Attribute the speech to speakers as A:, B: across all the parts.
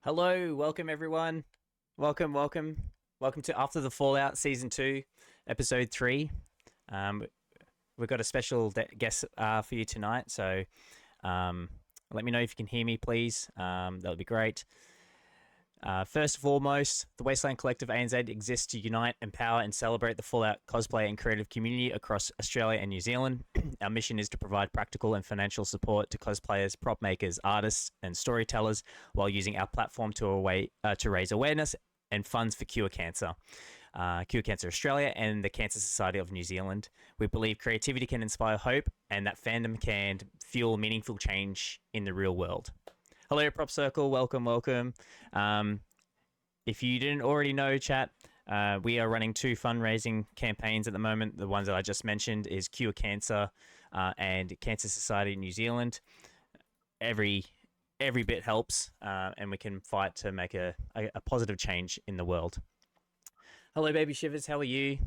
A: Hello, welcome everyone. Welcome to After the Fallout Season 2, Episode 3. Um, we've got a special guest for you tonight, so um, let me know if you can hear me, please. That would be great. First and foremost, the Wasteland Collective ANZ exists to unite, empower, and celebrate the Fallout cosplay and creative community across Australia and New Zealand. Our mission is to provide practical and financial support to cosplayers, prop makers, artists, and storytellers while using our platform to raise awareness and funds for Cure Cancer. Cure Cancer Australia and the Cancer Society of New Zealand. We believe creativity can inspire hope and that fandom can fuel meaningful change in the real world. Hello, Prop Circle. Welcome. If you didn't already know, chat, we are running two fundraising campaigns at the moment. The ones that I just mentioned is Cure Cancer and Cancer Society New Zealand. Every bit helps, and we can fight to make a positive change in the world. Hello, baby shivers. How are you?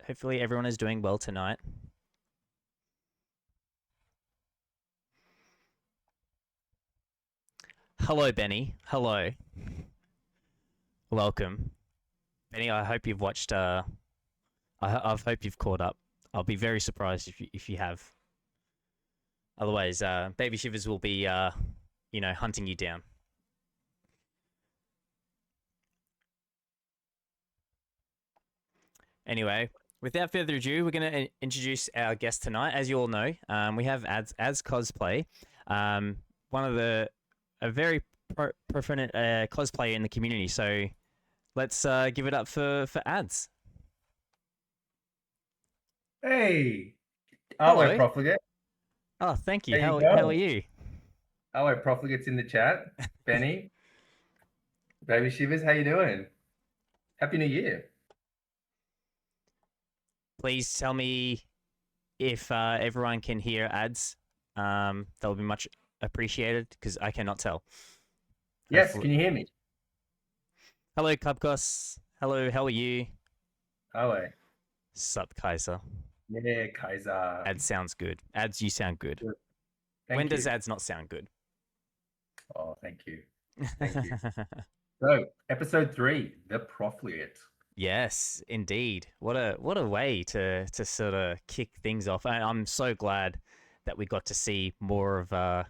A: Hopefully everyone is doing well tonight. Hello, Benny. Hello. Welcome. Benny, I hope you've watched. I hope you've caught up. I'll be very surprised if you have. Otherwise, Baby Shivers will be, hunting you down. Anyway, without further ado, we're going to introduce our guest tonight. As you all know, we have Ads Cosplay, one of a very prominent cosplayer in the community. So let's give it up for Ads.
B: Hey,
A: Hello.
B: Profligate.
A: Oh, thank you.
B: How you
A: How are
B: going?
A: you?
B: Profligate's in the chat. Benny, Baby Shivers, how you doing? Happy New Year.
A: Please tell me if everyone can hear Ads. That would be much appreciated because I cannot tell.
B: Yes,
A: Hopefully.
B: can you hear me?
A: Hello, Cubcos. Hello, how are you?
B: Hello.
A: Sup, Kaiser.
B: Yeah, Kaiser.
A: Ads sounds good. Ads, you sound good.
B: Good.
A: When
B: Thank
A: does
B: you.
A: Ads not sound good?
B: Oh, thank you. Thank you. So, episode 3, The Profligate.
A: Yes, indeed. What a way to sort of kick things off. I'm so glad that we got to see more of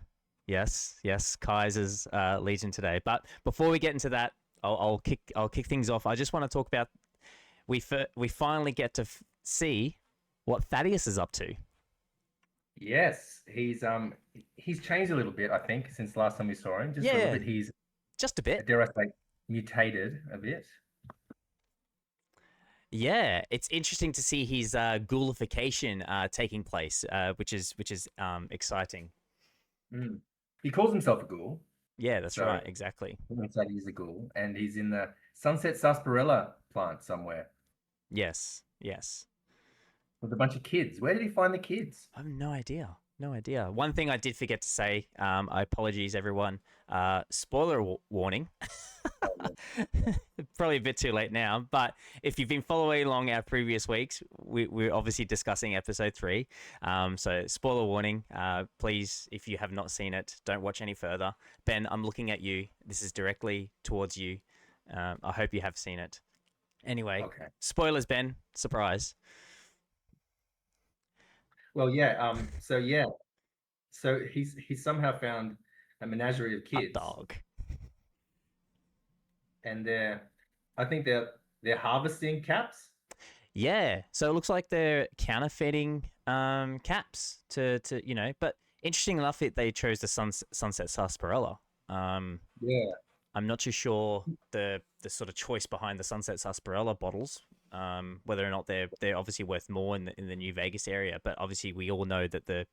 A: yes Kaiser's Legion today. But before we get into that, I'll kick things off. I just want to talk about we finally get to see what Thaddeus is up to.
B: Yes, he's changed a little bit, I think, since last time we saw him. Just a little
A: Yeah,
B: bit. He's,
A: just a bit.
B: dare I say, mutated a bit.
A: Yeah, it's interesting to see his ghoulification taking place, which is exciting.
B: Mm. He calls himself a ghoul.
A: Yeah, that's
B: So
A: right, exactly.
B: looks like he's a ghoul, and he's in the Sunset Sarsaparilla plant somewhere
A: Yes.
B: with a bunch of kids. Where did he find the kids?
A: I have no idea. No idea. One thing I did forget to say. I apologies, everyone. Spoiler warning.
B: Oh,
A: Probably a bit too late now, but if you've been following along our previous weeks, we're obviously discussing episode 3. So spoiler warning. Please, if you have not seen it, don't watch any further. Ben, I'm looking at you. This is directly towards you. I hope you have seen it. Anyway,
B: okay.
A: spoilers, Ben. Surprise.
B: Well, yeah. So he's somehow found a menagerie of
A: A
B: kids,
A: dog.
B: and I think they're harvesting caps.
A: Yeah, so it looks like they're counterfeiting caps to but interesting enough, they chose the Sunset Sarsaparilla.
B: Yeah.
A: I'm not too sure the sort of choice behind the Sunset Sarsaparilla bottles, whether or not they're obviously worth more in the New Vegas area, but obviously we all know that the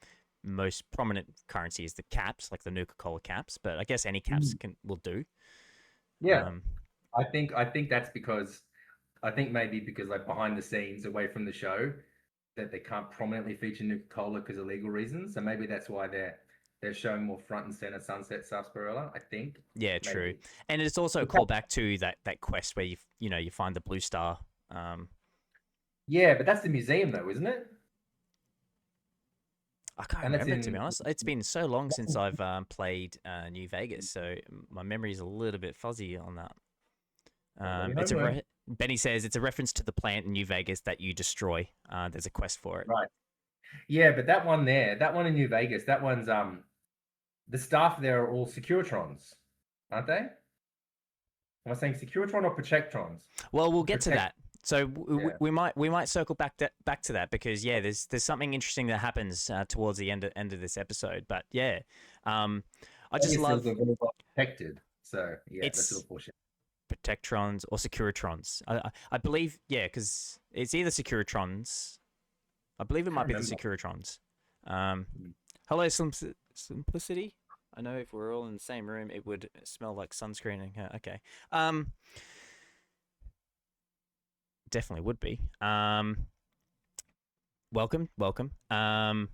A: most prominent currency is the caps, like the Nuka-Cola caps, but I guess any caps
B: Mm.
A: will do.
B: Yeah.
A: Um,
B: I think that's because I think maybe because like behind the scenes, away from the show, that they can't prominently feature Nuka-Cola because of legal reasons. So maybe that's why they're showing more front and center Sunset Sarsaparilla. I think
A: Yeah, true.
B: maybe.
A: And it's also a
B: But that-
A: callback to that quest where you find the blue star.
B: yeah, but that's the museum though, isn't it?
A: I can't
B: and that's
A: remember, to be
B: in
A: honest. It's been so long since I've played New Vegas, so my memory is a little bit fuzzy on that.
B: maybe
A: It's a
B: homework.
A: Benny says it's a reference to the plant in New Vegas that you destroy. There's a quest for it.
B: Right. Yeah, but that one there, that one in New Vegas, that one's the staff there are all Securitrons, aren't they? Am I saying Securitron or Protectrons?
A: Well, we'll get to
B: Protect.
A: that. So
B: Yeah.
A: we might circle back to that because yeah, there's something interesting that happens towards the end of this episode. But yeah, um, I just
B: Vegas is
A: love
B: a very well protected. So yeah, that's a
A: it's
B: little foreshadowing.
A: Protectrons or Securitrons. I believe yeah, because it's either Securitrons. I believe it
B: Can't
A: might be the
B: remember.
A: Securitrons. Um,
B: Mm.
A: hello, Simplicity. I know if we're all in the same room, it would smell like sunscreen. Okay. Um, definitely would be. Welcome, welcome. I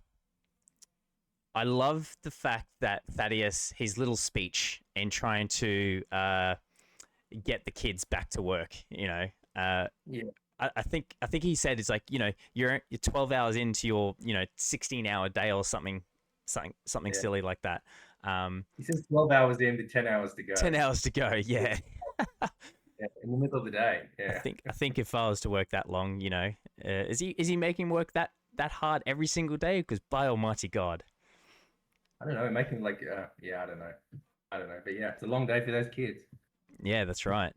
A: love the fact that Thaddeus, his little speech in trying to get the kids back to work.
B: Yeah,
A: I think he said it's like you're 12 hours into your 16-hour day or something
B: yeah.
A: silly like that.
B: He says 12 hours in to 10 hours to go.
A: 10 hours to go. Yeah.
B: Yeah, in the middle of the day.
A: I
B: Yeah.
A: think if I was to work that long, is he making work that hard every single day? Because by Almighty God.
B: I don't know, making like yeah, I don't know. I don't know. But yeah, it's a long day for those kids.
A: Yeah, that's right.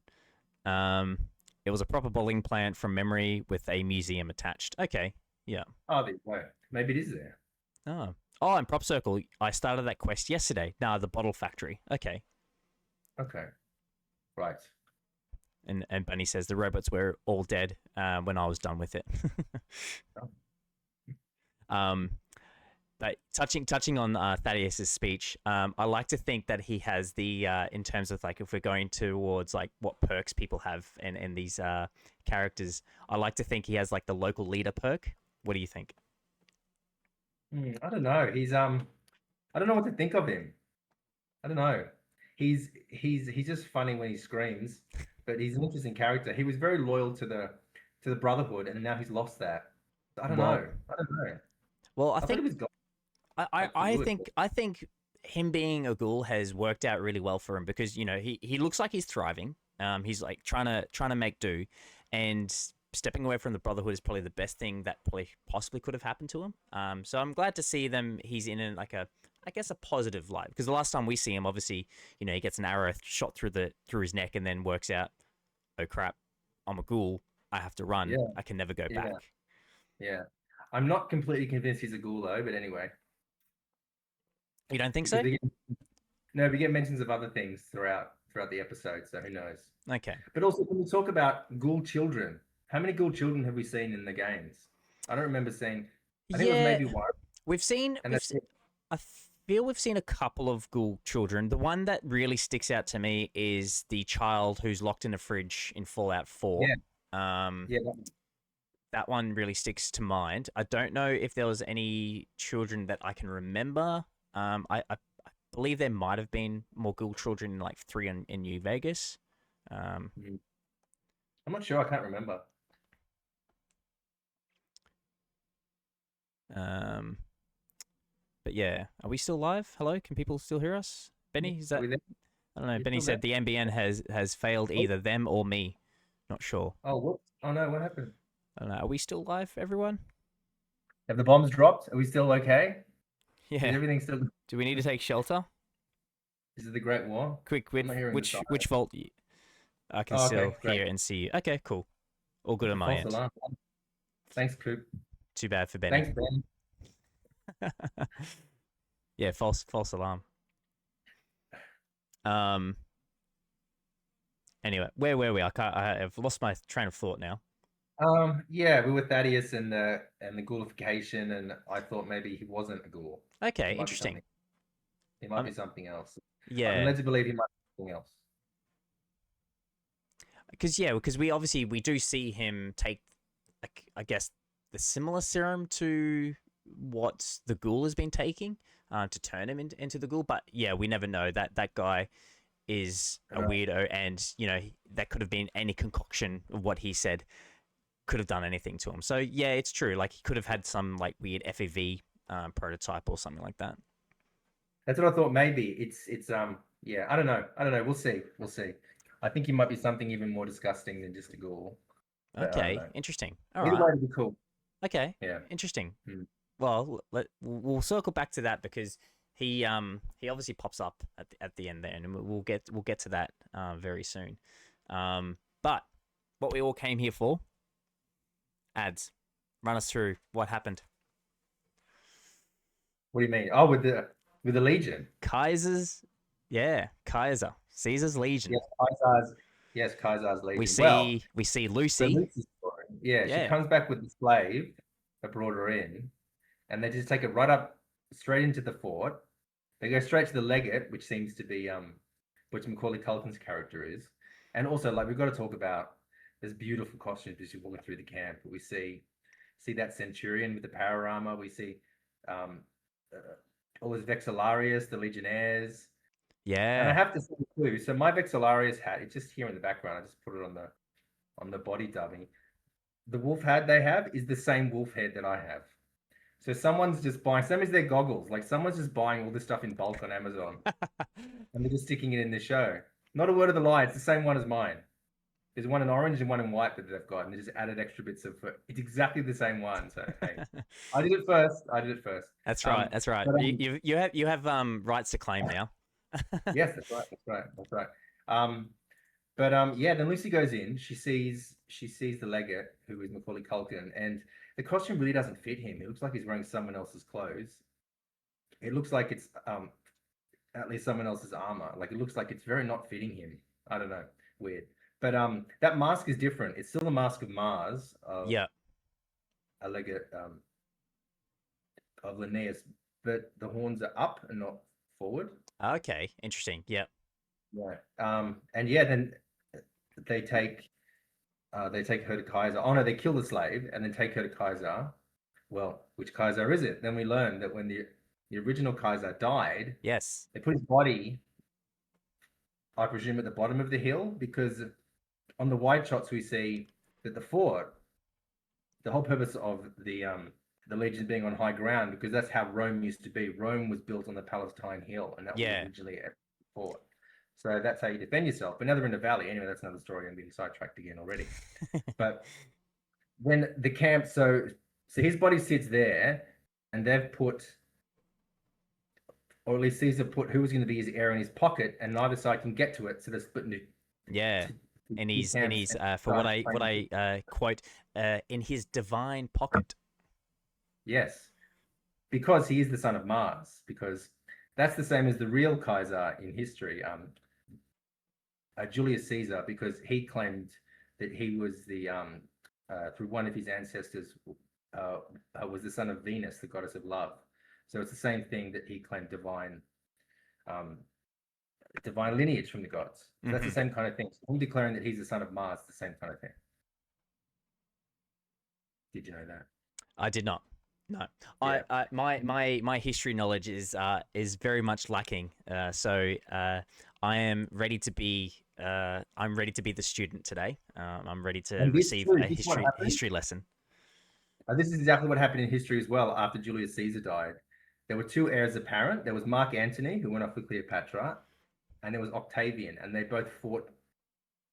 A: Um, it was a proper bowling plant from memory with a museum attached. Okay, yeah.
B: Oh, there you go. Maybe it is there.
A: Oh, oh, and Prop Circle. I started that quest yesterday. Nah, the bottle factory. Okay.
B: Okay. Right.
A: And Bunny says the robots were all dead when I was done with it.
B: Oh,
A: um, but touching on Thaddeus's speech, I like to think that he has the in terms of like if we're going towards like what perks people have in these characters, I like to think he has like the local leader perk. What do you think?
B: I don't know. I don't know what to think of him. I don't know. He's just funny when he screams, but he's an interesting character. He was very loyal to the Brotherhood, and now he's lost that. I don't
A: Well,
B: know. I don't know.
A: well,
B: I thought he was gone like for good.
A: I think him being a ghoul has worked out really well for him because he looks like he's thriving. He's like trying to make do, and stepping away from the Brotherhood is probably the best thing that probably possibly could have happened to him. So I'm glad to see them. He's in like a I guess a positive light because the last time we see him, obviously, he gets an arrow shot through his neck and then works out, oh crap, I'm a ghoul. I have to run.
B: Yeah,
A: I can never go
B: yeah,
A: back.
B: yeah. I'm not completely convinced he's a ghoul though, but anyway,
A: You don't think
B: because
A: so?
B: we get no, we get mentions of other things throughout the episode, so who knows?
A: Okay.
B: But also, when we talk about ghoul children, how many ghoul children have we seen in the games? I don't remember seeing. I think it was
A: Yeah,
B: maybe one,
A: we've seen
B: and that's it.
A: I feel we've seen a couple of ghoul children. The one that really sticks out to me is the child who's locked in a fridge in Fallout 4.
B: Yeah,
A: Um,
B: yeah,
A: that one really sticks to mind. I don't know if there was any children that I can remember. I believe there might have been more ghoul children in like 3 in New Vegas. Um,
B: Mhm. I'm not sure. I can't remember.
A: um, but yeah, are we still live? Hello, can people still hear us? Benny, is
B: Are
A: that
B: we there?
A: I don't know.
B: You
A: Benny
B: still there?
A: said the NBN has failed
B: Oh,
A: either them or me. Not sure.
B: oh, whoops. Oh no, what happened?
A: I don't know. Are we still live, everyone?
B: Have the bombs dropped? Are we still okay? Is
A: Yeah.
B: everything still?
A: Do we need to take shelter?
B: Is it the Great War?
A: Quick,
B: I'm not hearing the siren.
A: which vault? I can
B: Oh, okay,
A: still
B: great.
A: hear and see you. Okay, cool. All good
B: It's
A: on
B: a
A: my
B: false
A: end.
B: alarm. Thanks, Coop.
A: Too bad for Benny.
B: Thanks, Ben.
A: Yeah, false alarm. Um. Anyway, where were we? I've lost my train of thought now.
B: Yeah, we were Thaddeus and the ghoulification, and I thought maybe he wasn't a ghoul.
A: Okay,
B: He might be
A: interesting.
B: something. He might
A: Um.
B: be something else. I'm
A: Yeah,
B: led to believe he might be something else.
A: because we do see him take, like, I guess, the similar serum to what the ghoul has been taking, to turn him into the ghoul. But yeah, we never know that guy is a
B: Right.
A: weirdo, and that could have been any concoction of what he said could have done anything to him. So yeah, it's true. Like he could have had some like weird FEV prototype or something like that.
B: That's what I thought. Maybe it's yeah. I don't know. I don't know. We'll see. We'll see. I think he might be something even more disgusting than just a ghoul. But I don't
A: Okay,
B: know.
A: interesting. All
B: Either
A: right.
B: way, it'd be cool.
A: Okay,
B: Yeah.
A: interesting.
B: Mm.
A: Well, we'll circle back to that because he obviously pops up at the end there, and we'll get to that very soon. But what we all came here for, ads. Run us through what happened.
B: What do you mean? Oh, with the Legion.
A: Kaiser's, yeah, Kaiser, Caesar's Legion.
B: Yes, Kaiser's. Yes, Kaiser's
A: We
B: Legion. Well,
A: see
B: so
A: Lucy.
B: Lucy's story. Yeah, she
A: Yeah,
B: comes back with the slave that brought her in, and they just take it right up straight into the fort. They go straight to the legate, which seems to be which Macaulay Culkin's character is. And also, like, we've got to talk about there's beautiful costumes as you're walking through the camp. We see that centurion with the power armor. We see um, all his Vexillarius, the Legionnaires. And I
A: yeah.
B: have to say too, so my Vexillarius hat, it's just here in the background. I just put it on the body dubbing. The wolf hat they have is the same wolf head that I have. So someone's just buying, same as their goggles. Like someone's just buying all this stuff in bulk on Amazon, and they're just sticking it in the show. Not a word of the lie. It's the same one as mine. There's one in orange and one in white that they've got, and they just added extra bits of. It's exactly the same one. So hey, I did it first. I did it first.
A: That's right. That's right.
B: But
A: You have rights to claim now.
B: yes, that's right. That's right. That's right. Um, but yeah, then Lucy goes in. She sees the legate, who is Macaulay Culkin, and the costume really doesn't fit him. It looks like he's wearing someone else's clothes. It looks like it's at least someone else's armor. Like it looks like it's very not fitting him. I don't know, weird. But that mask is different. It's still the mask of Mars of
A: Yeah.
B: a legate of Linnaeus, but the horns are up and not forward.
A: Okay. Interesting. Yeah.
B: Yeah. And yeah, then they take her to Kaiser. Oh no, they kill the slave and then take her to Kaiser. Well, which Kaiser is it? Then we learn that when the original Kaiser died,
A: Yes.
B: they put his body, I presume, at the bottom of the hill because on the wide shots we see that the fort, the whole purpose of the legion being on high ground, because that's how Rome used to be. Rome was built on the Palatine Hill, and that was
A: Yeah.
B: originally a fort. So that's how you defend yourself. But now they're in the valley. Anyway, that's another story. I'm getting sidetracked again already. But when the camp, so his body sits there, and they've put, or at least Caesar put, who was going to be his heir in his pocket, and neither side can get to it. So they're split into
A: Yeah. And
B: two
A: he's
B: camps
A: for what I quote in his divine pocket.
B: Yes, because he is the son of Mars. Because that's the same as the real Kaiser in history, Julius Caesar, because he claimed that he was the through one of his ancestors was the son of Venus, the goddess of love. So it's the same thing that he claimed um, divine lineage from the gods. So that's the same kind of thing. So him declaring that he's the son of Mars, the same kind of thing. Did you know that?
A: I did not. No,
B: Yeah.
A: my history knowledge is very much lacking. So I am ready to be I'm ready to be the student today. I'm ready to receive a history lesson.
B: This is exactly what happened in history as well after Julius Caesar died. There were two heirs apparent. There was Mark Antony, who went off with Cleopatra, and there was Octavian, and they both fought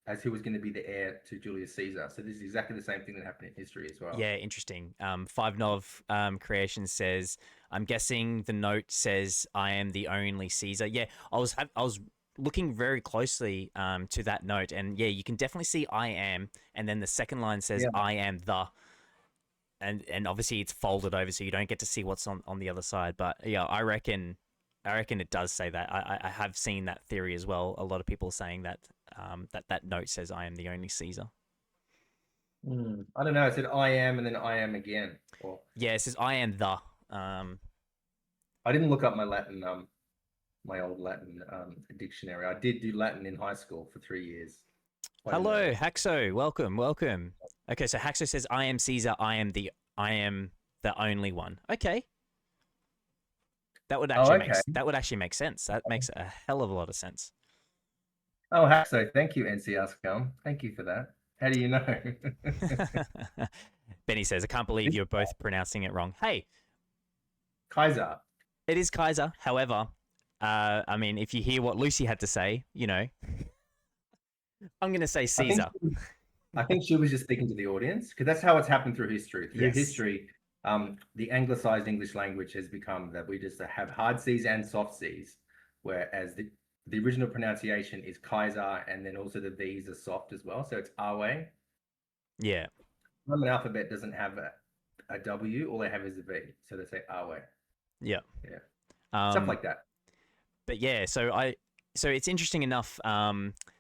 B: as who was going to be the heir to Julius Caesar. So this is exactly the same thing that happened in history as well.
A: Yeah, interesting. Five Nov Creation says, I'm guessing the note says I am the only Caesar. Yeah, I was looking very closely to that note, and yeah, you can definitely see I am, and then the second line says I am the, and obviously it's folded over, so you don't get to see what's on the other side. But yeah, I reckon it does say that. I have seen that theory as well. A lot of people saying that that note says I am the only Caesar.
B: I don't know. It said I am and then I am again. Or...
A: Yeah, it says I am the.
B: I didn't look up my Latin, my old Latin dictionary. I did do Latin in high school for 3 years.
A: Hello, Haxo. Welcome. Okay, so Haxo says I am Caesar. I am the only one. Okay. That would actually make sense. That makes a hell of a lot of sense.
B: Oh, Haxo, thank you, NCR Scum. Thank you for that. How do you know?
A: Benny says, I can't believe you're both pronouncing it wrong. Hey,
B: Kaiser.
A: It is Kaiser. However, I mean, if you hear what Lucy had to say, I'm going to say
B: I think
A: Caesar.
B: I think she was just speaking to the audience because that's how it's happened through history. Through
A: Yes.
B: history, the anglicized English language has become that we just have hard C's and soft C's, whereas the original pronunciation is Kaiser, and then also the V's are soft as well. So it's Awe.
A: Yeah.
B: Roman alphabet doesn't have a W, all they have is a V. So they say Awe.
A: Yeah.
B: Yeah. Stuff
A: Um,
B: like that.
A: but yeah, so it's interesting enough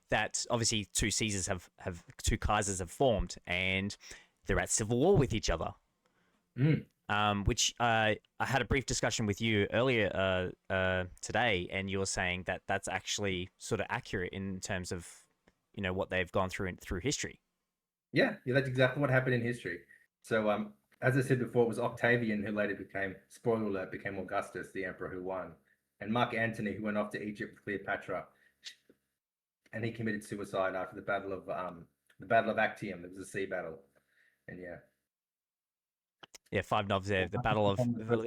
A: that obviously two Caesars have two Kaisers have formed, and they're at civil war with each other.
B: Mm.
A: Which I had a brief discussion with you earlier today, and you were saying that that's actually sort of accurate in terms of what they've gone through history.
B: Yeah, that's exactly what happened in history. So, as I said before, it was Octavian who later became, spoiler alert, became Augustus, the emperor who won, and Mark Antony who went off to Egypt with Cleopatra, and he committed suicide after the Battle of Actium. There was a sea battle, and yeah.
A: Yeah, five knobs there. The battle of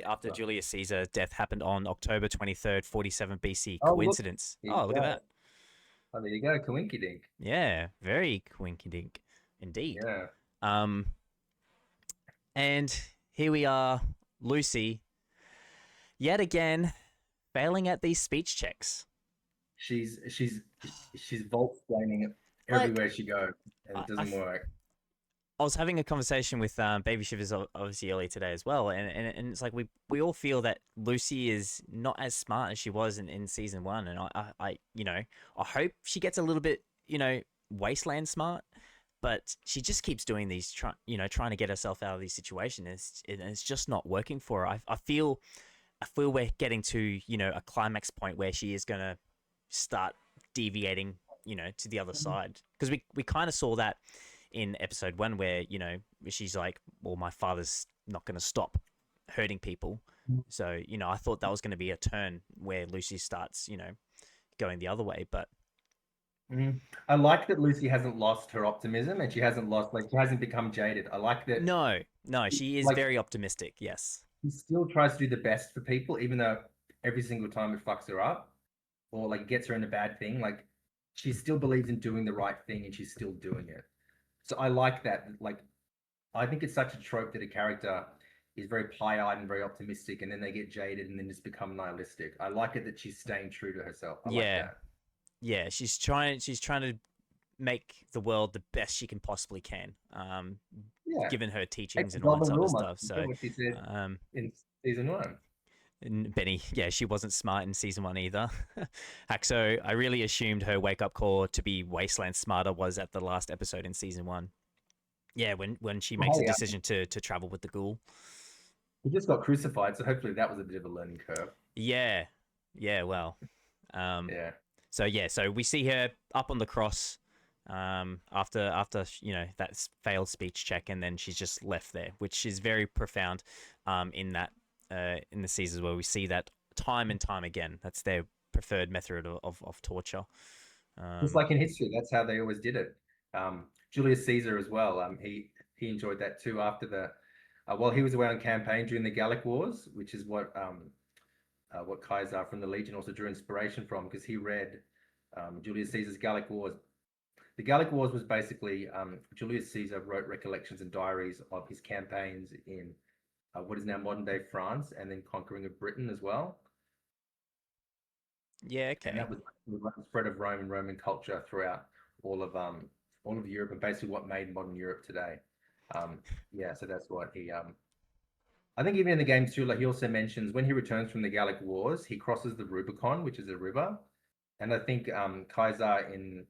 A: after Julius Caesar's death happened on October 23rd, 47 BC.
B: Oh, look,
A: Coincidence?
B: here you
A: Oh, look at
B: go.
A: that.
B: Oh, there you go, Coinky Dink.
A: Yeah, very quinky dink, indeed.
B: Yeah,
A: Um, and here we are, Lucy, yet again failing at these speech checks.
B: she's she's she's Volksplaining
A: Like,
B: everywhere she goes, and
A: I,
B: it
A: I,
B: doesn't work.
A: I was having a conversation with Baby Shivers obviously earlier today as well, and it's like we all feel that Lucy is not as smart as she was in season one, and I I hope she gets a little bit Wasteland smart, but she just keeps doing these trying to get herself out of these situations, and it's just not working for her. I feel we're getting to a climax point where she is gonna start deviating to the other side, because we kind of saw that in episode one where she's like, well, my father's not going to stop hurting people, so I thought that was going to be a turn where Lucy starts going the other way, but
B: Mhm. I like that Lucy hasn't lost her optimism and she hasn't lost, like, she hasn't become jaded. I like that,
A: no, she is
B: like,
A: very optimistic. Yes.
B: she still tries to do the best for people, even though every single time it fucks her up or like gets her in a bad thing. Like, she still believes in doing the right thing and she's still doing it. So I like that. Like, I think it's such a trope that a character is very pie-eyed and very optimistic, and then they get jaded and then just become nihilistic. I like it that she's staying true to herself. I like
A: Yeah,
B: that.
A: yeah, she's trying to make the world the best she can possibly can,
B: Yeah.
A: given her
B: Take
A: teachings
B: the
A: and all that
B: golden
A: type of
B: rule,
A: stuff.
B: must
A: So
B: what she said
A: um
B: in season one.
A: and Benny, yeah, she wasn't smart in season one either. Heck, so I really assumed her wake up call to be Wasteland smarter was at the last episode in season one. Yeah, when she makes a
B: Hey,
A: decision to travel with the ghoul.
B: he just got crucified, so hopefully that was a bit of a learning curve.
A: Yeah, yeah. Well, um,
B: Yeah.
A: so we see her up on the cross, after that failed speech check, and then she's just left there, which is very profound, in that in the seasons where we see that time and time again. That's their preferred method of torture.
B: Just like in history, that's how they always did it. Julius Caesar as well. He enjoyed that too after the while he was away on campaign during the Gallic Wars, which is what Caesar from the Legion also drew inspiration from because he read Julius Caesar's Gallic Wars. The Gallic Wars was basically Julius Caesar wrote recollections and diaries of his campaigns in what is now modern day France and then conquering of Britain as well.
A: Yeah.
B: And
A: Okay.
B: that was the spread of Rome and Roman culture throughout all of um all of Europe and basically what made modern Europe today. Yeah, so that's what he I think even in the game too, like he also mentions when he returns from the Gallic Wars, he crosses the Rubicon, which is a river. And I think Kaiser in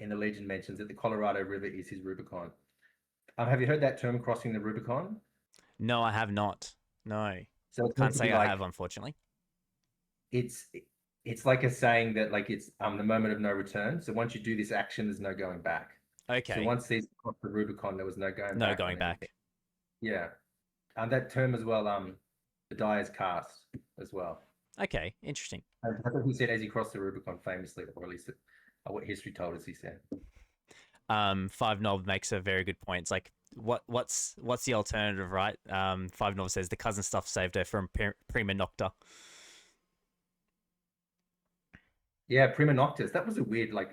B: the Legion mentions that the Colorado River is his Rubicon. Have you heard that term crossing the Rubicon?
A: No, I have not. No,
B: So it's meant
A: can't
B: to be
A: say I have,
B: like
A: unfortunately.
B: it's it's like a saying that like it's the moment of no return. So once you do this action, there's no going back. So
A: Okay,
B: once Caesar crossed the Rubicon, there was no going
A: no
B: back
A: going
B: on anything.
A: back.
B: Yeah, and that term as well. The die is cast as well.
A: Okay, interesting.
B: And that's what he said as he crossed the Rubicon, famously, or at least what history told us he said.
A: Five Knob makes a very good point. It's like what's the alternative, right? Five Nov says the cousin stuff saved her from prima nocta.
B: Yeah, prima noctis. That was a weird like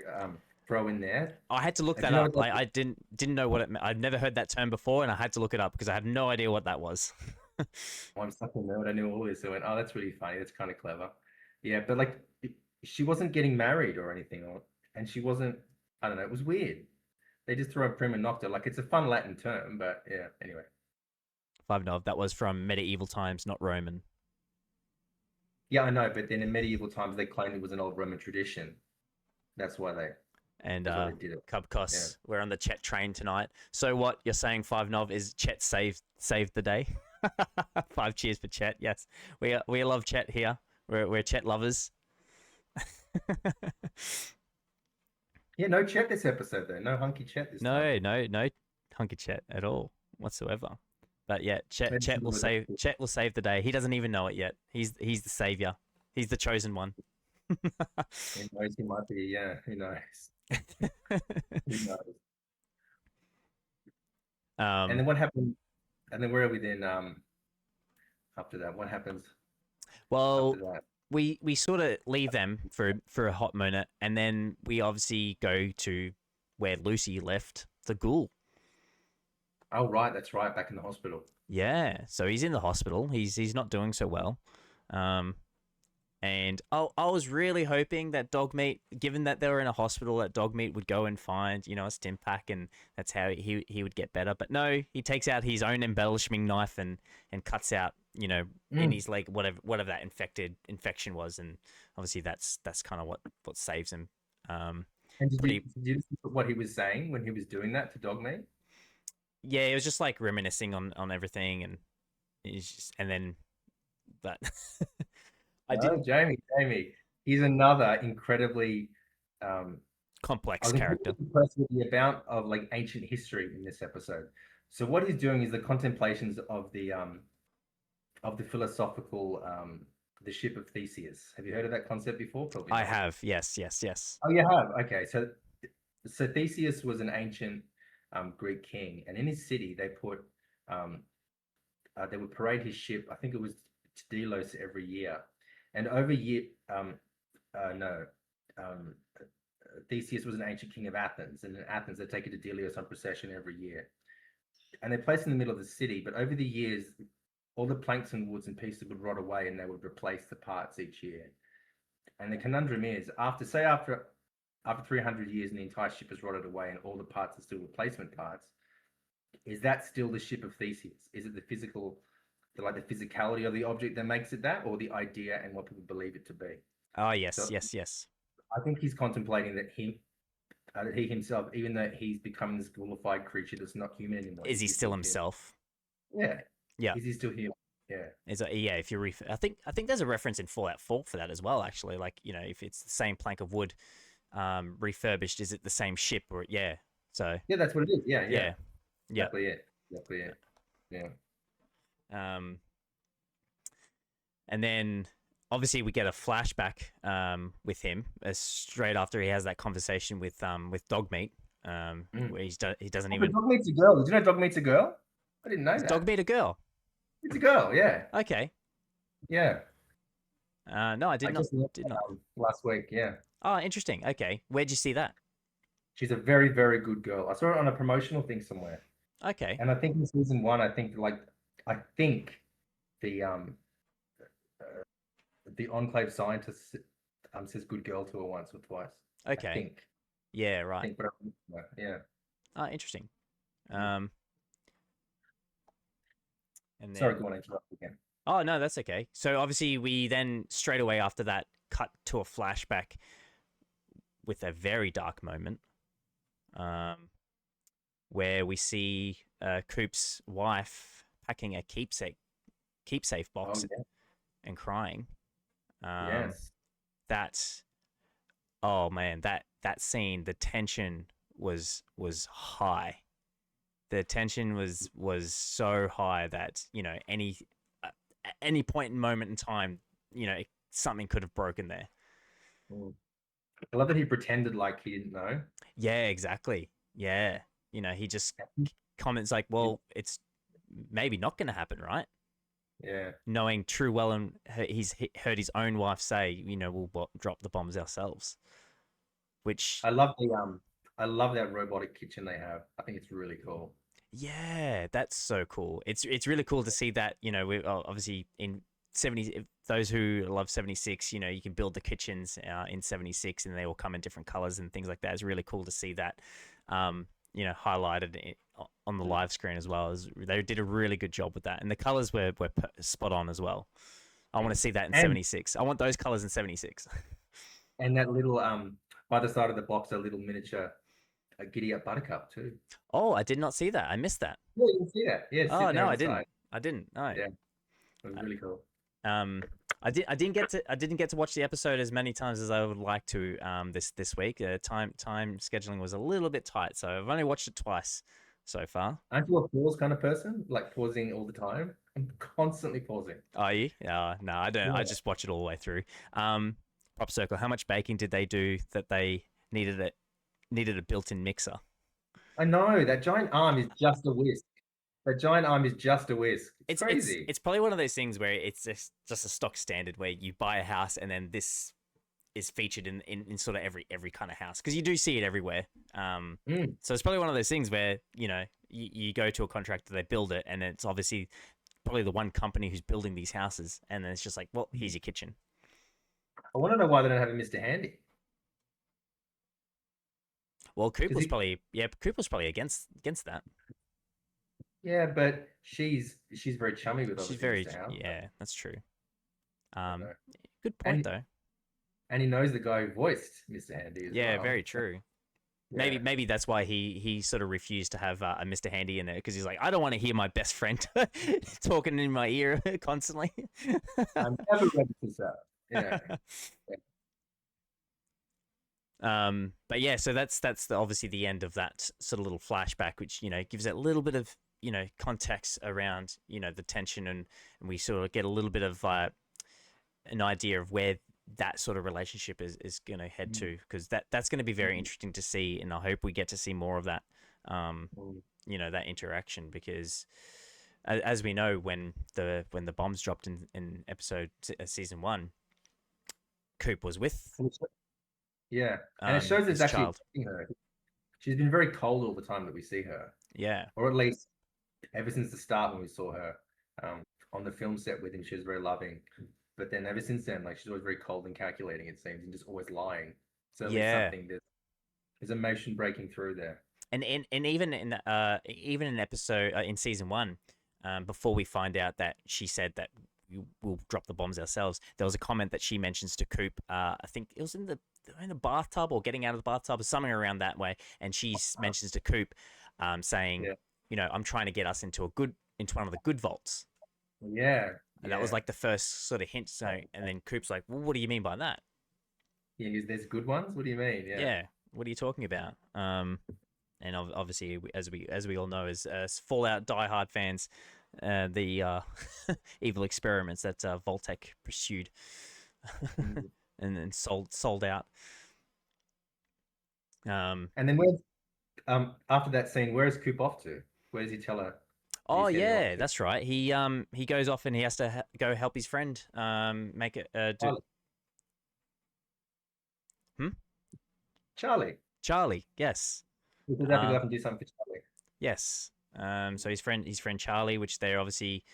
B: throw in there.
A: I had to look
B: Do
A: that
B: you know
A: up.
B: what
A: Like I didn't know what it meant. I'd never heard that term before, and I had to look it up because I have no idea what that was.
B: I'm such a nerd. I knew all this. I went, oh, that's really funny. That's kind of clever. Yeah, but like she wasn't getting married or anything, and she wasn't. I don't know. It was weird. They just throw a prima nocta. Like it's a fun Latin term, but yeah. Anyway.
A: Five Nov. That was from medieval times, not Roman.
B: Yeah, I know. But then in medieval times, they claimed it was an old Roman tradition. That's why they.
A: And
B: That's why they did it. Yeah.
A: Cubcos, we're on the Chet train tonight. So what you're saying, Five Nov, is Chet saved the day. Five cheers for Chet. Yes, we love Chet here. We're Chet lovers.
B: Yeah. No chat this episode though. No hunky chat this time.
A: No hunky Chet at all whatsoever. But yeah,
B: Maybe
A: Chet will
B: some of
A: save
B: it-
A: Chet will save the day. He doesn't even know it yet. He's the savior. He's the chosen one.
B: Who knows? He might be. Yeah. Who knows? Who knows? And then
A: um,
B: what happened? And then where are we then? After that, what happens after
A: well,
B: that?
A: we sort of leave them for a hot minute, and then we obviously go to where Lucy left the ghoul.
B: Oh, right, that's right, back in the hospital.
A: Yeah, so he's in the hospital. He's not doing so well. Um, and I was really hoping that Dogmeat, given that they were in a hospital, that Dogmeat would go and find, a stim pack, and that's how he would get better. But no, he takes out his own embellishing knife and cuts out, in
B: Mm.
A: his leg whatever that infection was, and obviously that's kind of what saves him.
B: And
A: Pretty
B: did you listen to what he was saying when he was doing that to Dog Meat?
A: Yeah, it was just like reminiscing on everything, and and then that I
B: Oh,
A: didn't
B: Jamie, he's another incredibly. Um, I
A: complex
B: was
A: character.
B: incredibly impressed with the amount of like ancient history in this episode. So what he's doing is the contemplations of the philosophical the ship of Theseus. Have you heard of that concept before? Probably
A: I
B: not.
A: have, yes.
B: Oh, you have. Okay, so Theseus was an ancient Greek king, and in his city um, they would parade his ship. I think it was to Delos every year, and over year no, um, Theseus was an ancient king of Athens, and in Athens they take it to Delos on procession every year, and they're placed in the middle of the city. But over the years, all the plankton woods and pieces would rot away, and they would replace the parts each year. And the conundrum is, after 300 years and the entire ship has rotted away and all the parts are still replacement parts, is that still the ship of Theseus? Is it the the physicality of the object that makes it that, or the idea and what people believe it to be?
A: Oh, yes,
B: So
A: yes.
B: I think he's contemplating that he himself, even though he's become this glorified creature that's not human anymore,
A: Is he still himself?
B: Yeah.
A: Yeah.
B: Is he still human? Yeah.
A: Yeah, if you I think there's a reference in Fallout 4 for that as well, actually. Like, if it's the same plank of wood refurbished, is it the same ship? Or yeah. So
B: Yeah, that's what it is. Yeah, yeah.
A: yeah. Yeah.
B: Exactly it. Exactly it. Yeah.
A: Um and then obviously we get a flashback with him straight after he has that conversation with Dogmeat,
B: Mm.
A: where he doesn't
B: Oh, but
A: even.
B: dog meets a girl. Did you know dog meets a girl? I didn't know
A: Is
B: that.
A: Dogmeat a girl?
B: It's a girl, yeah.
A: Okay.
B: Yeah.
A: No, I
B: I just learned
A: did
B: that,
A: not.
B: last week, yeah.
A: Oh, interesting. Okay, where'd you see that?
B: She's a very, very good girl. I saw it on a promotional thing somewhere.
A: Okay.
B: And I think in season one, I think the the Enclave scientist says good girl to her once or twice.
A: Okay.
B: I think.
A: Yeah,
B: I
A: right.
B: think, but yeah.
A: Oh, interesting.
B: Mm.
A: And
B: Sorry,
A: then
B: go on, interrupt again.
A: oh no, that's okay. So obviously we then straight away after that cut to a flashback with a very dark moment, um, where we see Coop's wife packing a keepsafe
B: Oh
A: box and crying.
B: yeah.
A: Um,
B: Yes.
A: that oh man, that scene, the tension was high. The tension was so high that uh, any point in moment in time, something could have broken there.
B: Mm. I love that he pretended like he didn't know.
A: Yeah, exactly. Yeah, he just comments like, well, it's maybe not going to happen, right?
B: Yeah.
A: Knowing true well, and he's heard his own wife say, we'll drop the bombs ourselves, which,
B: I love that robotic kitchen they have. I think it's really cool.
A: yeah, that's so cool. It's really cool to see that, we obviously in 70, those who love 76, you can build the kitchens in 76 and they all come in different colors and things like that. It's really cool to see that, highlighted on the live screen as well. They did a really good job with that. And the colors were spot on as well. I want to see that in
B: And
A: 76. I want those colors in 76.
B: and that little by the side of the box, a little miniature giddy up buttercup too.
A: Oh, I did not see that. I missed that.
B: Yeah, you can see that. Yeah, it's
A: Oh,
B: sitting there
A: no,
B: on
A: I
B: the
A: didn't.
B: side.
A: I didn't. No.
B: Yeah, it was really cool.
A: Um, I didn't get to watch the episode as many times as I would like to. This week, time scheduling was a little bit tight, so I've only watched it twice so far.
B: Aren't you a pause kind of person? Like pausing all the time? I'm constantly pausing.
A: Are you? No, I don't. I
B: Yeah.
A: just watch it all the way through. Prop Circle. How much baking did they do that they needed a built-in mixer?
B: I know that giant arm is just a whisk. That giant arm is just a whisk. It's
A: It's
B: crazy.
A: it's probably one of those things where it's just a stock standard where you buy a house and then this is featured in sort of every kind of house, because you do see it everywhere.
B: Mm.
A: So it's probably one of those things where you go to a contractor, they build it, and it's obviously probably the one company who's building these houses, and then it's just like, well, here's your kitchen.
B: I want to know why they don't have a Mr. Handy.
A: Well,
B: Because
A: Coop was probably against that.
B: yeah, but she's very chummy with
A: She's
B: obviously
A: very,
B: Mr. House.
A: yeah, that's true.
B: I
A: Um,
B: know.
A: Good point
B: And
A: though.
B: and he knows the guy who voiced Mr. Handy as
A: Yeah,
B: well.
A: very true.
B: Yeah.
A: Maybe that's why he sort of refused to have a Mr. Handy in there, because he's like, I don't want to hear my best friend talking in my ear constantly.
B: I'm never ready to sell. Yeah.
A: But yeah, so that's obviously the end of that sort of little flashback, which gives it a little bit of context around the tension, and we sort of get a little bit of an idea of where that sort of relationship is going to head to, because that's going to be very interesting to see, and I hope we get to see more of that, that interaction, because as we know, when the bombs dropped in episode season 1, Coop was with
B: Yeah. And it shows
A: his
B: us actually
A: child.
B: her. She's been very cold all the time that we see her.
A: Yeah.
B: Or at least ever since the start when we saw her on the film set with him, she was very loving. But then ever since then, like she's always very cold and calculating, it seems, and just always lying. So at least
A: Yeah.
B: something there's emotion breaking through there.
A: And even in episode in season 1, before we find out that she said that we'll drop the bombs ourselves, there was a comment that she mentions to Coop. I think it was in the bathtub or getting out of the bathtub or something around that way, and she mentions to Coop, saying,
B: Yeah.
A: I'm trying to get us into one of the good vaults.
B: Yeah.
A: And that was like the first sort of hint. So, and then Coop's like, well, what do you mean by that?
B: Yeah, there's good ones. What do you mean? Yeah.
A: Yeah. What are you talking about? And obviously, as we all know, as Fallout diehard fans, the evil experiments that Voltec pursued and then sold out.
B: And then where's after that scene, where is Coop off to? Where does he tell her?
A: Oh
B: He's heading off
A: yeah,
B: to?
A: that's right. He goes off and he has to go help his friend make it do.
B: Charlie.
A: Charlie, yes.
B: He does have to go off and do something for Charlie.
A: Yes. So his friend Charlie, which they're obviously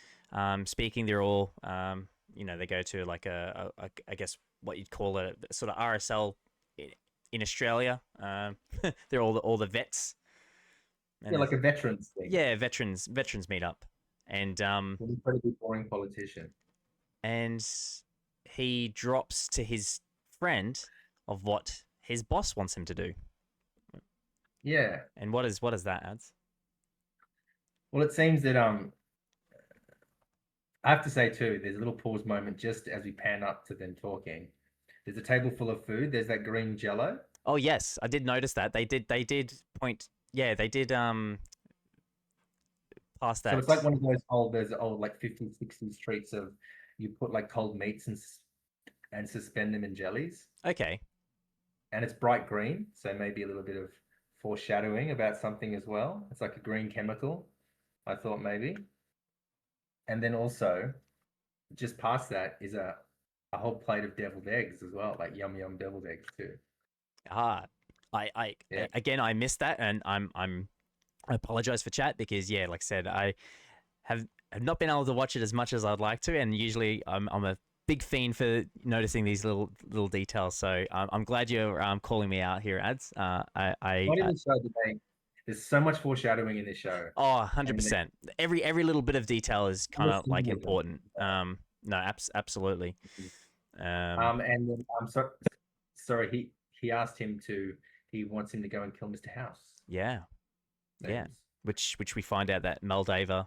A: speaking. They're all they go to like I guess what you'd call a sort of RSL in Australia. They're all the vets.
B: Yeah, like a veterans thing.
A: Yeah, veterans meet up, and
B: An incredibly boring politician.
A: and he drops to his friend of what his boss wants him to do.
B: Yeah.
A: And what is that, Ads?
B: Well, it seems that I have to say too, there's a little pause moment just as we pan up to them talking. There's a table full of food. There's that green jello.
A: Oh yes, I did notice that. They did point. Yeah, they did pass that.
B: So it's like one of those old like 50s, 60s treats of you put like cold meats and suspend them in jellies.
A: Okay.
B: And it's bright green, so maybe a little bit of foreshadowing about something as well. It's like a green chemical, I thought maybe. And then also, just past that is a whole plate of deviled eggs as well, like yum yum deviled eggs too.
A: Ah, I
B: Yeah.
A: again I missed that, and I apologize for chat because yeah, like I said, I have have not been able to watch it as much as I'd like to, and usually I'm a big fiend for noticing these little details. So I'm glad you're calling me out here, ads.
B: Not in the show today. There's so much foreshadowing in this show,
A: Oh,
B: and
A: 100%. Every little bit of detail is kind
B: the
A: of like
B: symbolism.
A: important. No, absolutely.
B: And then I'm sorry. He asked him to. He wants him to go and kill Mr. House.
A: Yeah, yeah.
B: Names.
A: Which we find out that Moldaver,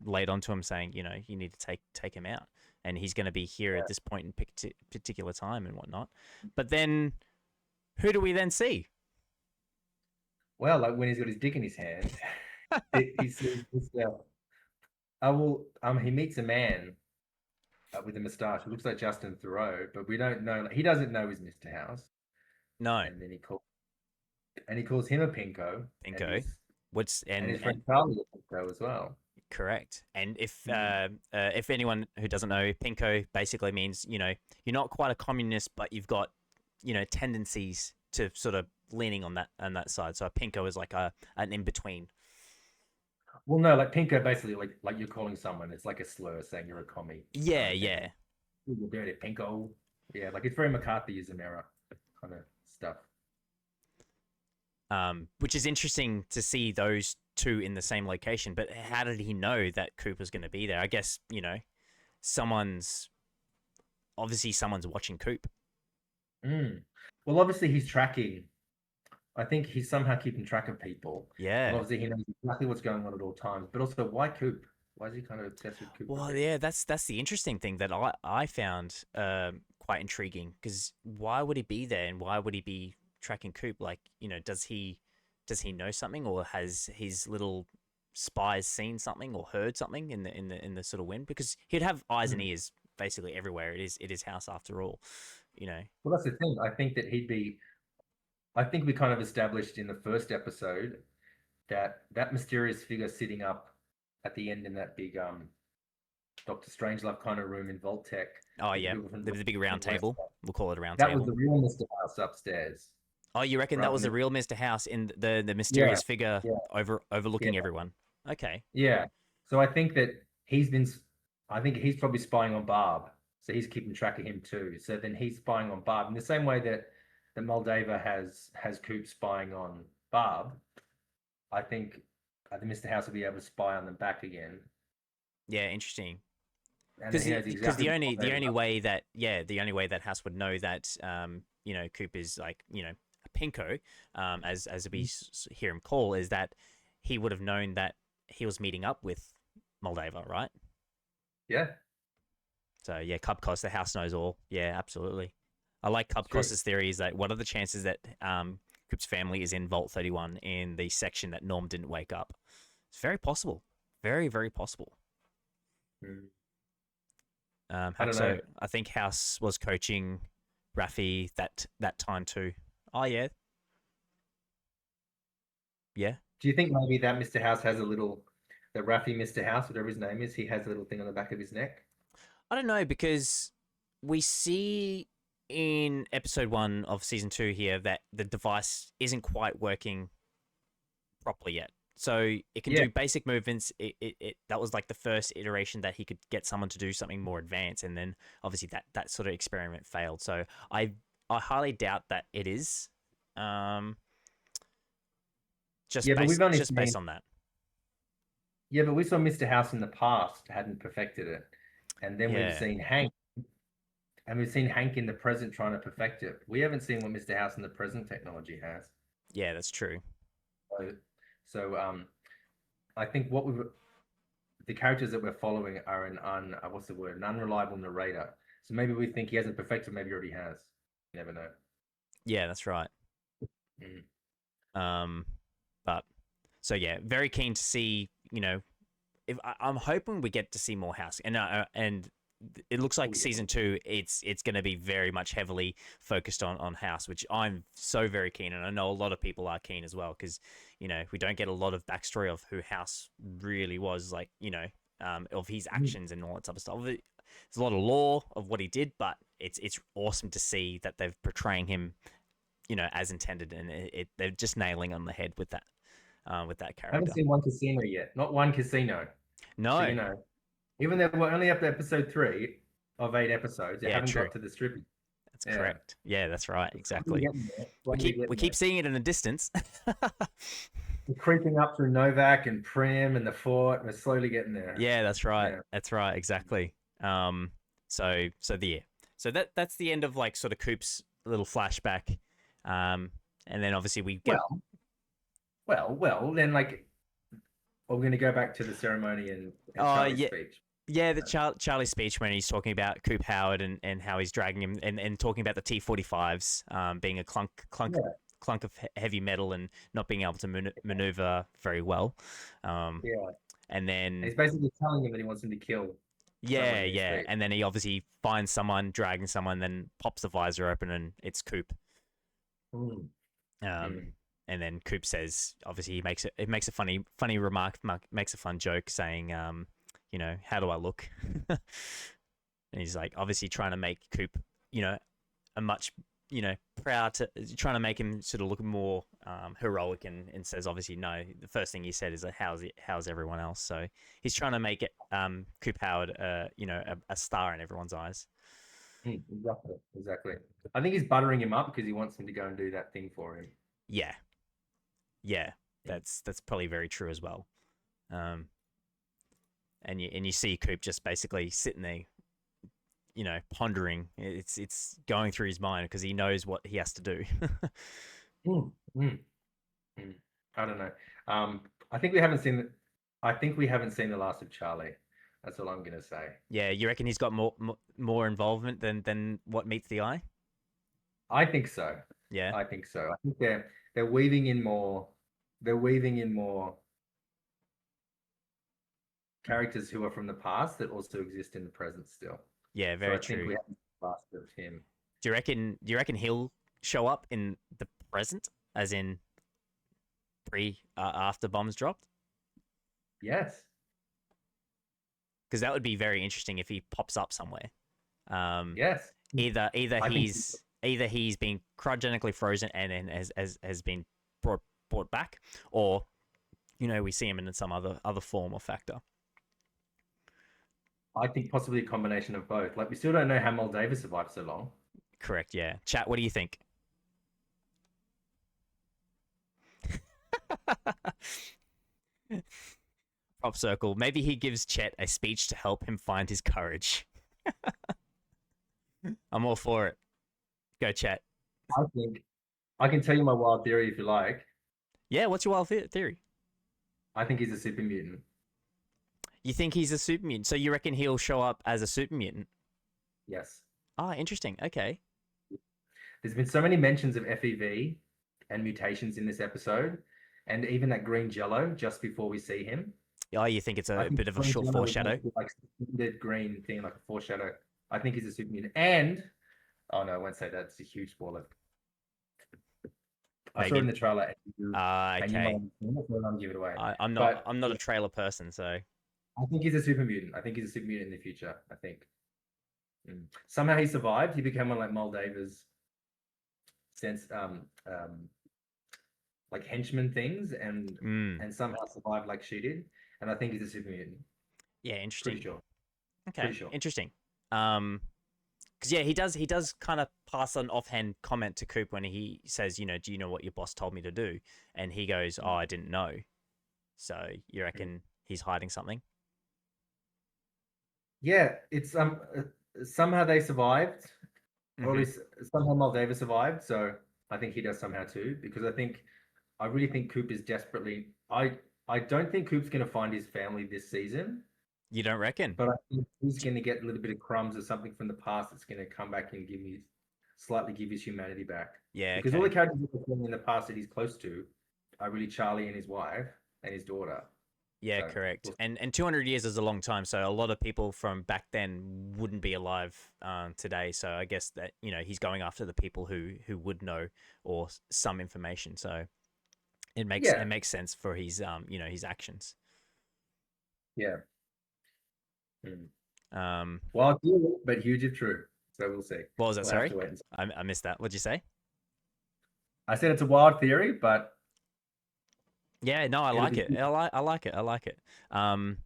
A: laid onto him saying, you need to take him out, and he's going to be here at this point in particular time and whatnot. But then, who do we then see?
B: Well, like when he's got his dick in his hand, he sees Mr. Oh well, he meets a man with a moustache who looks like Justin Theroux, but we don't know. Like, he doesn't know he's Mr. House,
A: No,
B: and then he calls him a pinko,
A: Pinko. What's
B: and his
A: and
B: friend Charlie a pinko as well.
A: correct. And
B: Mm.
A: if anyone who doesn't know, Pinko basically means you're not quite a communist, but you've got tendencies to sort of leaning on that side. So a Pinko is like an in between.
B: Well, no, like pinko basically like you're calling someone. It's like a slur saying you're a commie kind
A: Yeah,
B: of thing.
A: yeah.
B: Ooh, you dirty pinko. Yeah, like it's very McCarthyism era kind of stuff.
A: Which is interesting to see those two in the same location. But how did he know that Cooper's going to be there? I guess someone's someone's watching Coop.
B: Mm. Well, obviously he's tracking. I think he's somehow keeping track of people, and
A: Yeah.
B: obviously he knows exactly what's going on at all times. But also, why Coop? Why is he kind of obsessed with Coop
A: Well,
B: already?
A: yeah, that's the interesting thing that I found quite intriguing because why would he be there and why would he be tracking Coop? Like, does he know something or has his little spies seen something or heard something in the sort of wind? Because he'd have eyes and
B: Mm.
A: ears basically everywhere. It is house after all, you know.
B: Well, that's the thing. I think that he'd be. I think we kind of established in the first episode that that mysterious figure sitting up at the end in that big Doctor Strangelove kind of room in Vault Tech
A: Oh
B: with the
A: yeah,
B: people from
A: the big round
B: West.
A: table. We'll call it a round
B: That was
A: table.
B: the real Mr. House upstairs,
A: Oh, you reckon that
B: rather
A: was the
B: than
A: real Mr. House in the
B: yeah,
A: mysterious figure
B: yeah, yeah,
A: overlooking everyone? Okay.
B: yeah. So I think that he's been. I think he's probably spying on Barb, so he's keeping track of him too. So then he's spying on Barb in the same way that Moldava has Coop spying on Barb. I think Mr. House will be able to spy on them back again,
A: Yeah, interesting.
B: and then
A: Because
B: he knows
A: because
B: exactly
A: the
B: what
A: only the
B: Moldave's
A: only
B: up
A: way that the only way that House would know that Coop is like a pinko as we
B: to.
A: hear him call is that he would have known that he was meeting up with Moldava, right?
B: Yeah,
A: So yeah, Cubcos, the House knows all. Yeah, absolutely. I like
B: it's true.
A: Cubcos's theory is that what are the chances that Coop's family is in Vault 31 in the section that Norm didn't wake up? It's very possible. Very, very possible.
B: Mm. I don't know.
A: So I think House was coaching Rafi that time too. Oh yeah, yeah.
B: Do you think maybe that Mr. House has a little, that Rafi Mr. House, whatever his name is, he has a little thing on the back of his neck?
A: I don't know because we see in episode 1 of season 2 here that the device isn't quite working properly yet. So it can
B: Yeah.
A: do basic movements. That was like the first iteration that he could get someone to do something more advanced, and then obviously that sort of experiment failed. So I highly doubt that it is. Um, just
B: Yeah, but
A: based
B: we've only
A: just based
B: seen,
A: on that.
B: yeah, but we saw Mr. House in the past hadn't perfected it. And then we've
A: Yeah,
B: seen Hank, and we've seen Hank in the present trying to perfect it. We haven't seen what Mr. House in the present technology has.
A: yeah, that's true.
B: So, so I think the characters that we're following are what's the word? An unreliable narrator. So maybe we think he hasn't perfected, maybe he already has. You never know.
A: Yeah, that's right.
B: Mm.
A: Um, but so yeah, very keen to see. If I'm hoping we get to see more House, and it looks
B: Oh,
A: like
B: yeah.
A: season two, it's going to be very much heavily focused on House, which I'm so very keen, and I know a lot of people are keen as well because we don't get a lot of backstory of who House really was, like of his
B: Mm.
A: actions and all that type of stuff. There's a lot of lore of what he did, but it's awesome to see that they're portraying him, as intended, and they're just nailing on the head with that
B: I haven't
A: character.
B: seen one casino yet. Not one casino. So,
A: No,
B: even though we're only up to episode 3 of 8 episodes, they
A: yeah,
B: haven't
A: true.
B: got to the stripping.
A: That's
B: Yeah.
A: correct. Yeah, that's right.
B: It's slowly
A: Exactly.
B: getting there.
A: We
B: Slowly
A: keep we
B: getting
A: keep
B: there.
A: seeing it in the distance.
B: We're creeping up through Novak and Prim and the fort. We're slowly getting there.
A: Yeah, that's right.
B: Yeah.
A: That's right. Exactly. So that's the end of like sort of Coop's little flashback. And then obviously we get.
B: Well, well. Then, like, we're going to go back to the ceremony and
A: Oh
B: Charlie's
A: yeah.
B: speech.
A: Yeah, the Charlie's speech when he's talking about Coop Howard and how he's dragging him and talking about the T-45s being a
B: Yeah.
A: clunk of heavy metal and not being able to maneuver very well.
B: Yeah.
A: And then
B: He's basically telling him that he wants him to kill someone
A: yeah,
B: in his
A: yeah,
B: speech.
A: and then he obviously finds someone dragging someone, then pops the visor open and it's Coop.
B: Mm.
A: Um,
B: Mm.
A: and then Coop says, obviously it makes a funny remark, makes a fun joke saying, how do I look? And he's like, obviously trying to make Coop, a much, proud to trying to make him sort of look more heroic, and says obviously no. The first thing he said is how's everyone else? So he's trying to make it Coop Howard, a star in everyone's eyes.
B: Exactly. Exactly. I think he's buttering him up because he wants him to go and do that thing for him.
A: Yeah, yeah,
B: Mm.
A: that's probably very true as well. Um, and you see Coop just basically sitting there, pondering. It's going through his mind because he knows what he has to do.
B: Mm. Mm. Mm. I don't know. I think we haven't seen. I think we haven't seen the last of Charlie. That's all I'm gonna say.
A: Yeah, you reckon he's got more involvement than what meets the eye?
B: I think so.
A: Yeah,
B: I think so. I think they're weaving in more. They're weaving in more characters who are from the past that also exist in the present still.
A: yeah,
B: So
A: very
B: I think
A: true.
B: we haven't seen the last of him.
A: Do you reckon he'll show up in the present, as in after bombs dropped?
B: Yes.
A: Because that would be very interesting if he pops up somewhere. Um,
B: Yes.
A: either
B: I think
A: he's been cryogenically frozen and then has been brought back, or we see him in some other form or factor.
B: possibly a combination of both. Like we still don't know how Moldova survived so long.
A: Correct. Yeah. Chat. What do you think? Prop circle. Maybe he gives Chet a speech to help him find his courage. I'm all for it. Go, Chet.
B: I think I can tell you my wild theory if you like.
A: Yeah. What's your wild theory?
B: I think he's a super mutant.
A: You think he's a super mutant? So you reckon he'll show up as a super mutant?
B: Yes.
A: Ah, interesting. Okay.
B: There's been so many mentions of FEV and mutations in this episode, and even that green jello just before we see him.
A: Oh, you think it's
B: I
A: a
B: think
A: bit of a
B: green
A: short
B: jello is
A: foreshadow?
B: like suspended green thing, like a foreshadow. I think he's a super mutant. And oh no, I won't say that. It's a huge spoiler. I saw it in
A: Maybe.
B: the trailer, and you might
A: Okay.
B: have seen it, so I'll give it away.
A: I'm not.
B: But
A: I'm not a trailer person, so
B: I think he's a super mutant. I think he's a super mutant in the future. I think. Somehow he survived. He became one like Moldaver's sense, like henchman things, and somehow survived like she did. And I think he's a super mutant.
A: yeah, interesting.
B: Pretty sure.
A: Okay,
B: Pretty sure.
A: interesting. Because yeah, he does kind of pass an offhand comment to Coop when he says, do you know what your boss told me to do? And he goes, oh, I didn't know. So you reckon he's hiding something?
B: Yeah, it's somehow they survived, or at
A: Mhm.
B: least somehow Moldova survived. So I think he does somehow too, because I really think Coop is desperately. I don't think Coop's going to find his family this season,
A: You don't reckon?
B: but I think he's going to get a little bit of crumbs or something from the past that's going to come back and slightly give his humanity back.
A: Yeah.
B: Because all the
A: Okay.
B: characters that in the past that he's close to are really Charlie and his wife and his daughter.
A: Yeah,
B: So
A: correct.
B: we'll,
A: And 200 years is a long time, so a lot of people from back then wouldn't be alive today. So I guess that he's going after the people who would know or some information. So it
B: yeah,
A: makes sense for his his actions.
B: yeah. Mm.
A: Um,
B: Wild theory, but huge if true. So we'll see.
A: what was that?
B: We'll have
A: Sorry,
B: to wait and see.
A: I missed that. What'd you say?
B: I said it's a wild theory, but
A: Yeah, no, I
B: it'll
A: like
B: be.
A: it. I like it. I like it. Um,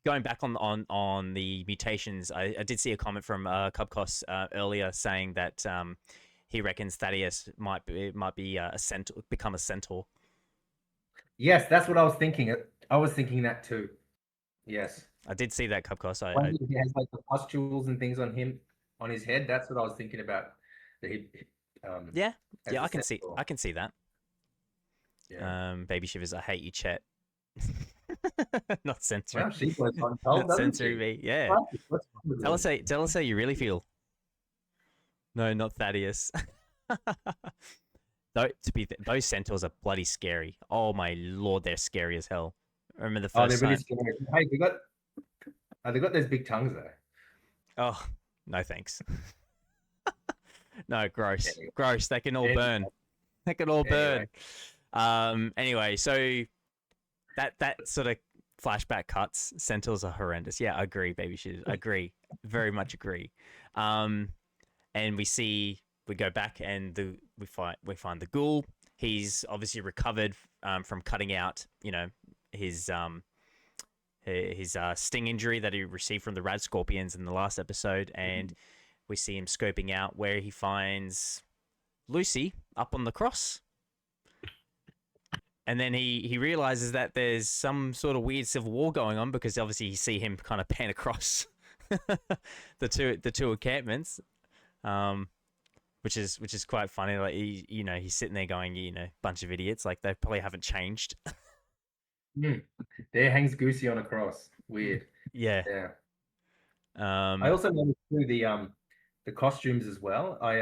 A: going back on the mutations, I did see a comment from Cubcos earlier saying that he reckons Thaddeus might be a centaur, become a centaur.
B: Yes, that's what I was thinking. I was thinking that too. Yes.
A: I did see that Cubcos.
B: When he has like the pustules and things on him, on his head, that's what I was thinking about. That he,
A: Yeah,
B: as
A: yeah,
B: a centaur.
A: I can see that.
B: Yeah.
A: Baby shivers. I hate you, Chet. Not censoring,
B: Well, she was on cold,
A: not
B: doesn't
A: censoring
B: she?
A: me. Yeah,
B: What's wrong with him?
A: tell us how you really feel. No, not Thaddeus. Though those centaurs are bloody scary. Oh my lord, they're scary as hell. I remember the
B: Oh,
A: first
B: they're really
A: time.
B: scary. Hey, they got those big tongues though.
A: Oh, no thanks. No, gross,
B: Anyway,
A: gross. They can all
B: anyway,
A: burn. They can all
B: anyway.
A: burn. Anyway, so that sort of flashback cuts. Centaurs are horrendous. Yeah, I agree, baby shit. Agree, very much agree. Um, and we go back and we find the ghoul. He's obviously recovered from cutting out, his sting injury that he received from the rad scorpions in the last episode, and we see him scoping out where he finds Lucy up on the cross. And then he realizes that there's some sort of weird civil war going on because obviously you see him kind of pan across the two encampments, um, which is quite funny. Like he's sitting there going, bunch of idiots. Like they probably haven't changed.
B: Mm. There hangs Goosey on a cross. Weird.
A: Yeah.
B: Yeah. I
A: Um.
B: also noticed too the costumes as well. I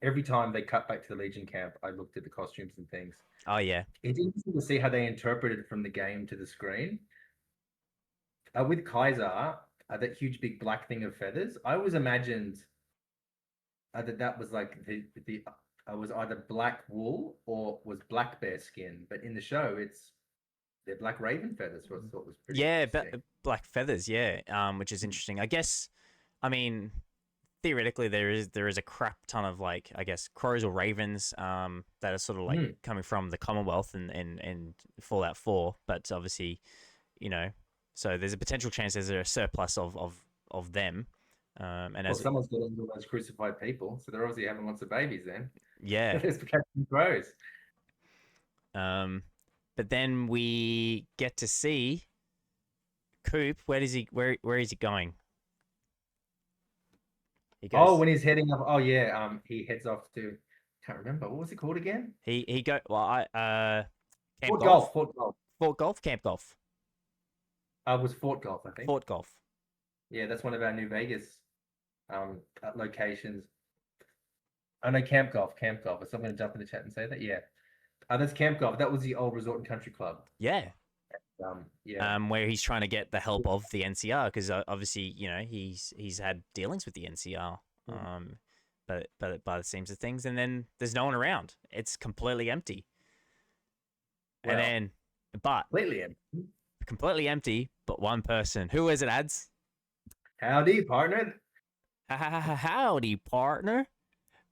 B: every time they cut back to the Legion camp, I looked at the costumes and things.
A: Oh yeah.
B: It's interesting to see how they interpreted from the game to the screen. With Kaiser, that huge big black thing of feathers, I always imagined that was like the was either black wool or was black bear skin. But in the show, they're black raven feathers, which I thought was pretty
A: Yeah.
B: interesting.
A: Black feathers. Yeah. Which is interesting. I guess. I mean, theoretically there is a crap ton of like I guess crows or ravens that are sort of like coming from the Commonwealth and Fallout 4, but obviously so there's a potential chance there's a surplus of them, and
B: Well,
A: as
B: someone's getting all those crucified people, so they're obviously having lots of babies then.
A: yeah,
B: There's catching crows.
A: um, but then we get to see Coop. Where is he going? He
B: Oh,
A: goes.
B: when he's heading up. Oh yeah, he heads off to. Can't remember what was it called again.
A: He go. Well, Camp
B: Fort
A: Golf,
B: Golf. Fort Golf.
A: Fort Golf, Camp Golf,
B: Was Fort Golf, I think.
A: Fort Golf.
B: Yeah, that's one of our New Vegas locations. Oh no, Camp Golf. Camp Golf. So I'm going to jump in the chat and say that. Yeah, that's Camp Golf. That was the old Resort and Country Club.
A: Yeah.
B: Yeah.
A: Where he's trying to get the help of the NCR because obviously he's had dealings with the NCR, but by the seams of things, and then there's no one around. It's completely empty,
B: Well,
A: and then but
B: completely empty.
A: completely empty, but one person. Who is it? Ads.
B: Howdy, partner.
A: Howdy, partner.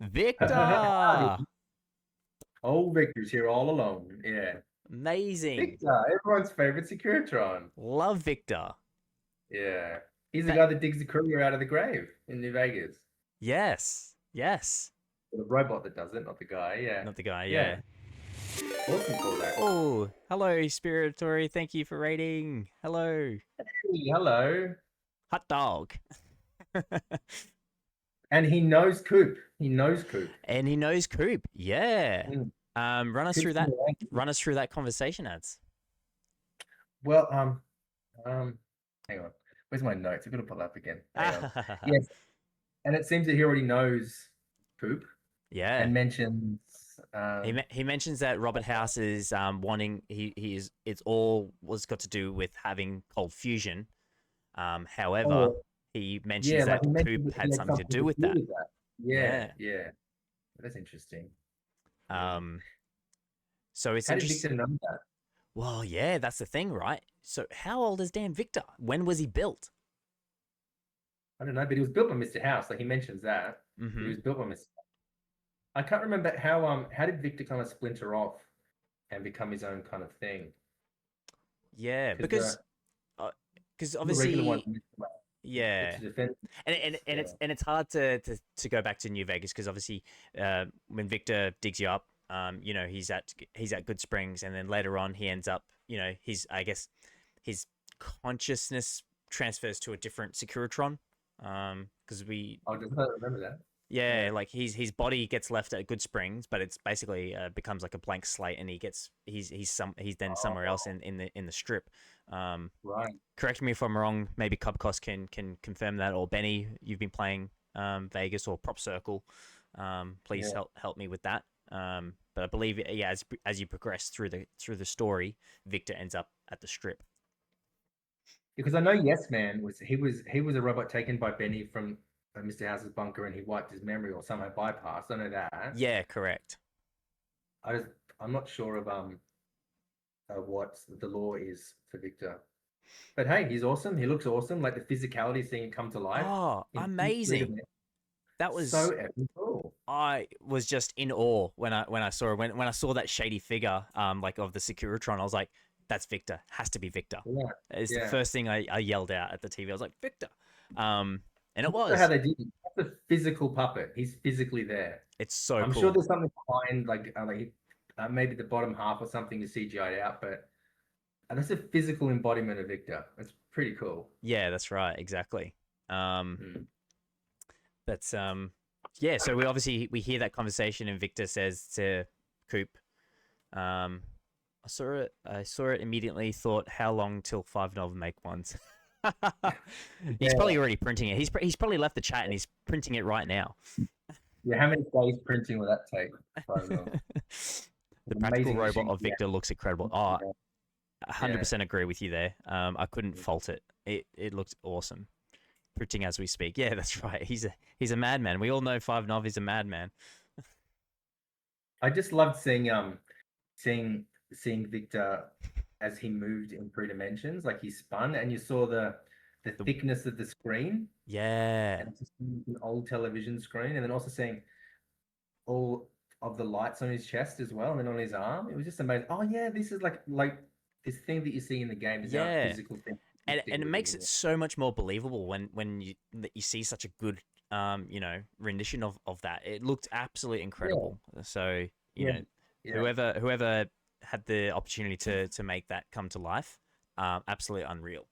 A: Victor.
B: Howdy. Oh, Victor's here all alone. Yeah.
A: Amazing.
B: Victor, everyone's favorite Securitron.
A: Love Victor.
B: Yeah. He's the guy that digs the courier out of the grave in New Vegas.
A: Yes. Yes.
B: The robot that does it, not the guy. Yeah.
A: Not the guy.
B: Yeah.
A: Yeah.
B: Awesome call that.
A: Oh, hello, Spiritory. Thank you for rating. Hello.
B: Hey, hello.
A: Hot dog.
B: And he knows Coop. He knows Coop.
A: And he knows Coop. Yeah. Run us
B: Coop's
A: through that.
B: in the rank.
A: Run us through that conversation, Ads.
B: Well, hang on. Where's my notes? I've got to pull up again. Hang on. Yes. And it seems that he already knows Coop
A: Yeah.
B: and mentions
A: He mentions that Robert House is wanting he is it's all was got to do with having cold fusion. However,
B: Oh,
A: he mentions
B: yeah, like
A: that
B: he mentioned
A: Coop
B: that he
A: had
B: had
A: something to
B: something
A: do
B: to
A: with
B: do
A: that.
B: with that. Yeah,
A: Yeah.
B: yeah, that's interesting. Mm.
A: Um. So it's
B: How did
A: interesting.
B: Victor know that?
A: Well, yeah, that's the thing, right? So how old is Dan Victor? When was he built?
B: I don't know, but he was built by Mr. House. Like he mentions that he
A: Mm-hmm.
B: was built by Mr. I can't remember how did Victor kind of splinter off and become his own kind of thing?
A: Yeah,
B: Because
A: because
B: the regular ones,
A: obviously,
B: it's
A: yeah,
B: a defense.
A: and
B: Yeah,
A: it's hard to go back to New Vegas because obviously, when Victor digs you up, he's at Good Springs, and then later on he ends up, his I guess his consciousness transfers to a different Securitron, because we
B: I just don't remember that.
A: yeah,
B: Yeah,
A: like his body gets left at Good Springs, but it's basically becomes like a blank slate, and he's then somewhere else
B: oh,
A: in the strip. Um,
B: right.
A: Correct me if I'm wrong. Maybe Cubcos can confirm that, or Benny, you've been playing Vegas or Prop Circle. Please
B: Yeah,
A: help me with that. But I believe yeah, as you progress through the story, Victor ends up at the strip.
B: because I know Yes Man was a robot taken by Benny from Mr. House's bunker, and he wiped his memory or somehow bypassed. I know that.
A: Yeah, correct.
B: I just I'm not sure of what the law is for Victor. But hey, he's awesome. He looks awesome. Like the physicality, seeing it come to life
A: Oh,
B: in three
A: amazing!
B: dimensions.
A: That
B: So
A: was
B: epic cool.
A: I was just in awe when I saw it. When I saw that shady figure, like of the Securitron, I was like, "That's Victor. Has to be Victor."
B: Yeah,
A: It's the
B: yeah.
A: first thing I yelled out at the TV. I was like, "Victor," and it
B: I don't know how
A: was.
B: they did it. That's a physical puppet. He's physically there.
A: It's so
B: I'm sure
A: cool.
B: there's something behind, maybe the bottom half or something is CGI'd out, but that's a physical embodiment of Victor. That's pretty cool.
A: Yeah, that's right. Exactly. Um,
B: Mm.
A: that's yeah. So we hear that conversation, and Victor says to Coop, um, "I saw it. I saw it immediately. Thought, how long till 5 Nova make ones?" He's
B: Yeah,
A: probably already printing it. He's probably left the chat and he's printing it right now.
B: yeah. How many days printing will that take? I don't know.
A: The
B: An
A: practical
B: amazing
A: robot
B: machine.
A: of
B: Yeah,
A: Victor looks incredible. Oh,
B: yeah, yeah.
A: 100% agree with you there. I couldn't fault it. It looked awesome. Printing as we speak. Yeah, that's right. He's a madman. We all know Five Nov is a madman.
B: I just loved seeing seeing Victor as he moved in three dimensions, like he spun, and you saw the
A: The
B: thickness of the screen,
A: yeah,
B: and it's just an old television screen, and then also seeing all of the lights on his chest as well, and then on his arm. It was just amazing. Oh yeah, this is like this thing that you see in the game is now a
A: yeah,
B: physical thing
A: and
B: existing
A: it
B: with him
A: makes
B: in
A: it
B: there.
A: so much more believable when you see such a good rendition of that. It looked absolutely
B: Yeah,
A: incredible. So you
B: yeah,
A: know
B: yeah.
A: whoever had the opportunity to make that come to life, absolutely unreal.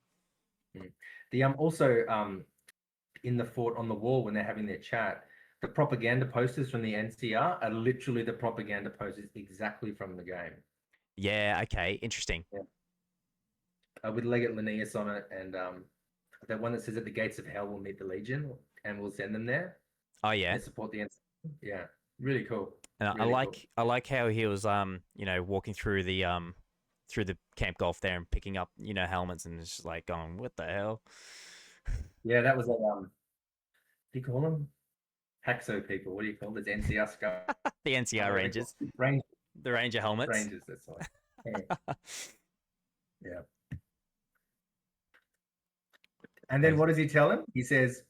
B: Mm. The also in the fort on the wall when they're having their chat, the propaganda posters from the NCR are literally the propaganda posters exactly from the game.
A: Yeah. Okay. Interesting.
B: Yeah. With Leggett Linnaeus on it, and that one that says at the gates of hell will meet the Legion, and we'll send them there
A: Oh yeah.
B: to support the NCR. Yeah, really cool,
A: And
B: really cool.
A: I like how he was walking through the camp golf there and picking up helmets and just like going, what the hell?
B: Yeah, that was a what do you call them? Haxo people. What do you call them? It's NCR Scum.
A: The
B: What
A: NCR
B: are they called?
A: Rangers,
B: Rangers.
A: the Ranger helmets.
B: Rangers. That's right. Yeah. Yeah. And then
A: Those-
B: what does he tell him? He says,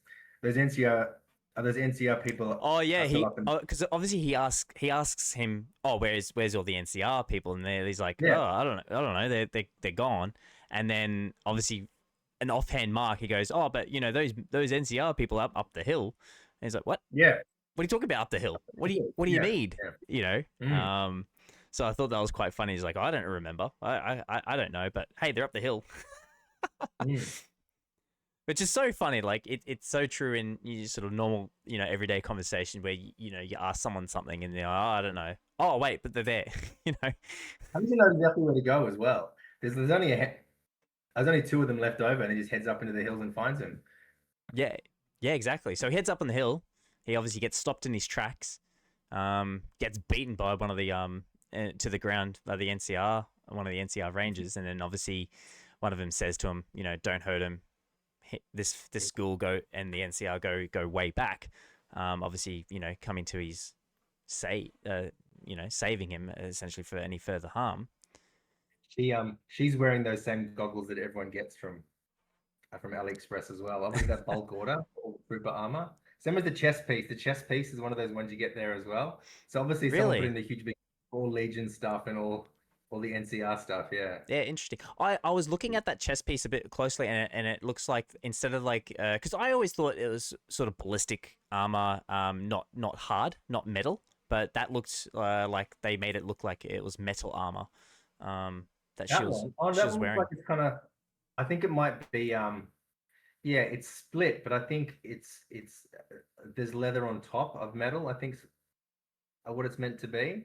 B: "Those NCR, those NCR people
A: Oh yeah,
B: are still up and
A: because obviously he asks him, oh, where's all the NCR people? And he's like,
B: yeah,
A: oh, I don't know, they're gone. And then obviously an offhand mark, he goes, oh, but those NCR people up the hill. And he's like,
B: yeah,
A: what are you talking about up the hill? What do you
B: yeah,
A: need?
B: yeah.
A: You know?
B: Mm,
A: So I thought that was quite funny. He's like, I don't remember. I don't know, but hey, they're up the hill.
B: mm.
A: Which is so funny. Like it's so true in you sort of normal, everyday conversation where you ask someone something and they're like, oh, I don't know. Oh wait, but they're there. you know?
B: How does he know exactly where to go as well? There's only two of them left over, and he just heads up into the hills and finds him.
A: Yeah. Yeah, exactly. So he heads up on the hill. He obviously gets stopped in his tracks. Gets beaten by one of the to the ground by the NCR, one of the NCR Rangers, and then obviously one of them says to him, don't hurt him. This school go and the NCR go way back. Obviously, coming to his saving him essentially for any further harm.
B: She's wearing those same goggles that everyone gets from AliExpress as well. Obviously, that bulk order or Trooper armor. Same as the chest piece. The chest piece is one of those ones you get there as well. So obviously, someone put in
A: Really?
B: the huge big all Legion stuff and all the NCR stuff. Yeah.
A: Yeah, interesting. I was looking at that chess piece a bit closely, and it looks like instead of like, because I always thought it was sort of ballistic armor, not hard, not metal, but that looked like they made it look like it was metal armor, that
B: That one. Oh,
A: she
B: that
A: was
B: one looks like
A: wearing.
B: it's kind of. I think it might be. Yeah, it's split, but I think it's there's leather on top of metal. I think what it's meant to be.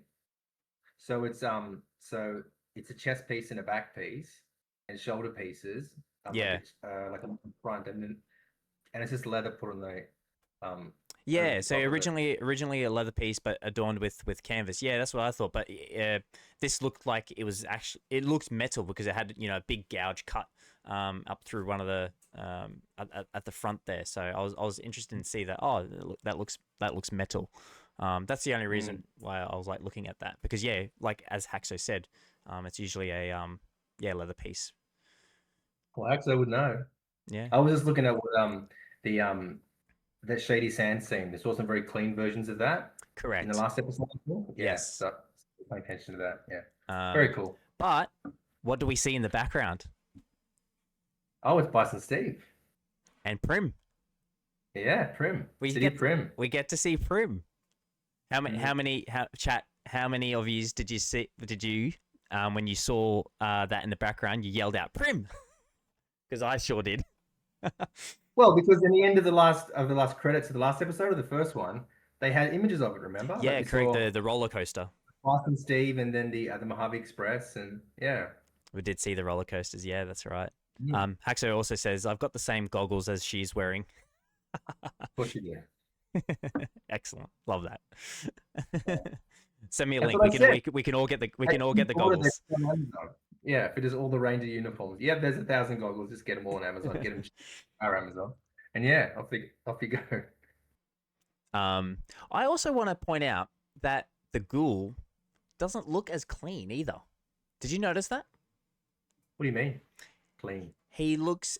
B: So it's a chest piece and a back piece and shoulder pieces,
A: Yeah,
B: like a front, and it's just leather put on the um over
A: yeah.
B: the
A: So
B: top of it.
A: originally a leather piece, but adorned with canvas. Yeah, that's what I thought. But this looked like it looked metal because it had a big gouge cut up through one of the at the front there. So I was interested in see that. Oh, that looks metal. That's the only
B: Mm.
A: reason why I was like looking at that because yeah, like as Haxo said, it's usually a yeah, leather piece.
B: Well, actually, I would know.
A: Yeah,
B: I was just looking at what the that Shady Sand scene. They saw some very clean versions of that in the
A: correct.
B: last episode. Yeah,
A: Yes.
B: so pay attention to that. Yeah,
A: Um,
B: very cool.
A: but what do we see in the background?
B: Oh, it's Bison Steve.
A: And Prim.
B: Yeah, Prim,
A: We
B: City of
A: get
B: Prim.
A: we get to see Prim.
B: Mm.
A: How many of yous did you see? Did you when you saw that in the background, you yelled out Prim? Because I sure did.
B: Well, because in the end of the last credits of the last episode of the first one, they had images of it. Remember, like
A: Yeah,
B: we
A: correct.
B: saw
A: The roller coaster.
B: Boston Steve and then the Mojave Express, and yeah,
A: We did see the roller coasters. Yeah, that's right.
B: mm,
A: Haxo also says I've got the same goggles as she's wearing.
B: push it. Yeah,
A: Excellent. Love
B: yeah.
A: that. Send me a
B: That's
A: link.
B: what I said.
A: We can all get
B: Hey,
A: the
B: order this
A: goggles.
B: on Amazon. Yeah, if it is all the Ranger uniforms. Yeah, there's 1,000 goggles. Just get them all on Amazon. Get them our Amazon, and yeah, off you go.
A: um, I also want to point out that the ghoul doesn't look as clean either. Did you notice that?
B: What do you mean? Clean.
A: He looks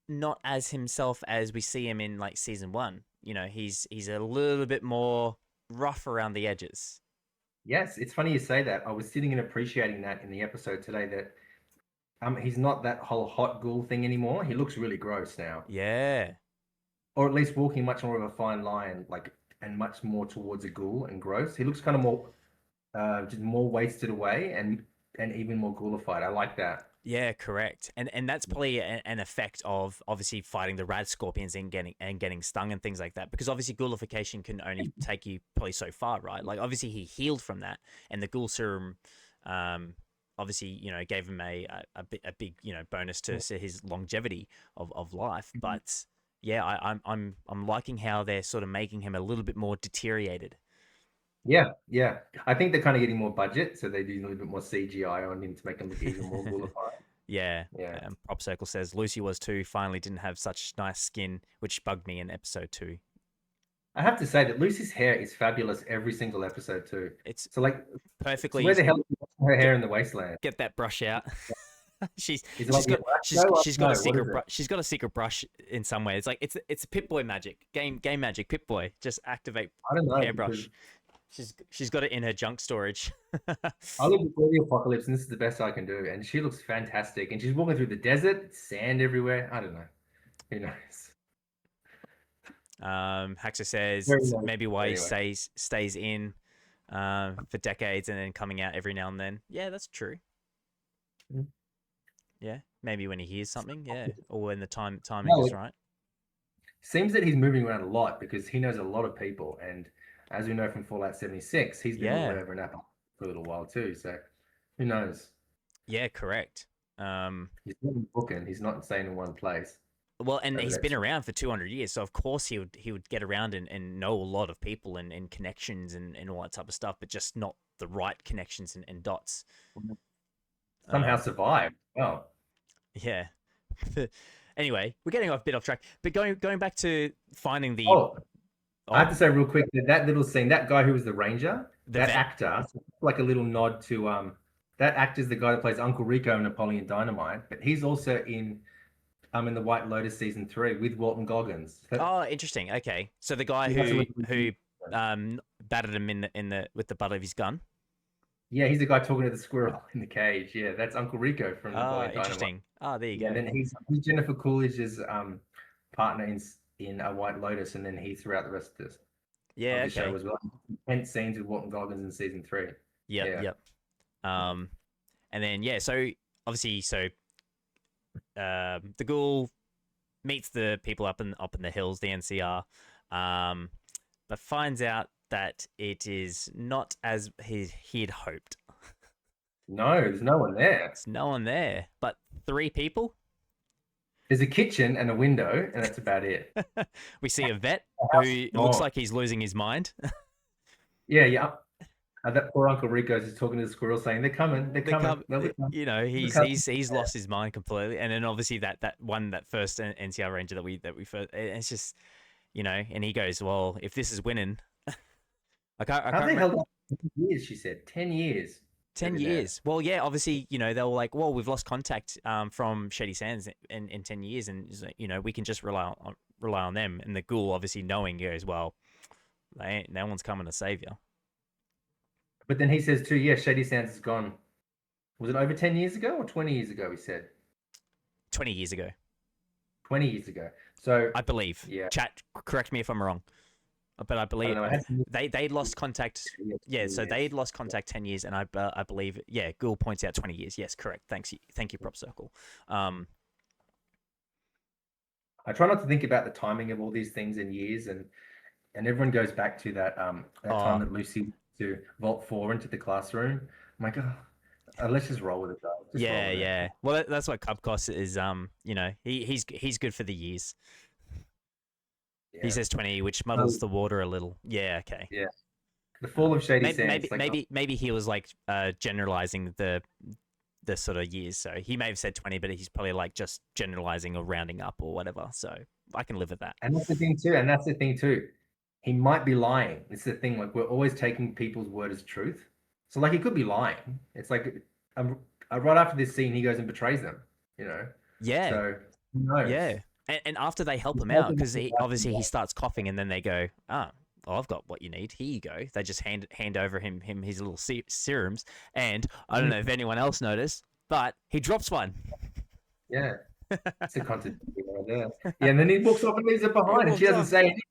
A: not as himself as we see him in like season one. He's a little bit more rough around the edges.
B: Yes, it's funny you say that. I was sitting and appreciating that in the episode today that he's not that whole hot ghoul thing anymore. He looks really gross now.
A: Yeah,
B: Or at least walking much more of a fine line, like and much more towards a ghoul and gross. He looks kind of more just more wasted away and even more ghoulified. I like that.
A: yeah, correct. And that's probably an effect of obviously fighting the rad scorpions and getting stung and things like that. Because obviously ghoulification can only take you probably so far, right? Like obviously he healed from that, and the ghoul serum, obviously gave him a big bonus to his longevity of life. But yeah, I'm liking how they're sort of making him a little bit more deteriorated.
B: Yeah, yeah. I think they're kind of getting more budget, so they do a little bit more CGI on him to make him look even more ghoulified.
A: Yeah.
B: Yeah.
A: Prop Circle says Lucy was too. Finally, didn't have such nice skin, which bugged me in episode 2.
B: I have to say that Lucy's hair is fabulous every single episode too.
A: It's
B: So like, so
A: perfectly
B: where the hell is her hair
A: get
B: in the Wasteland?
A: get that brush out.
B: Is it like the
A: she's got a
B: What is
A: secret
B: it?
A: she's got a secret brush in some way. It's like it's Pip Boy magic, game magic. Pip Boy, just activate
B: I don't know because
A: hairbrush. She's got it in her junk storage.
B: I live before the apocalypse, and this is the best I can do. And she looks fantastic. And she's walking through the desert, sand everywhere. I don't know. Who knows?
A: Haxer says
B: Very
A: it's
B: nice.
A: maybe why he
B: Anyway,
A: stays in for decades and then coming out every now and then. Yeah, that's true.
B: Mm.
A: Yeah, maybe when he hears something. Yeah, or when the timing
B: no,
A: is
B: it
A: right.
B: seems that he's moving around a lot because he knows a lot of people. And as we know from Fallout 76, he's been all
A: Yeah,
B: over Napa for a little while too. So who knows?
A: yeah, correct.
B: He's not booking. He's not staying in one place.
A: Well, and
B: over
A: he's
B: that
A: been
B: time.
A: around for 200 years, so of course he would get around and know a lot of people and connections and all that type of stuff, but just not the right connections and dots.
B: Somehow
A: Um,
B: survived. Well,
A: yeah. Anyway, we're getting off a bit off track, but going back to finding the
B: oh, I have
A: oh
B: to say real quick that that little scene, that guy who was the ranger,
A: the
B: that
A: vet.
B: actor, like a little nod to that actor's the guy that plays Uncle Rico in Napoleon Dynamite, but he's also in the White Lotus season 3 with Walton Goggins.
A: Oh, interesting. Okay, so the guy
B: He has some
A: who battered him in the with the butt of his gun.
B: Yeah, he's the guy talking to the squirrel in the cage. Yeah, that's Uncle Rico from
A: Ah,
B: Napoleon Dynamite.
A: interesting. Ah, there you
B: Yeah,
A: go.
B: then he's Jennifer Coolidge's partner in a White Lotus, and then he's throughout the rest of
A: Yeah,
B: the show
A: okay.
B: as well. Intense scenes with Walton Goggins in season 3.
A: Yep,
B: Yeah.
A: yep. Um, and then yeah, so obviously, so the ghoul meets the people up in the hills, the NCR, um, but finds out that it is not as he'd hoped.
B: No, there's no one there.
A: There's no one there, but three people.
B: There's a kitchen and a window, and that's about it.
A: We see a vet
B: The house is
A: who looks
B: gone.
A: like he's losing his mind.
B: Yeah, yeah. That poor Uncle Rico's just talking to the squirrel saying, "They're coming, they're
A: They
B: coming,
A: come,
B: they'll be coming,
A: he's
B: they'll be
A: he's lost his mind completely, and then obviously that first NCR Ranger that we first, it's just and he goes, well, if this is winning, I
B: How
A: can't
B: they
A: remember.
B: held up 10 years, she said. 10 years. They've
A: 10
B: been there.
A: years. Well, yeah, obviously, they were like, well, we've lost contact from Shady Sands in 10 years, and we can just rely on them. And the ghoul obviously knowing goes, well, no one's coming to save you.
B: But then he says too, yeah, Shady Sands is gone. Was it over 10 years ago or 20 years ago? He said
A: 20 years ago,
B: 20 years ago. So,
A: I believe.
B: yeah,
A: Chat, correct me if I'm wrong, but I
B: I don't
A: believe
B: know. I had some
A: they'd lost contact. Yeah, so they'd
B: years.
A: lost contact 10 years, and I believe, yeah, Ghoul points out 20 years. Yes, correct. Thank you, Prop Circle.
B: I try not to think about the timing of all these things in years, and everyone goes back to that time
A: Oh,
B: that Lucy went to Vault 4 into the classroom. I'm like, oh, let's just roll with it, guys. Just roll
A: yeah,
B: with it.
A: yeah. Well, that's what Cubcos is. He's good for the years. He
B: Yeah.
A: says 20, which muddles
B: So,
A: the water a little. Yeah, okay.
B: yeah. The Fall of Shady
A: Maybe
B: Sands. Like,
A: maybe he was like generalizing the sort of years. So he may have said 20, but he's probably like just generalizing or rounding up or whatever. So I can live with that.
B: and that's the thing too. And that's the thing too. He might be lying. It's the thing. Like we're always taking people's word as truth. So like he could be lying. It's like right after this scene, he goes and betrays them. You know.
A: Yeah,
B: So who knows?
A: yeah. And after they help
B: He's
A: him out,
B: helping
A: because
B: them
A: obviously he
B: out.
A: starts coughing, and then they go, oh, well, I've got what you need. Here you go. They just hand over him his little serums, and I don't know if anyone else noticed, but he drops one.
B: Yeah, it's a contradiction right there. Yeah, and then he walks off and leaves it
A: He
B: behind, and she
A: walks
B: doesn't
A: off.
B: say anything.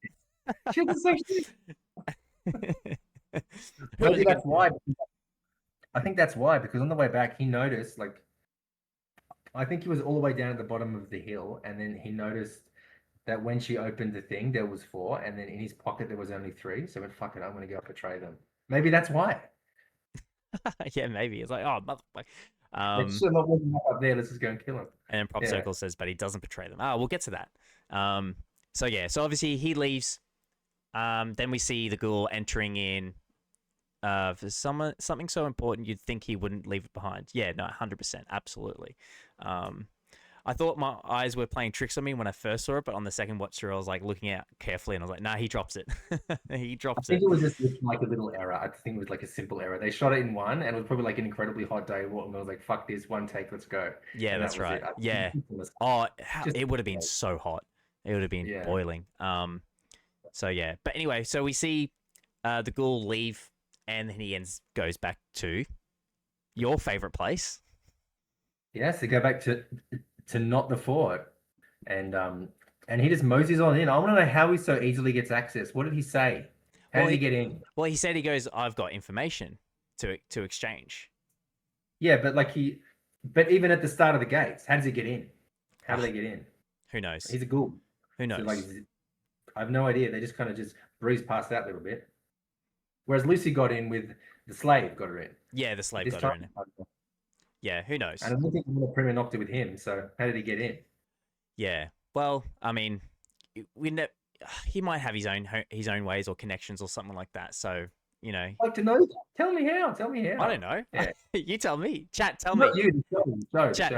B: She doesn't say shit.
A: Who are
B: Maybe
A: they
B: that's
A: gonna?
B: why. I think that's why, because on the way back, he noticed, like, I think he was all the way down at the bottom of the hill, and then he noticed that when she opened the thing, there was 4, and then in his pocket there was only 3. So he went, fuck it, I'm gonna go betray them. Maybe that's why.
A: Yeah, maybe it's like, oh, motherfucker.
B: Like, shit, I'm not walking up there. Let's just go and kill him.
A: And then Prop
B: Yeah.
A: Circle says, but he doesn't betray them. We'll get to that. So yeah, so obviously he leaves. Then we see the ghoul entering in. For something so important, you'd think he wouldn't leave it behind. Yeah, no, 100%, absolutely. I thought my eyes were playing tricks on me when I first saw it, but on the second watch through, I was like looking out carefully, and I was like, nah, he drops it. He
B: I
A: drops
B: think
A: it.
B: it was just like a little error. I think it was like a simple error. They shot it in one, and it was probably like an incredibly hot day. Walton was like, "Fuck this, one take, let's go,"
A: Yeah,
B: and that
A: that's
B: was
A: right.
B: it. I think
A: Yeah.
B: it was
A: Oh,
B: just
A: it would have been so hot. It would have been
B: yeah.
A: boiling. So yeah, but anyway, so we see the ghoul leave, and then he goes back to your favorite place.
B: Yes, they go back to not the fort, and he just moseys on in. I want to know how he so easily gets access. What did he say? How
A: Well,
B: did he get in?
A: he said he goes, I've got information to exchange.
B: Yeah, but even at the start of the gates, how does he get in? How do
A: Ah,
B: they get in?
A: who knows?
B: He's a ghoul,
A: Who
B: so like
A: knows?
B: I have no idea. They just kind of just breeze past that little bit. Whereas Lucy got in with the slave, got her in.
A: Yeah, the slave
B: This
A: got her
B: time,
A: in. Yeah, who knows?
B: and I don't think I'm going to prima nocta with him. So how did he get in?
A: Yeah, Well, I mean, we ne- he might have his own ways or connections or something like that. So you know,
B: I'd like to know that. Tell me how. Tell me
A: I
B: how.
A: don't know.
B: Yeah.
A: You tell me. Chat, tell
B: Not
A: me.
B: you, the show. The show. The
A: Chat.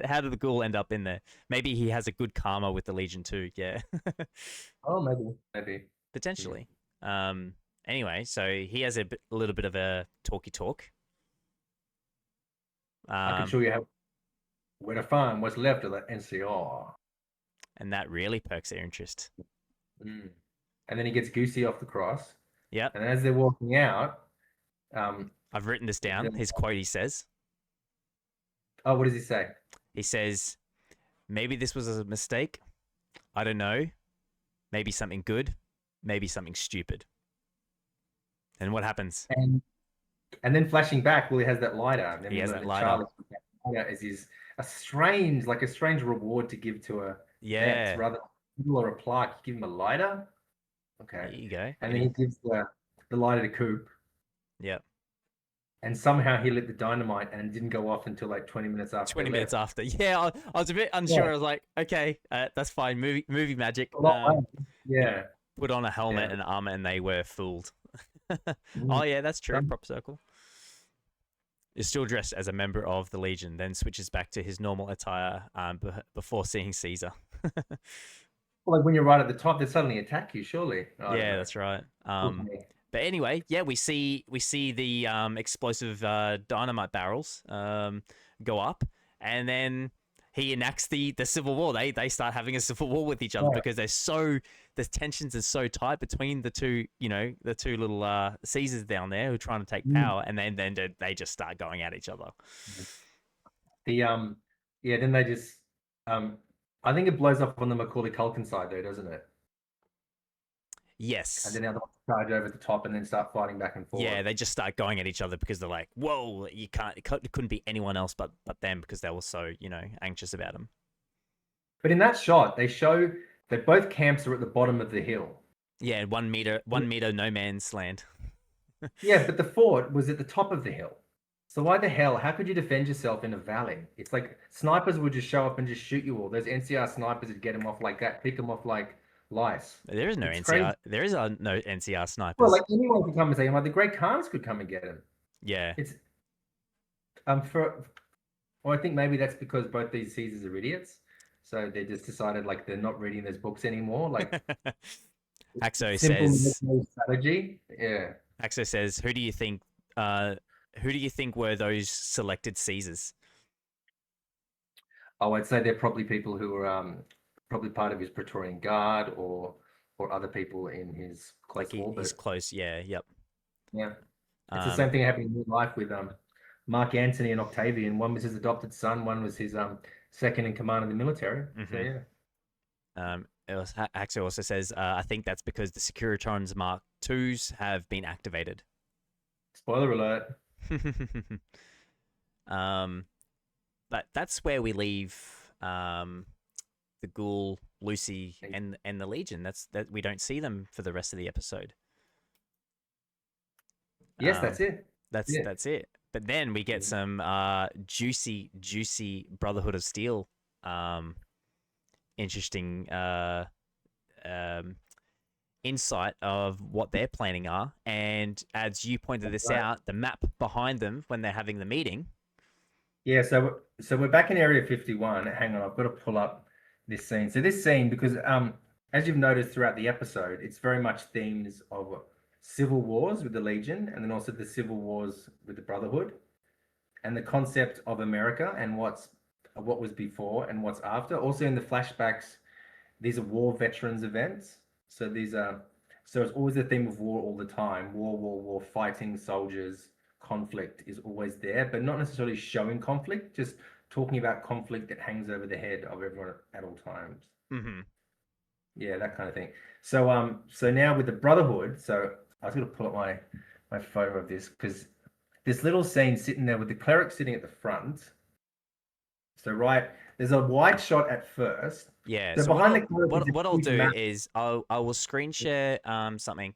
B: show.
A: How did the ghoul end up in there? Maybe he has a good karma with the Legion too. Yeah,
B: Oh, maybe. Maybe. Mm.
A: potentially. Um. Anyway, so he has a little bit of a talky talk.
B: I can show
A: Um,
B: you how where to find what's left of the NCR.
A: and that really perks their interest.
B: Mm. And then he gets Goosey off the cross.
A: Yep.
B: And as they're walking out, um,
A: I've written this down.
B: the,
A: His quote. He says.
B: oh, what does he say?
A: He says, "Maybe this was a mistake. I don't know. Maybe something good. Maybe something stupid." And what happens?
B: And then flashing back, well, he has that lighter, and then
A: He
B: we
A: has
B: learn
A: that
B: that
A: lighter.
B: Charlie lighter is his a strange reward to give to a vet
A: Yeah.
B: rather than or a plaque. You give him a lighter,
A: There
B: okay,
A: you go.
B: and then he gives the lighter to Coop,
A: Yep.
B: and somehow he lit the dynamite and it didn't go off until like 20 minutes after
A: 20
B: they
A: minutes
B: left.
A: after. Yeah, I was a bit unsure.
B: Yeah,
A: I was like, okay, that's fine. Movie magic.
B: a lot later.
A: He
B: Yeah,
A: put on a helmet
B: yeah.
A: and armor and they were fooled.
B: Mm.
A: Oh, yeah, that's true.
B: Some-
A: Prop circle. Is still dressed as a member of the Legion, then switches back to his normal attire before seeing Caesar.
B: Like when you're right at the top, they suddenly attack you. Surely, I don't
A: Yeah,
B: know.
A: that's right.
B: Okay.
A: But anyway, yeah, we see the explosive dynamite barrels go up, and then he enacts the civil war. They start having a civil war with each other
B: Yeah.
A: because the tensions are so tight between the two, the two little Caesars down there who are trying to take
B: Mm.
A: power, and then they just start going at each other.
B: The yeah, then they just I think it blows up on the Macaulay Culkin side though, doesn't it? And
A: Yes.
B: then the other ones charge over the top and then start fighting back and
A: Yeah,
B: forth.
A: they just start going at each other because they're like, "Whoa, it couldn't be anyone else but them," because they were so anxious about him.
B: But in that shot, they show that both camps are at the bottom of the hill.
A: Yeah, 1 meter, no man's land.
B: Yeah, but the fort was at the top of the hill. So why the hell? How could you defend yourself in a valley? It's like snipers would just show up and just shoot you all. Those NCR snipers would get them off like that, pick them off like lice.
A: There is no
B: It's
A: NCR.
B: crazy.
A: There is no NCR
B: Well,
A: snipers.
B: like anyone could come and say, like the Great Khans could come and get him.
A: Yeah.
B: It's for well, I think maybe that's because both these Caesars are idiots. So they just decided like they're not reading those books anymore. Like
A: Axo
B: simple
A: says.
B: military strategy. Yeah.
A: Axo says, "Who do you think? Who do you think were those selected Caesars?"
B: Oh, I'd say they're probably people who are probably part of his Praetorian Guard or other people in his
A: Like
B: close
A: he's
B: orbit.
A: close. Yeah. Yep.
B: Yeah. It's the
A: Um.
B: same thing happening in real life with Mark Antony and Octavian. One was his adopted son, one was his second in command of the military. So
A: Mm-hmm.
B: yeah.
A: Axo also says, "I think that's because the Securitrons Mark IIs have been activated."
B: Spoiler alert.
A: um, but that's where we leave the Ghoul, Lucy, and the Legion. That we don't see them for the rest of the episode.
B: Yes, that's it. Yeah.
A: That's it. But then we get some juicy Brotherhood of Steel interesting insight of what their planning are. And as you pointed this out, the map behind them when they're having the meeting.
B: Yeah, so we're back in Area 51. Hang on, I've got to pull up this scene. So this scene, because as you've noticed throughout the episode, it's very much themes of civil wars with the Legion, and then also the civil wars with the Brotherhood, and the concept of America and what was before and what's after. Also in the flashbacks, these are war veterans events. So it's always the theme of war all the time. War, fighting soldiers, conflict is always there, but not necessarily showing conflict, just talking about conflict that hangs over the head of everyone at all times.
A: Mm-hmm.
B: Yeah, that kind of thing. So now with the Brotherhood, so I was going to pull up my photo of this because this little scene sitting there with the cleric sitting at the front. So there's a wide shot at first.
A: Yeah.
B: So
A: So
B: behind the cleric is
A: what
B: a
A: I'll
B: huge
A: do
B: map.
A: is I will screen share something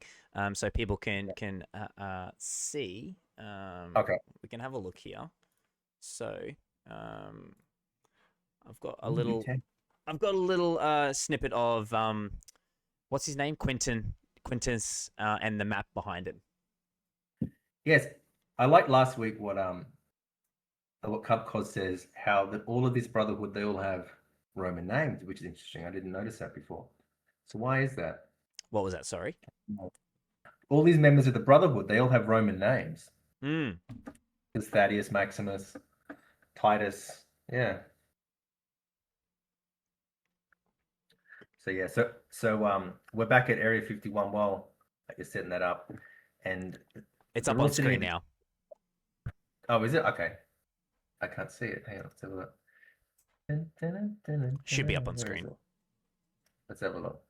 A: so people can see.
B: Okay.
A: We can have a look here. So I've got a
B: Ooh,
A: little. I've got a little snippet of what's his name, Quintus, and the map behind him.
B: Yes, I liked last week what Cup Cos says, how that all of this brotherhood, they all have Roman names, which is interesting. I didn't notice that before. So why is that?
A: What was that? Sorry.
B: All these members of the brotherhood, they all have Roman names.
A: Mm.
B: There's Thaddeus, Maximus, Titus. Yeah. So yeah, we're back at Area 51 while you're setting that up. And
A: It's
B: they're
A: up
B: all
A: on
B: sitting
A: screen
B: in...
A: now.
B: Oh, is it? Okay. I can't see it. Hang on, let's have a look.
A: Should be up on
B: Where is
A: screen.
B: it? Let's have a look.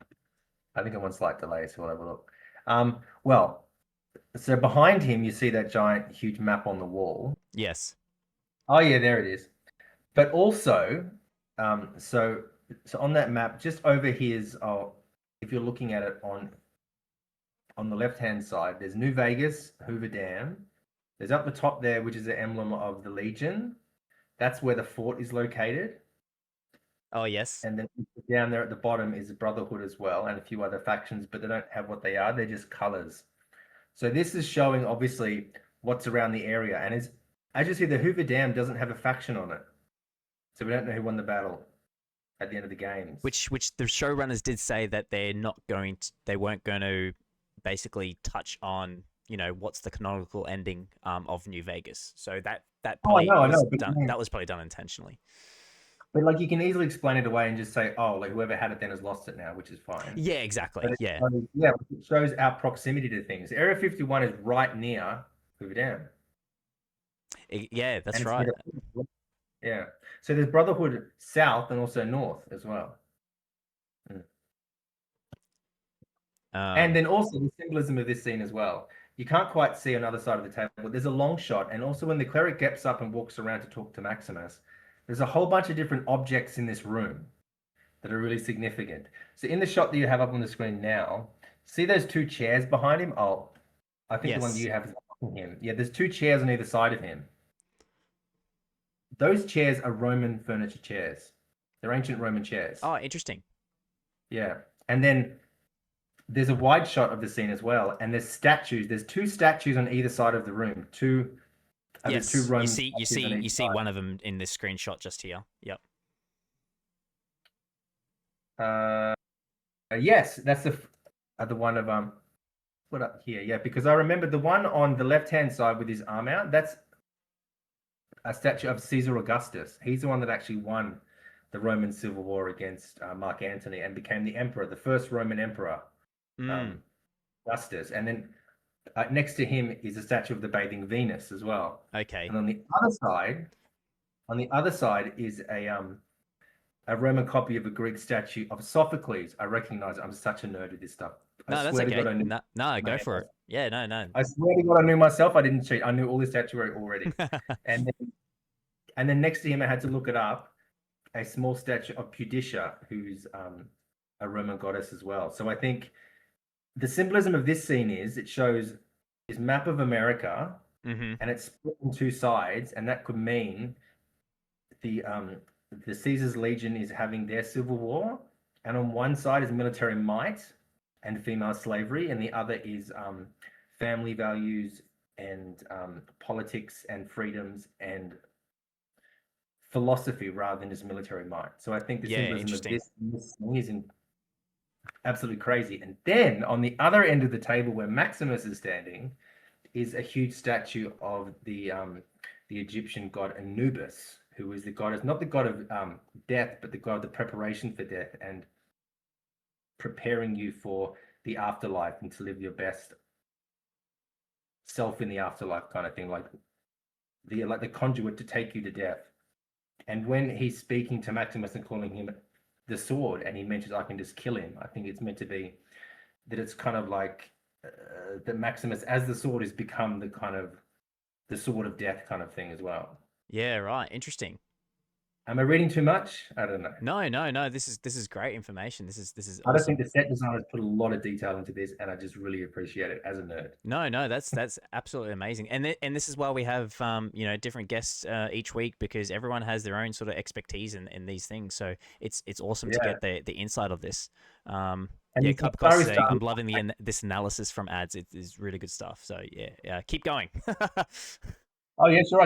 B: I think I'm on slight delay, so we'll have a look. Well, so behind him, you see that giant, huge map on the wall.
A: Yes.
B: Oh yeah, there it is. But also, so on that map, just over here's, if you're looking at it on the left-hand side, there's New Vegas, Hoover Dam. There's up the top there, which is the emblem of the Legion. That's where the fort is located.
A: Oh yes.
B: And then down there at the bottom is the Brotherhood as well, and a few other factions, but they don't have what they are. They're just colors. So this is showing obviously what's around the area. And as you see, the Hoover Dam doesn't have a faction on it. So we don't know who won the battle at the end of the games.
A: Which the showrunners did say that they weren't going to basically touch on, what's the canonical ending of New Vegas. So that probably
B: I
A: was
B: know, but
A: done. That was probably done intentionally.
B: But like you can easily explain it away and just say, oh, like whoever had it then has lost it now, which is fine.
A: Yeah, exactly.
B: But
A: Yeah.
B: it shows our proximity to things. Area 51 is right near Hoover Dam.
A: Yeah, that's right.
B: Yeah. So there's Brotherhood south and also north as well. And then also the symbolism of this scene as well. You can't quite see on the other side of the table, but there's a long shot. And also when the cleric gets up and walks around to talk to Maximus, there's a whole bunch of different objects in this room that are really significant. So in the shot that you have up on the screen now, see those two chairs behind him? Oh, I think the one that you have is behind him. Yeah, there's two chairs on either side of him. Those chairs are Roman furniture chairs. They're ancient Roman chairs.
A: Oh, interesting.
B: Yeah. And then there's a wide shot of the scene as well. And there's statues. There's two statues on either side of the room.
A: Yes.
B: Two Roman
A: you see one of them in this screenshot just here. Yep.
B: Yes, that's the one of put up here. Yeah, because I remember the one on the left-hand side with his arm out, that's a statue of Caesar Augustus. He's the one that actually won the Roman Civil War against Mark Antony and became the emperor, the first Roman emperor, Augustus. And then next to him is a statue of the bathing Venus as well.
A: Okay.
B: And on the other side is a Roman copy of a Greek statue of Sophocles. I recognize it. I'm such a nerd at this stuff.
A: No, that's okay. No, go for it. Yeah, no.
B: I swear to God, I knew myself. I didn't cheat. I knew all this statuary already. and then next to him, I had to look it up. A small statue of Pudicia, who's a Roman goddess as well. So I think the symbolism of this scene is it shows this map of America, and it's split on two sides, and that could mean the Caesar's Legion is having their civil war, and on one side is military might and female slavery, and the other is family values and politics and freedoms and philosophy rather than just military might. So I think the symbolism of this thing is absolutely crazy. And then on the other end of the table where Maximus is standing is a huge statue of the Egyptian god Anubis, who is the goddess, not the god of death, but the god of the preparation for death and preparing you for the afterlife and to live your best self in the afterlife kind of thing, like the conduit to take you to death. And when he's speaking to Maximus and calling him the sword, and he mentions I can just kill him, I think it's meant to be that it's kind of like that Maximus as the sword has become the kind of the sword of death kind of thing as well.
A: Yeah, right. Interesting.
B: Am I reading too much? I don't know.
A: No. This is great information. This is
B: I just think
A: awesome.
B: the set designers put a lot of detail into this, and I just really appreciate it as a nerd.
A: No, that's absolutely amazing. And this is why we have different guests each week, because everyone has their own sort of expertise in these things. So it's awesome to
B: Yeah,
A: get the insight of this.
B: and
A: Yeah,
B: this
A: Cup
B: Atari
A: saying
B: stuff.
A: I'm loving this analysis from ads. It is really good stuff. So yeah, keep going.
B: Oh yeah, sure.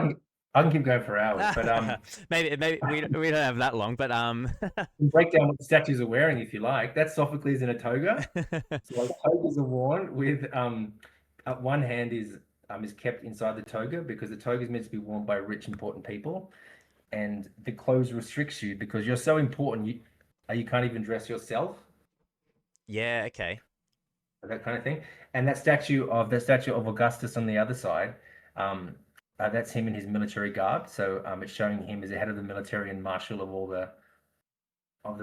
B: I can keep going for hours, but
A: maybe we don't have that long, but
B: can break down what the statues are wearing if you like. That's Sophocles in a toga. So like, togas are worn with one hand is kept inside the toga because the toga is meant to be worn by rich important people, and the clothes restricts you because you're so important. You can't even dress yourself,
A: yeah, okay.
B: that kind of thing. And that statue of Augustus on the other side, um, that's him in his military garb. So it's showing him as the head of the military and marshal of all the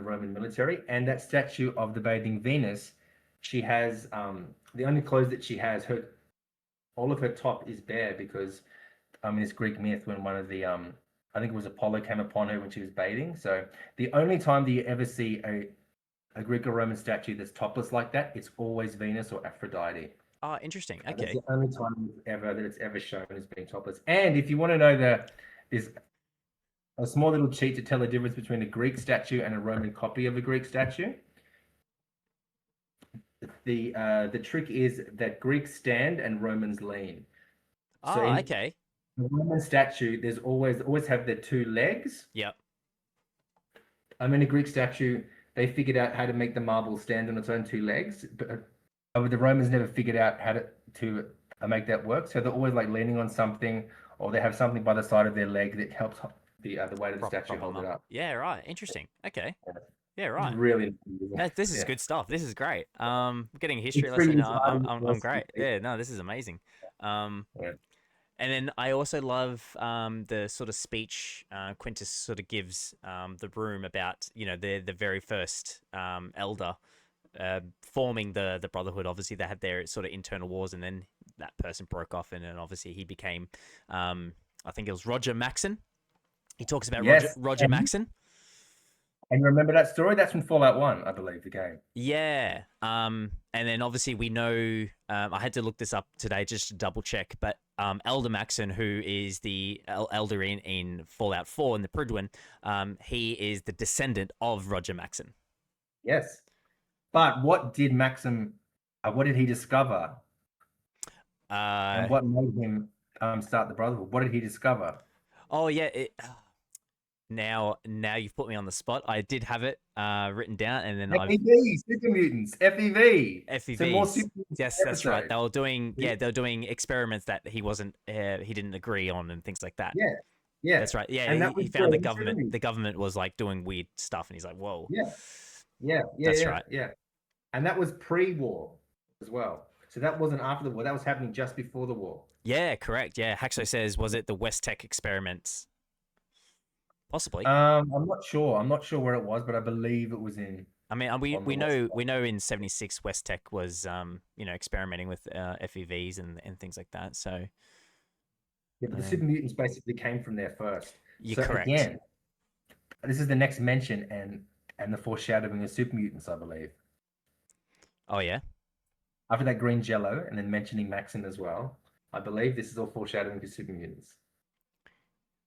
B: Roman military. And that statue of the bathing Venus, she has the only clothes that she has, her all of her top is bare because in this Greek myth when one of the I think it was Apollo came upon her when she was bathing. So the only time that you ever see a Greek or Roman statue that's topless like that, it's always Venus or Aphrodite.
A: Oh, interesting.
B: That's
A: Okay.
B: the only time ever that it's ever shown as being topless. And if you want to know there's a small little cheat to tell the difference between a Greek statue and a Roman copy of a Greek statue. The trick is that Greeks stand and Romans lean. So
A: Oh,
B: in
A: okay.
B: the Roman statue, there's always have their two legs.
A: Yep.
B: In a Greek statue, they figured out how to make the marble stand on its own two legs, but the Romans never figured out how to make that work. So they're always like leaning on something, or they have something by the side of their leg that helps the weight of the statue
A: Prop
B: hold
A: them
B: it
A: up.
B: up.
A: Yeah, right. Interesting. Okay. Yeah,
B: It's
A: right.
B: really
A: This is
B: yeah.
A: good stuff. This is great. Getting a history
B: It's
A: lesson.
B: pretty
A: I'm,
B: inspiring.
A: I'm, I'm great. Yeah, no, this is amazing. Um,
B: Yeah.
A: and then I also love the sort of speech Quintus sort of gives the room about the very first elder forming the Brotherhood. Obviously, they had their sort of internal wars, and then that person broke off, and then obviously he became I think it was Roger Maxon. He talks about
B: Yes,
A: Roger Maxon.
B: and remember that story? That's from Fallout One, I believe, the game.
A: Yeah. And then obviously we know, I had to look this up today just to double check, but Elder Maxon, who is the elder in Fallout 4 in the Prydwen, he is the descendant of Roger Maxon.
B: Yes, but what did Maxim? What did he discover, and
A: Uh,
B: what made him start the Brotherhood? What did he discover?
A: oh yeah. Now you've put me on the spot. I did have it written down, and then I've
B: FEV, Super Mutants, FEV. So more
A: FEVs.
B: Super Mutants
A: Yes,
B: per
A: that's right.
B: episode.
A: They were doing they were doing experiments that he didn't agree on and things like that.
B: Yeah, yeah,
A: That's right. Yeah,
B: and that
A: he
B: was
A: found the
B: brilliant.
A: government. The government was like doing weird stuff, and he's like, "Whoa."
B: Yeah, yeah, yeah,
A: That's
B: yeah,
A: right.
B: yeah, and that was pre-war as well. So that wasn't after the war. That was happening just before the war.
A: Yeah, correct. Yeah, Haxo says, was it the West Tech experiments? Possibly.
B: I'm not sure. I'm not sure where it was, but I believe it was in
A: I mean, we
B: on the
A: we
B: west
A: know we
B: side.
A: know in '76 West Tech was experimenting with FEVs and things like that. So
B: Yeah, but the
A: um,
B: Super Mutants basically came from there first.
A: you're
B: So
A: correct.
B: again, this is the next mention and the foreshadowing of Super Mutants, I believe.
A: Oh yeah,
B: After that green jello, and then mentioning Maxim as well. I believe this is all foreshadowing for Super Mutants.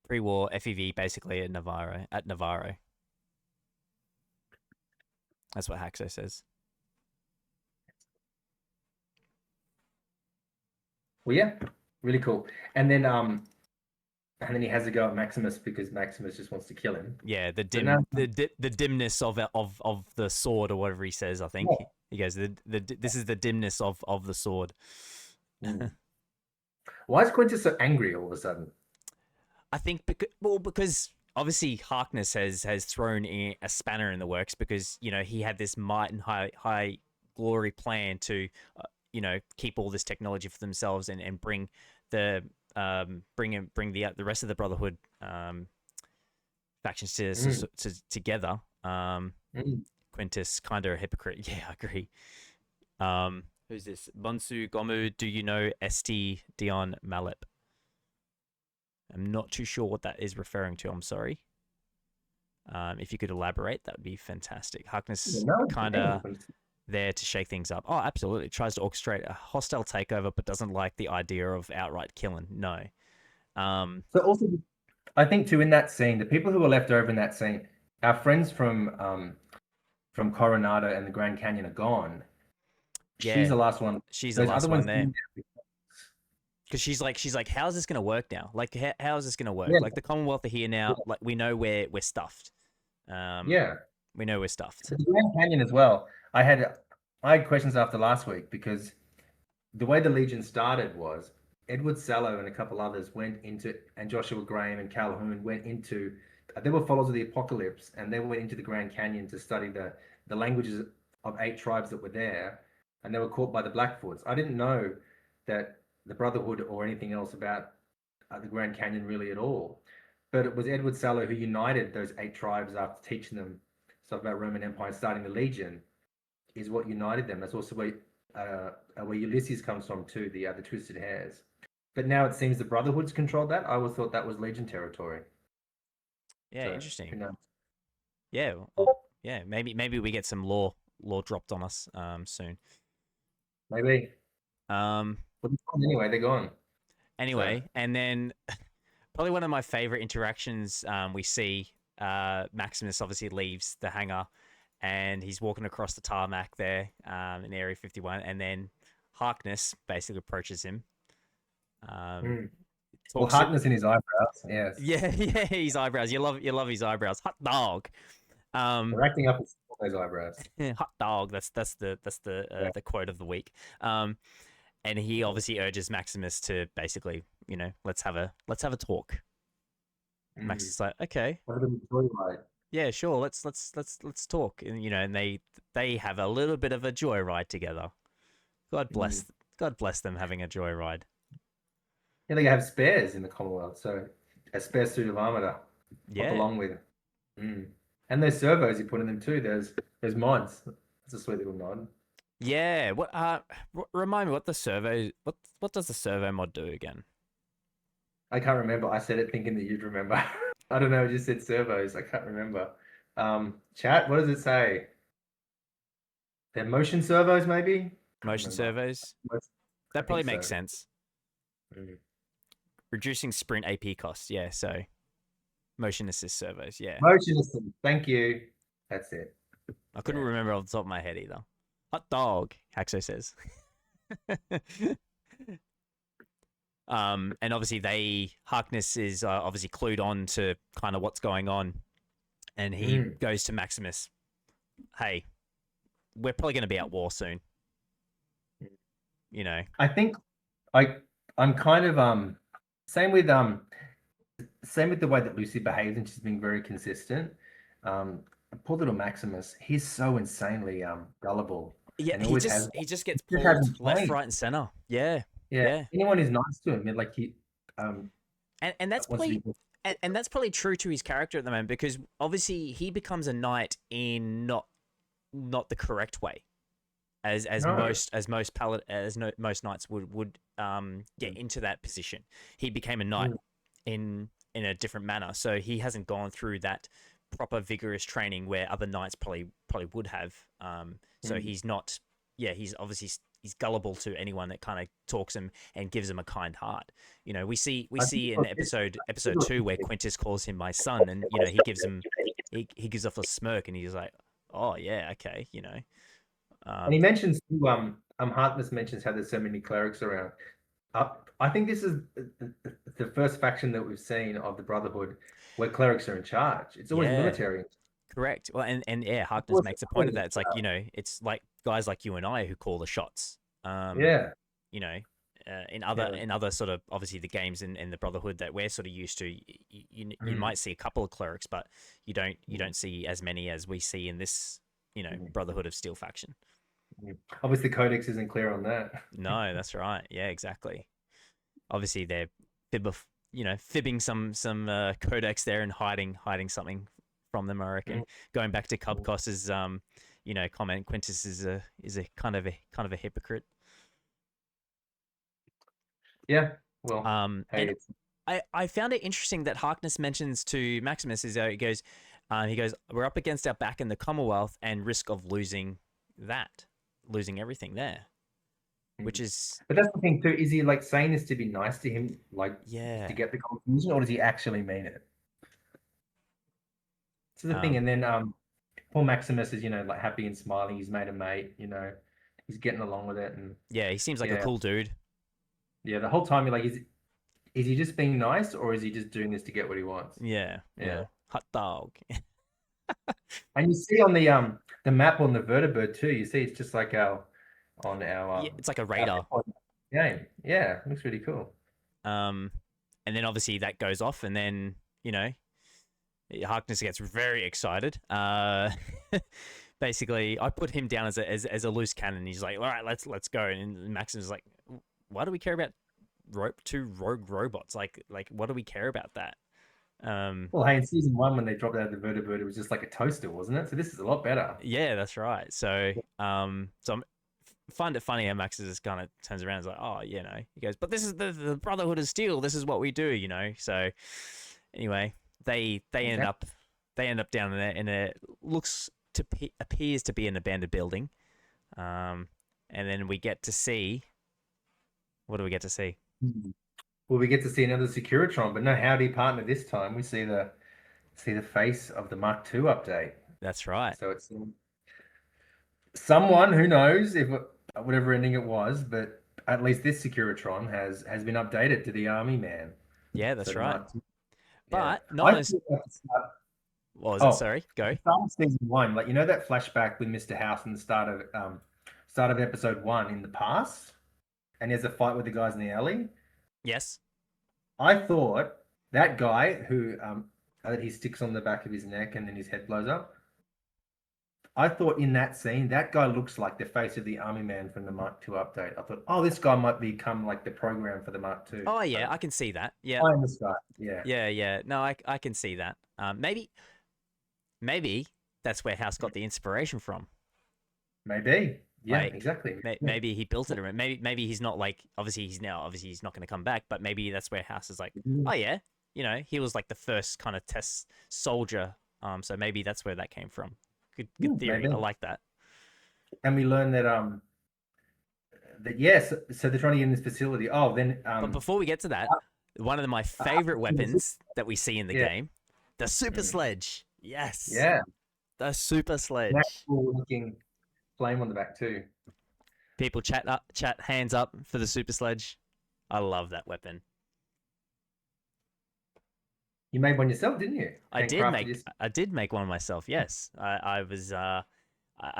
A: pre-war FEV basically at Navarro. At Navarro, that's what Haxo says.
B: Well, yeah, really cool. And then he has a go at Maximus because Maximus just wants to kill him.
A: Yeah,
B: But no,
A: the dimness of the sword or whatever he says. I think
B: yeah.
A: he goes this is the dimness of the sword.
B: Mm. Why is Quintus so angry all of a sudden?
A: I think because obviously Harkness has thrown in a spanner in the works because he had this might and high glory plan to keep all this technology for themselves and bring the bring the rest of the Brotherhood factions
B: Mm,
A: together.
B: mm.
A: Quintus kind of a hypocrite. Yeah, I agree. Who's this? Bonsu Gomu. Do you know St. Dion Malip? I'm not too sure what that is referring to. I'm sorry. If you could elaborate, that would be fantastic.
B: Yeah,
A: Harkness
B: no, it's
A: kind
B: game.
A: of there to shake things up. Oh, absolutely. Tries to orchestrate a hostile takeover, but doesn't like the idea of outright killing. No. Um,
B: So also, I think too in that scene, the people who were left over in that scene, our friends from Coronado and the Grand Canyon are gone. She's
A: yeah,
B: the last one.
A: she's the
B: Those other
A: last one
B: ones,
A: there. Because she's like, how's this gonna work now? Like, how is this gonna work?
B: yeah,
A: Like, the Commonwealth are here now.
B: yeah,
A: Like, we know we're stuffed. Um,
B: yeah.
A: we know we're stuffed.
B: The Grand Canyon as well. I had questions after last week because the way the Legion started was Edward Sallow and a couple others went into, and Joshua Graham and Calhoun went into, they were followers of the Apocalypse, and they went into the Grand Canyon to study the languages of 8 tribes that were there, and they were caught by the Blackfoots. I didn't know that the Brotherhood or anything else about the Grand Canyon really at all. But it was Edward Sallow who united those 8 tribes after teaching them stuff about Roman Empire, starting the Legion, is what united them. That's also where Ulysses comes from too, the Twisted Hairs. But now it seems the Brotherhood's controlled that. I always thought that was Legion territory.
A: Yeah,
B: So
A: interesting.
B: who knows?
A: Yeah, well, yeah. Maybe we get some law dropped on us soon.
B: Maybe.
A: Um,
B: But anyway, they're gone. So
A: anyway, and then probably one of my favorite interactions we see. Maximus obviously leaves the hangar, and he's walking across the tarmac there in Area 51, and then Harkness basically approaches him. Um,
B: mm. Well,
A: talks to
B: hardness in his eyebrows. Yes,
A: yeah, yeah, his eyebrows. You love his eyebrows. Hot dog. Um,
B: they're acting up those eyebrows.
A: hot dog. That's the quote of the week. And he obviously urges Maximus to basically, let's have a talk. Max
B: Mm.
A: is like, okay,
B: What about the joyride?
A: yeah, sure, let's talk. And they have a little bit of a joyride together. God
B: Mm.
A: bless God bless them having a joyride.
B: Yeah, they have spares in the Commonwealth, so a spare suit of armor to hop
A: Yeah,
B: along with. Mm. And there's servos you put in them too. There's mods. That's a sweet little mod.
A: yeah. Remind me what does the servo mod do again?
B: I can't remember. I said it thinking that you'd remember. I don't know. I just said servos. I can't remember. Chat. What does it say? They're motion servos, maybe. Can't
A: Motion
B: remember.
A: servos.
B: I
A: That
B: think
A: probably
B: so.
A: makes sense.
B: Mm.
A: Reducing sprint AP costs. Yeah, so motion assist servos. Yeah,
B: Motion system. Thank you. That's it.
A: I couldn't
B: Yeah.
A: remember off the top of my head either. Hot dog, Haxo says. And obviously Harkness is obviously clued on to kind of what's going on, and he
B: Mm.
A: goes to Maximus. Hey, we're probably going to be at war soon. You know.
B: I think I'm kind of same with same with the way that Lucy behaves, and she's been very consistent. Um, Poor little Maximus, he's so insanely gullible,
A: Yeah,
B: and he
A: he
B: always has.
A: just he just gets
B: He just
A: pulled
B: hasn't
A: left,
B: changed.
A: right, and center. Yeah,
B: Yeah,
A: yeah,
B: anyone who's nice to him, like he um
A: and that's
B: wants to
A: probably
B: be.
A: and that's probably true to his character at the moment, because obviously he becomes a knight in not the correct way, as
B: No.
A: most knights would get
B: Mm,
A: into that position. He became a knight
B: mm,
A: in a different manner, so he hasn't gone through that proper vigorous training where other knights probably would have. So
B: mm.
A: he's not. Yeah, he's obviously he's gullible to anyone that kind of talks him and gives him a kind heart. We see we
B: I think
A: see
B: it
A: in
B: was this- I think
A: episode
B: it was
A: 2 where
B: this-
A: Quintus calls him my son, and he gives him he gives off a smirk, and he's like, oh yeah, okay.
B: And
A: Um,
B: he mentions too, Harkness mentions how there's so many clerics around. I think this is the first faction that we've seen of the Brotherhood where clerics are in charge. It's always
A: yeah,
B: military.
A: correct. Well, and yeah, Harkness
B: Always-
A: makes a point of
B: always-
A: that. It's like, it's like guys like you and I who call the shots.
B: Yeah,
A: You know,
B: yeah.
A: in other sort of, obviously, the games in the Brotherhood that we're sort of used to, you
B: Mm,
A: might see a couple of clerics, but you
B: mm,
A: don't see as many as we see in this,
B: mm,
A: Brotherhood of Steel faction.
B: mm. Obviously, Codex isn't clear on that.
A: No, that's right. Yeah, exactly. Obviously, they're fibbing some codex there and hiding something from them. I reckon.
B: Mm,
A: Going back to
B: mm.
A: Cubcos's comment, Quintus is a kind of a hypocrite.
B: Yeah. Well,
A: And
B: hey, it's
A: I found it interesting that Harkness mentions to Maximus, is he goes, He goes, we're up against our back in the Commonwealth and risk of losing everything there, which is,
B: But that's the thing too. Is he like saying this to be nice to him, like to
A: yeah.
B: get the confusion, or does he actually mean it? So the thing,
A: Um,
B: and then poor Maximus is, like happy and smiling. He's made a mate, he's getting along with it, and
A: yeah, he seems like a
B: yeah,
A: cool dude.
B: yeah. The whole time you're like, is he just being nice, or is he just doing this to get what he wants?
A: Yeah,
B: Yeah.
A: yeah. Hot dog.
B: And you see on the map on the vertibird too, you see it's just like our on
A: Yeah, it's like a
B: our
A: radar.
B: game. Yeah, looks really cool.
A: Um, and then obviously that goes off, and then Harkness gets very excited. Basically, I put him down as a loose cannon. He's like, "All right, let's go." And Max is like, "Why do we care about two rogue robots? Like what do we care about that?"
B: Well, hey, in season 1 when they dropped out of the vertibird, it was just like a toaster, wasn't it? So this is a lot better.
A: Yeah, that's right. So I'm find it funny how Max just kind of turns around and is like, "Oh, he goes, but this is the Brotherhood of Steel. This is what we do. So anyway, they end up down in a appears to be an abandoned building, and then we get to see, what do we get to see?
B: Well, we get to see another Securitron, but no howdy partner this time. We see the face of the Mark II update.
A: That's right.
B: So it's someone who knows if whatever ending it was, but at least this Securitron has been updated to the Army Man.
A: Yeah,
B: So
A: that's
B: the
A: right.
B: Mark II. Yeah.
A: But not
B: I
A: as
B: thought at the start,
A: what was it?
B: oh,
A: Sorry,
B: at
A: go.
B: the start of season 1, like that flashback with Mr. House in the start of episode 1 in the past, and there's a fight with the guys in the alley.
A: Yes.
B: I thought that guy who that he sticks on the back of his neck and then his head blows up. I thought in that scene, that guy looks like the face of the Army Man from the Mark II update. I thought, oh, this guy might become like the program for the Mark II.
A: Oh yeah, I can see that. Yeah.
B: I understand. Yeah.
A: Yeah. No, I can see that. Maybe that's where House got the inspiration from.
B: Maybe. Yeah,
A: Like,
B: exactly.
A: maybe he built it around. Maybe he's not like, obviously he's not going to come back, but maybe that's where House is like, oh yeah, he was like the first kind of test soldier. So maybe that's where that came from. Good theory.
B: Maybe.
A: I like that.
B: And we learned that yes, so they're trying to get in this facility. Oh, then
A: But before we get to that, one of my favorite weapons that we see in the game, the super sledge. Yes.
B: Yeah.
A: The super sledge.
B: Cool looking flame on the back too.
A: People chat hands up for the super sledge. I love that weapon.
B: You made one yourself, didn't you?
A: I did make one myself. Yes, I was. I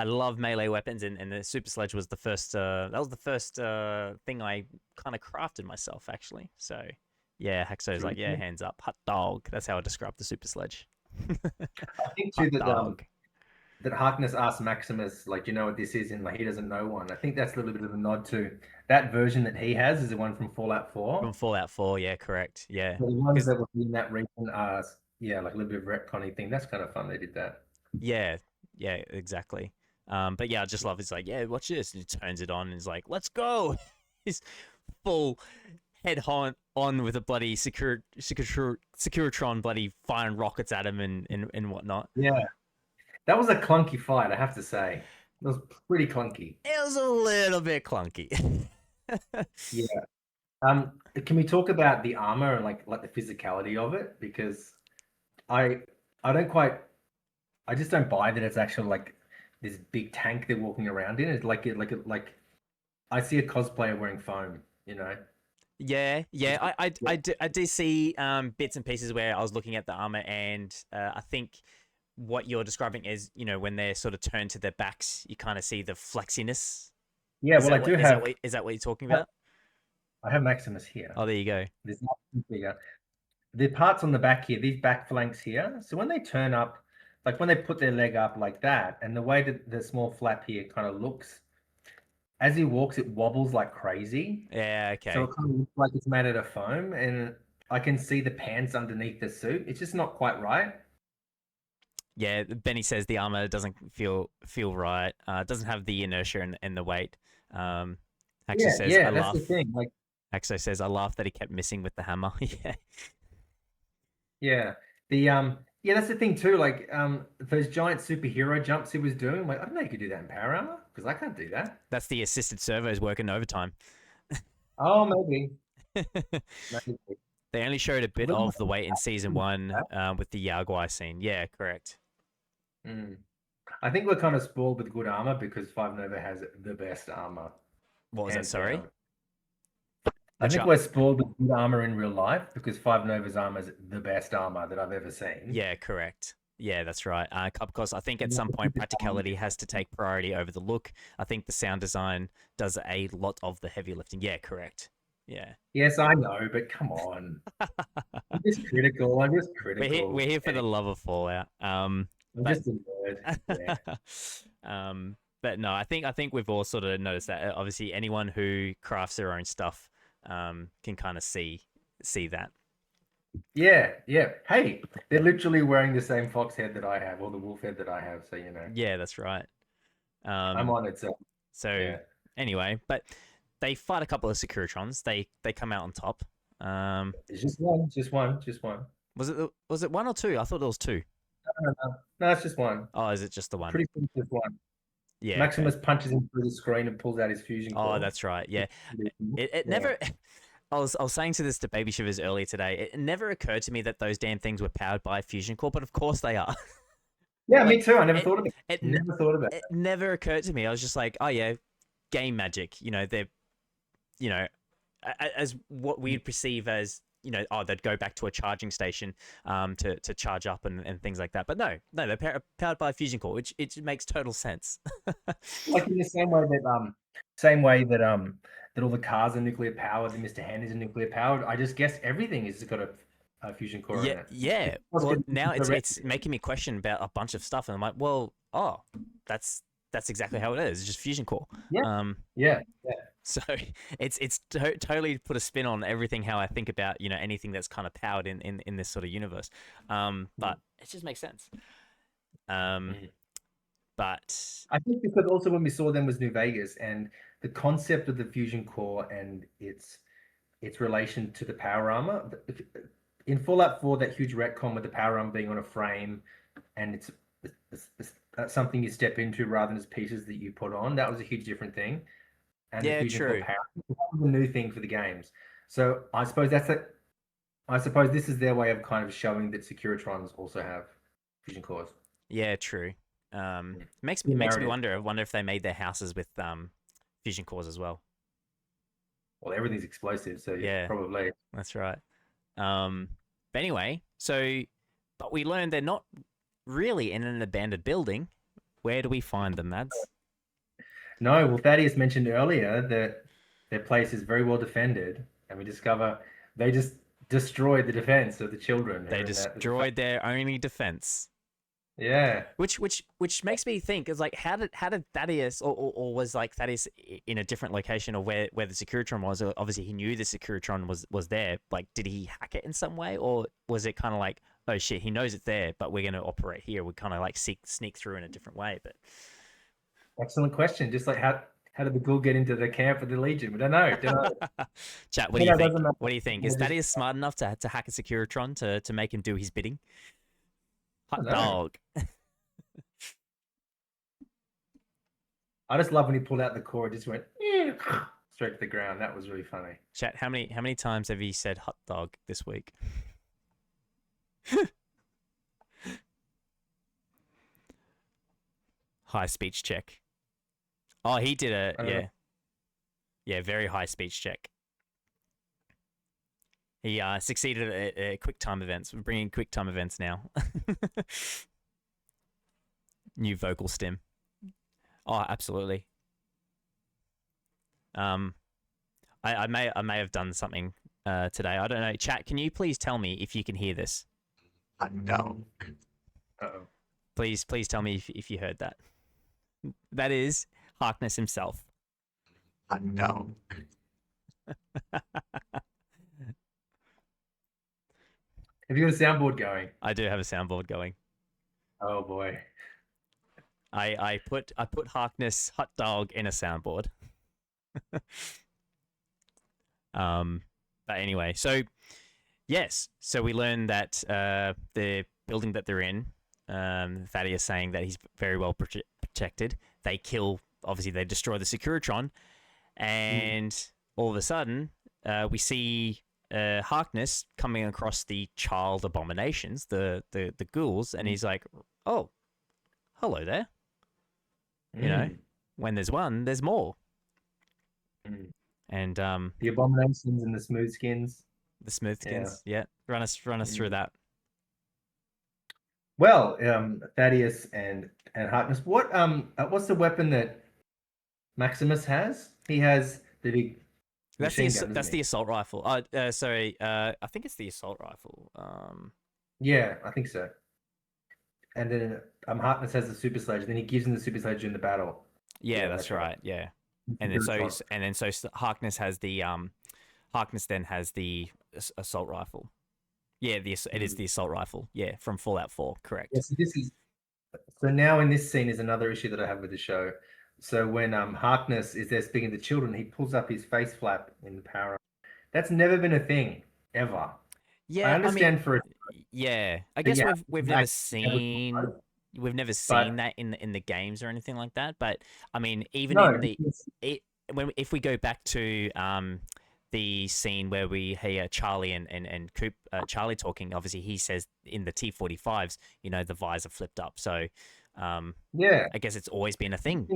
A: love melee weapons, and the super sledge was the first. That was the first thing I kind of crafted myself, actually. So yeah, Haxo's like, yeah, hands up, hot dog. That's how I describe the super sledge.
B: I think too that Harkness asked Maximus, like, you know what this is, and like he doesn't know one. I think that's a little bit of a nod to that version that he has is the one from Fallout 4.
A: From Fallout 4, yeah, correct, yeah.
B: So the ones that were in that region are, yeah, like a little bit of retconny thing. That's kind of fun. They did that.
A: Yeah, exactly. But yeah, I just love it's like, yeah, watch this, and he turns it on and he's like, let's go. He's full head on with a bloody Securitron bloody firing rockets at him and whatnot.
B: Yeah. That was a clunky fight, I have to say. It was pretty clunky.
A: It was a little bit clunky.
B: Yeah. Can we talk about the armor and like the physicality of it? Because I just don't buy that it's actually like this big tank they're walking around in. It's like I see a cosplayer wearing foam,
A: Yeah. I do see bits and pieces where I was looking at the armor, and I think what you're describing is, when they're sort of turned to their backs, you kind of see the flexiness.
B: Yeah, well,
A: Is that what you're talking about?
B: I have Maximus here.
A: Oh, there you go.
B: There's nothing bigger. The parts on the back here, these back flanks here. So when they turn up, like when they put their leg up like that, and the way that the small flap here kind of looks, as he walks, it wobbles like crazy.
A: Yeah, okay.
B: So it kind of looks like it's made out of foam, and I can see the pants underneath the suit. It's just not quite right.
A: Yeah, Benny says the armor doesn't feel right. It doesn't have the inertia and the weight. Axo says,
B: yeah, that's the thing. Like,
A: Axo says, I laugh that he kept missing with the hammer. Yeah.
B: Yeah. The Yeah, that's the thing too. Like, those giant superhero jumps he was doing. Like, I don't know you could do that in power armor because I can't do that.
A: That's the assisted servos working overtime.
B: Oh, maybe, maybe.
A: They only showed a bit
B: But
A: of the weight in season one with the Yaguai scene. Yeah, correct.
B: mm. I think we're kind of spoiled with good armor because Five Nova has the best armor,
A: What was that?
B: hands
A: Sorry.
B: down. I
A: Which
B: think we're spoiled with good armor in real life because Five Nova's armor is the best armor that I've ever seen.
A: Yeah, correct. Yeah, that's right. Because I think at
B: And
A: some
B: the
A: point
B: biggest armor
A: practicality has to take priority over the look. I think the sound design does a lot of the heavy lifting. Yeah, correct. Yeah.
B: Yes, I know, but come on. I'm just critical. I'm just critical.
A: We're here for
B: Anyway,
A: the love of Fallout.
B: I'm
A: But
B: just a nerd. Yeah.
A: but no, I think we've all sort of noticed that. Obviously, anyone who crafts their own stuff can kind of see that.
B: Yeah, yeah. Hey, they're literally wearing the same fox head that I have, or the wolf head that I have. So,
A: Yeah, that's right.
B: I'm
A: Um,
B: on it. So,
A: so
B: yeah.
A: anyway, but they fight a couple of Securitrons. They come out on top. Um,
B: It's just one, just one, just one.
A: was it one or two? I thought there was two.
B: No, no, no. No, it's just one.
A: Oh, is it just the one?
B: Pretty sure it's just one.
A: Yeah, okay.
B: Maximus punches him through the screen and pulls out his fusion
A: Oh,
B: core.
A: that's right. Yeah, it
B: Yeah.
A: never. I was saying to this to Baby Shivers earlier today. It never occurred to me that those damn things were powered by a fusion core, but of course they are.
B: Yeah, me
A: Like
B: too. I never
A: it,
B: thought of it.
A: it,
B: Never thought about
A: it never occurred to me. I was just like, oh yeah, game magic. They're you know as what
B: it.
A: we'd perceive as oh they'd go back to a charging station to charge up and things like that. But no, they're powered by a fusion core, which it makes total sense.
B: Like in the same way that all the cars are nuclear powered, the Mr. Hand is nuclear powered. I just guess everything has got a fusion core
A: Yeah,
B: in it.
A: yeah.
B: What's
A: Well,
B: gonna
A: now
B: be
A: it's making me question about a bunch of stuff, and I'm like, well, oh, that's exactly how it is. It's just fusion core.
B: Yeah,
A: Um,
B: yeah, yeah.
A: so totally put a spin on everything how I think about anything that's kind of powered in this sort of universe. But it just makes sense. Um,
B: Mm.
A: but
B: I think because also when we saw them was New Vegas and the concept of the fusion core and its relation to the power armor. In Fallout 4, that huge retcon with the power armor being on a frame and it's something you step into rather than as pieces that you put on. That was a huge different thing. And the
A: yeah,
B: fusion core
A: true.
B: power that was a new thing for the games. So I suppose that's it. I suppose this is their way of kind of showing that Securitrons also have fusion cores.
A: Yeah, true. Makes me
B: Narrative.
A: wonder. I wonder if they made their houses with fusion cores as well.
B: Well, everything's explosive, so
A: Yeah,
B: probably.
A: that's right. But anyway, but we learned they're not really in an abandoned building. Where do we find them, Mads?
B: No, well, Thaddeus mentioned earlier that their place is very well defended, and we discover they just destroyed the defense of the children who
A: They
B: are in that.
A: destroyed their only defense.
B: Yeah.
A: Which makes me think is like how did Thaddeus or was like Thaddeus in a different location or where the Securitron was? Obviously he knew the Securitron was there. Like did he hack it in some way or was it kind of like oh shit he knows it's there but we're gonna operate here? We kind of like sneak through in a different way. But
B: Excellent question. Just like how did the ghoul get into the camp of the Legion? We don't know. Don't know.
A: chat, what do
B: You
A: you
B: know, it
A: think?
B: doesn't matter.
A: What do you think? Is Thaddeus smart enough to hack a Securitron to make him do his bidding?
B: I
A: Hot
B: don't know.
A: dog.
B: I just love when he pulled out the core. It just went straight to the ground. That was really funny.
A: Chat, how many times have you said hot dog this week? High speech check. Oh, he did
B: I don't know.
A: yeah, very high speech check. He succeeded at quick time events. We're bringing quick time events now. New vocal stem. Oh, absolutely. I may have done something today. I don't know. Chat, can you please tell me if you can hear this?
C: No.
B: Uh-oh.
A: Please tell me if you heard that. That is Harkness himself.
C: No.
B: Have you got a soundboard going?
A: I do have a soundboard going.
B: Oh boy.
A: I put Harkness hot dog in a soundboard. But anyway, so yes, so we learned that the building that they're in. Thaddeus saying that he's very well protected. They kill, obviously, they destroy the Securitron, and all of a sudden, we see Harkness coming across the child abominations, the ghouls, and he's like, "Oh, hello there." You know, when there's one, there's more. And
B: the abominations and the smooth skins.
A: The smooth skins, yeah. Run us through that.
B: Well, Thaddeus and Harkness. What's the weapon that Maximus has? He has the big.
A: That's the assault rifle. Sorry. I think it's the assault rifle.
B: Yeah, I think so. And then Harkness has the super sledge. Then he gives him the super sledge in the battle.
A: Yeah, that's right. Yeah, and then so Harkness has the Harkness then has the assault rifle. Yeah, it is the assault rifle. Yeah, from Fallout 4, correct.
B: Yeah, so now in this scene is another issue that I have with the show. So when Harkness is there speaking to children, he pulls up his face flap in the power. That's never been a thing ever.
A: Yeah,
B: I understand
A: yeah, I guess we've never seen that in the games or anything like that. But I mean, even if we go back to the scene where we hear Charlie and Coop, Charlie talking, obviously he says in the T-45s, the visor flipped up. So
B: yeah,
A: I guess it's always been a thing,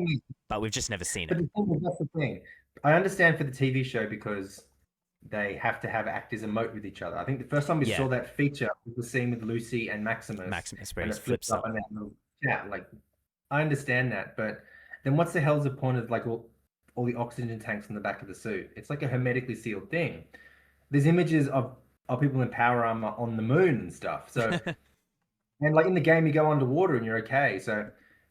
A: but we've just never seen it.
B: That's the thing. I understand for the TV show because they have to have actors emote with each other. I think the first time we saw that feature was the scene with Lucy and Maximus.
A: Where he flips up.
B: And I understand that, but then what's the hell's the point of like all the oxygen tanks on the back of the suit? It's like a hermetically sealed thing. There's images of people in power armor on the moon and stuff. So, and like in the game, you go underwater and you're okay. So,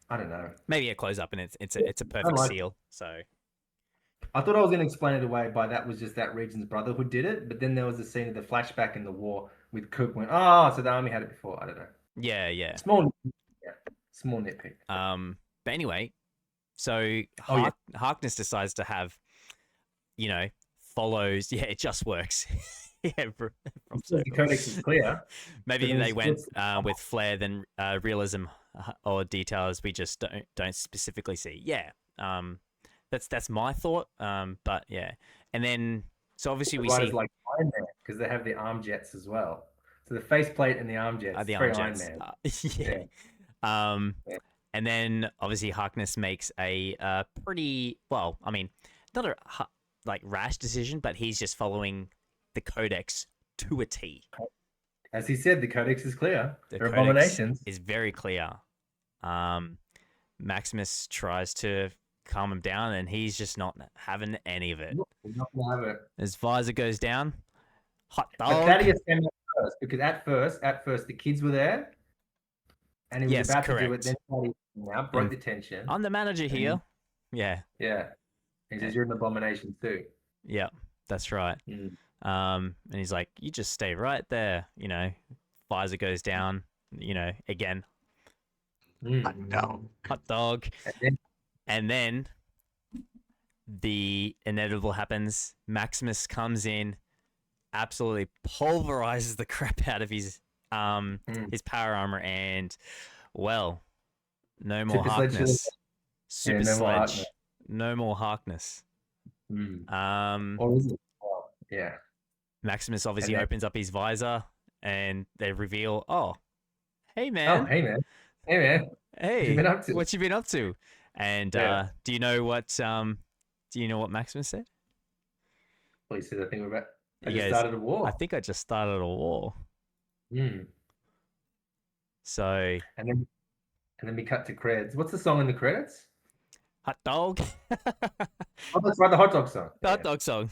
B: I don't know.
A: Maybe it closes up and it's a perfect seal. So.
B: I thought I was going to explain it away by that was just that Region's Brotherhood did it, but then there was a scene of the flashback in the war with Coop went, so the army had it before. I don't know.
A: Yeah.
B: Small nitpick.
A: But anyway, so Harkness decides to have, follows. Yeah, it just works. The
B: codex is clear.
A: Maybe they went with flair than realism or details we just don't specifically see. Yeah. That's my thought. But yeah, and then so obviously we see
B: like Iron Man because they have the arm jets as well. So the faceplate and the arm jets.
A: The arm jets. Yeah. And then obviously Harkness makes a pretty not a rash decision, but he's just following the codex to a T.
B: As he said, the codex is clear. The abominations
A: is very clear. Maximus tries to calm him down, and he's just not having any of it.
B: Not gonna have it.
A: His visor goes down. Hot dog.
B: But Thaddeus came out first because at first the kids were there, and he was about to do it. Then Thaddeus now broke the tension.
A: I'm the manager here. Yeah.
B: He says you're an abomination too.
A: Yeah, that's right. And he's like, you just stay right there. Visor goes down. Again. Hot dog. And then the inevitable happens. Maximus comes in, absolutely pulverizes the crap out of his power armor, and no more Harkness. Super sledge. No more Harkness.
B: Or is it? Yeah.
A: Maximus obviously opens up his visor, and they reveal, hey man.
B: Oh, hey man. Hey man.
A: Hey. What you been up to? And do you know what Maximus said?
B: Well, he said, I think I just started a war.
A: I think I just started a war. So
B: and then we cut to credits. What's the song in the credits?
A: Hot dog.
B: That's right, the hot dog song.
A: The hot dog song.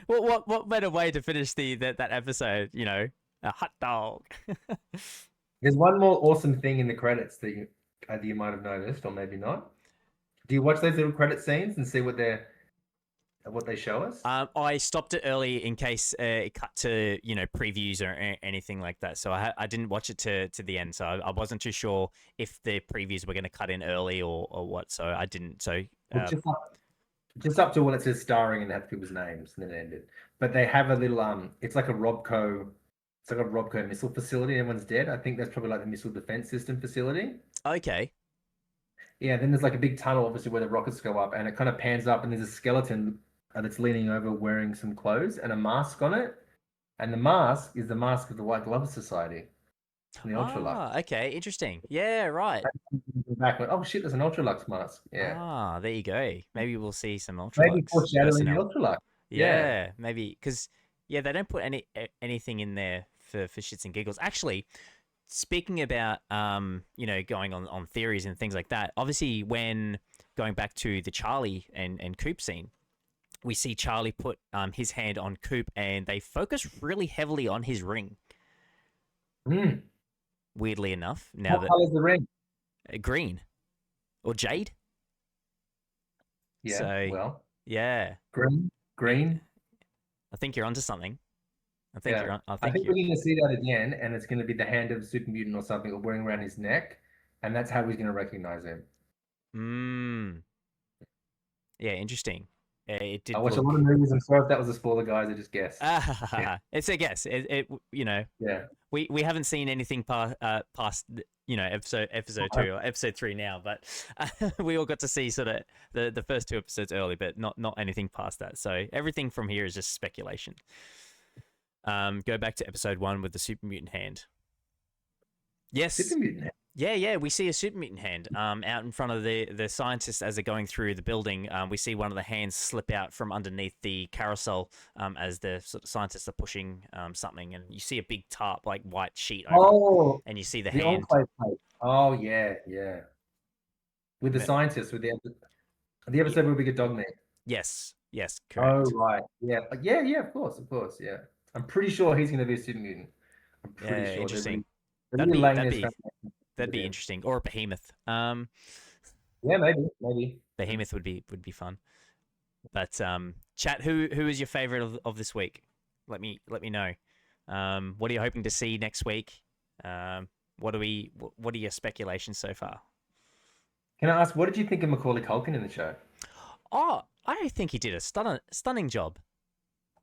A: What better way to finish that episode? A hot dog.
B: There's one more awesome thing in the credits that you might have noticed, or maybe not. Do you watch those little credit scenes and see what they show us?
A: I stopped it early in case it cut to previews or anything like that. So I didn't watch it to the end. So I wasn't too sure if the previews were going to cut in early or what. So I didn't. So
B: just up to when it says starring and has people's names, and then it ended. But they have a little it's like a Robco It's like a Robco missile facility. Everyone's dead. I think that's probably like the missile defense system facility.
A: Okay.
B: Yeah, then there's like a big tunnel, obviously, where the rockets go up, and it kind of pans up, and there's a skeleton that's leaning over wearing some clothes and a mask on it. And the mask is the mask of the White Glove Society from the Ultralux.
A: Ah, okay, interesting. Yeah, right.
B: Back, like, oh shit, there's an Ultralux mask. Yeah.
A: Ah, there you go. Maybe we'll see some
B: Maybe
A: Ultralux
B: foreshadowing the
A: personnel.
B: Ultralux. Yeah.
A: Yeah, maybe because yeah, they don't put anything in there for shits and giggles. Actually, speaking about going on theories and things like that. Obviously, when going back to the Charlie and Coop scene, we see Charlie put his hand on Coop, and they focus really heavily on his ring.
B: Mm.
A: Weirdly enough, now
B: What
A: that
B: color's the ring?
A: green or jade.
B: Yeah,
A: So
B: well,
A: yeah,
B: green, green.
A: I think you're onto something. I think
B: Yeah.
A: you're on. I
B: I
A: think
B: think
A: you're.
B: we're going to see that again, and it's going to be the hand of Super Mutant or something wearing around his neck, and that's how he's going to recognize him.
A: Mm, yeah, interesting. It
B: I
A: did
B: watch a lot
A: look.
B: of movies. I'm sorry if that was a spoiler, guys. I just guessed. Yeah.
A: It's a guess.
B: Yeah.
A: We haven't seen anything past episode 2 or episode 3 now, but we all got to see sort of the first 2 episodes early, but not anything past that. So everything from here is just speculation. Go back to episode 1 with the super mutant hand. Yes.
B: Super Mutant.
A: Yeah, we see a super mutant hand out in front of the scientists as they're going through the building. We see one of the hands slip out from underneath the carousel as the sort of scientists are pushing something, and you see a big tarp, like white sheet over,
B: Oh,
A: and you see the
B: the
A: hand.
B: enclave plate. Oh yeah, yeah. With the scientists, with the episode where we get Dogman.
A: Yes,
B: Oh
A: correct.
B: right, yeah, yeah. Of course, yeah. I'm pretty sure he's going to be a super mutant. I'm pretty
A: Yeah,
B: sure
A: interesting.
B: they're
A: That'd
B: really
A: be
B: laying
A: that'd
B: this
A: be
B: foundation
A: that'd
B: with
A: be
B: him.
A: interesting, or a behemoth.
B: Yeah, maybe.
A: Behemoth would be fun. But chat, who is your favorite of this week? Let me know. What are you hoping to see next week? What are your speculations so far?
B: Can I ask, what did you think of Macaulay Culkin in the show?
A: Oh, I think he did a stunning job.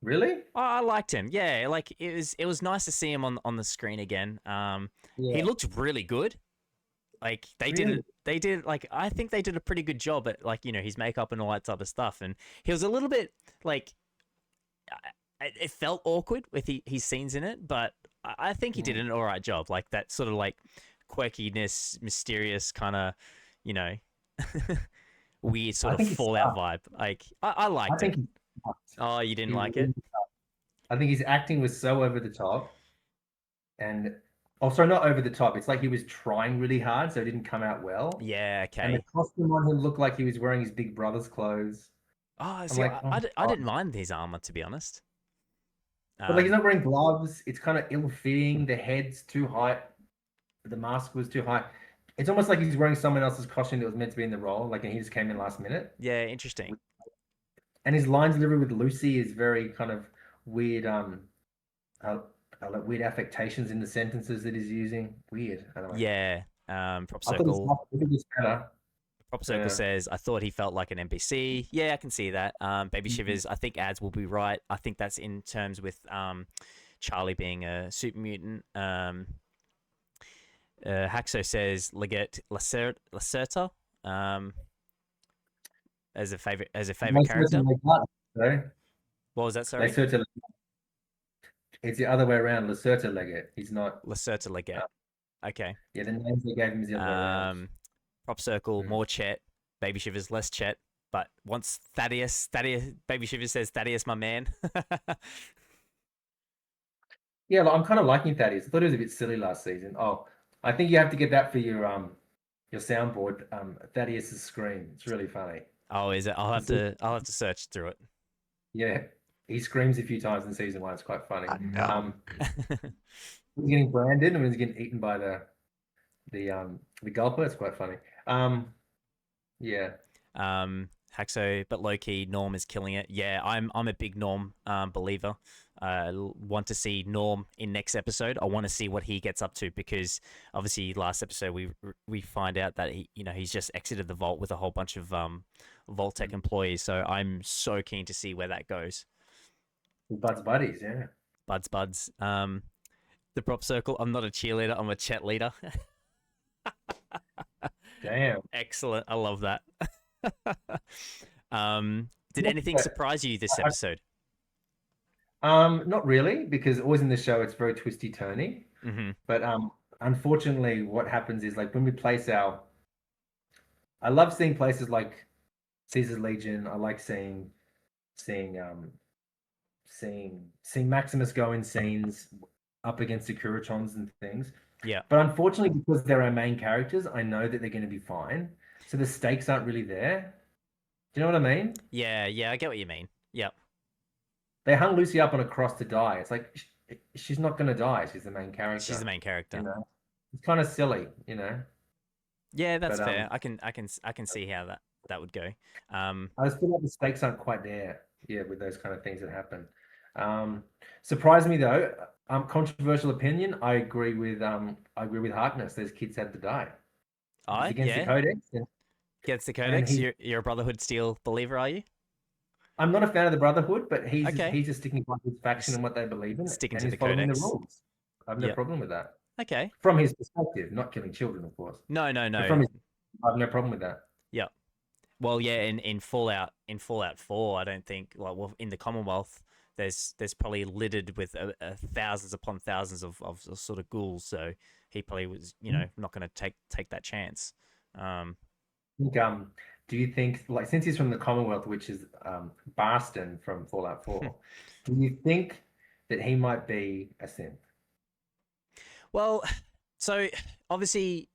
B: Really?
A: Oh, I liked him. Yeah, like it was nice to see him on the screen again. He
B: Yeah.
A: looked really good. Like
B: Really?
A: they did like I think they did a pretty good job at like his makeup and all that type of stuff. And he was a little bit like it felt awkward with his scenes in it, but I think he did an all right job. Like that sort of like quirkiness, mysterious kind of weird sort
B: I
A: of
B: think he's
A: Fallout
B: stuck.
A: vibe. Like I
B: I
A: liked
B: think
A: it.
B: he's stuck.
A: Oh, you didn't
B: He
A: like
B: really
A: it?
B: stuck. I think his acting was so over the top, and also not over the top. It's like he was trying really hard, so it didn't come out well.
A: Yeah.
B: And the
A: Okay.
B: costume on him looked like he was wearing his big brother's clothes.
A: Oh,
B: I'm
A: see,
B: like, oh my
A: I
B: God.
A: didn't mind his armor to be honest.
B: But like he's
A: Um,
B: not wearing gloves. It's kind of ill-fitting. The head's too high. The mask was too high. It's almost like he's wearing someone else's costume that was meant to be in the role, like, and he just came in last minute.
A: yeah, interesting.
B: And his line delivery with Lucy is very kind of weird. Uh, like weird affectations in the sentences that he's using. Weird. I don't know.
A: Yeah. Prop
B: I thought
A: circle.
B: it's better.
A: Prop circle
B: Yeah.
A: says I thought he felt like an NPC. Yeah, I can see that. Baby Shivers. I think ads will be right. I think that's in terms with Charlie being a super mutant. Haxo says Leggett Lacerta. As a favorite character.
B: So
A: What was that? Sorry,
B: Lacerta. It's the other way around. Lacerta Leggett. He's not.
A: Lacerta Leggett. Okay.
B: Yeah, the names they gave him is the other way around.
A: Prop circle,
B: Mm.
A: more Chet. Baby Shivers, less Chet. But once Thaddeus, Baby Shivers says Thaddeus, my man.
B: Yeah, like, I'm kind of liking Thaddeus. I thought it was a bit silly last season. Oh, I think you have to get that for your soundboard. Thaddeus's scream. It's really funny.
A: Oh, is it? I'll have to search through it.
B: Yeah, he screams a few times in season 1. It's quite funny.
C: No.
B: He's getting branded and he's getting eaten by the gulper. It's quite funny. Yeah.
A: Haxo, but low key, Norm is killing it. Yeah, I'm a big Norm believer. Want to see Norm in next episode. I want to see what he gets up to because obviously last episode we find out that he's just exited the vault with a whole bunch of Vault-Tec employees. So I'm so keen to see where that goes.
B: With Bud's buddies, yeah.
A: Buds. The prop circle. I'm not a cheerleader. I'm a chat leader.
B: Damn.
A: Excellent. I love that. Did
B: Yeah,
A: anything surprise you this episode?
B: Not really, because always in the show it's very twisty turny.
A: Mm-hmm.
B: But unfortunately, what happens is like when we place our, I love seeing places like Caesar's Legion. I like seeing seeing Maximus go in scenes up against the Curatrons and things.
A: Yeah.
B: But unfortunately, because they're our main characters, I know that they're going to be fine. So the stakes aren't really there. Do you know what I mean?
A: Yeah, I get what you mean. Yep.
B: They hung Lucy up on a cross to die. It's like she's not going to die. She's the main character.
A: She's the main character.
B: You know, it's kind of silly, you know.
A: Yeah, that's
B: But
A: fair. I can see how that would go.
B: I just feel like the stakes aren't quite there. Yeah, with those kind of things that happen. Surprised me though. Controversial opinion. I agree with Harkness. Those kids had to die. It's against the Codex.
A: Against the Codex. You're a Brotherhood Steel believer, are you?
B: I'm not a fan of the Brotherhood, but he's
A: Okay.
B: he's just sticking by his faction and what they believe in,
A: Sticking
B: and
A: to
B: he's
A: the
B: following
A: Codex.
B: the rules. I have no
A: Yep.
B: problem with that.
A: Okay.
B: From his perspective, not killing children, of course.
A: No.
B: But from his, I have no problem with that.
A: Yep. Well, yeah, in Fallout 4, I don't think well in the Commonwealth there's probably littered with thousands upon thousands of sort of ghouls, so he probably was not going to take that chance.
B: Do you think, like, since he's from the Commonwealth, which is Barston from Fallout 4, do you think that he might be a synth?
A: Well, so obviously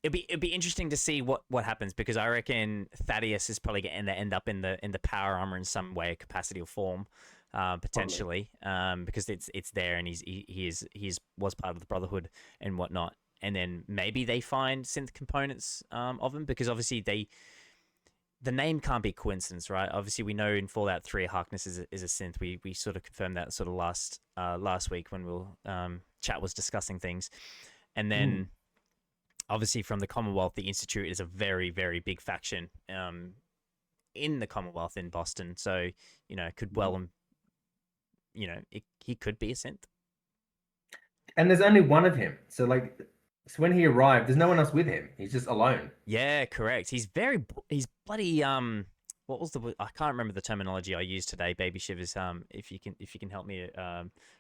A: it'd be interesting to see what happens, because I reckon Thaddeus is probably going to end up in the power armor in some way, capacity or form, potentially, because it's there and he was part of the Brotherhood and whatnot. And then maybe they find synth components of him, because obviously the name can't be coincidence, right? Obviously, we know in Fallout 3 Harkness is a synth. We sort of confirmed that sort of last week when chat was discussing things, and then obviously from the Commonwealth, the Institute is a very, very big faction in the Commonwealth in Boston. So could he could be a synth.
B: And there's only one of him, so when he arrived, there's no one else with him. He's just alone.
A: Yeah, correct. He's bloody what was I can't remember the terminology I used today. Baby shivers. If you can help me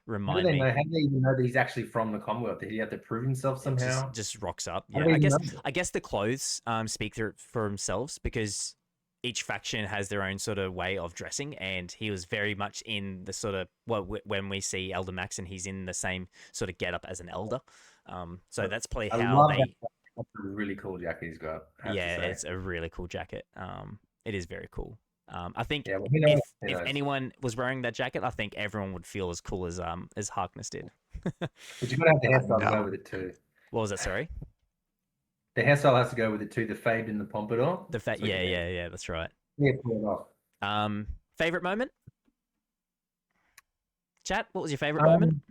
A: remind me.
B: How do they even know that he's actually from the Commonwealth? Did he have to prove himself somehow?
A: Just rocks up. Yeah, I guess the clothes speak for themselves, because each faction has their own sort of way of dressing, and he was very much in the sort of when we see Elder Max, and he's in the same sort of getup as an elder. So that's probably how they.
B: That's a really cool jacket he's got.
A: Yeah, it's a really cool jacket. It is very cool. I think
B: if
A: anyone was wearing that jacket, I think everyone would feel as cool as Harkness did.
B: But you've got to have the hairstyle to go with it too.
A: What was that? Sorry.
B: The hairstyle has to go with it too. The fade and the pompadour.
A: Yeah. That's right.
B: Yeah, pull it off.
A: Favorite moment? Chat. What was your favorite moment?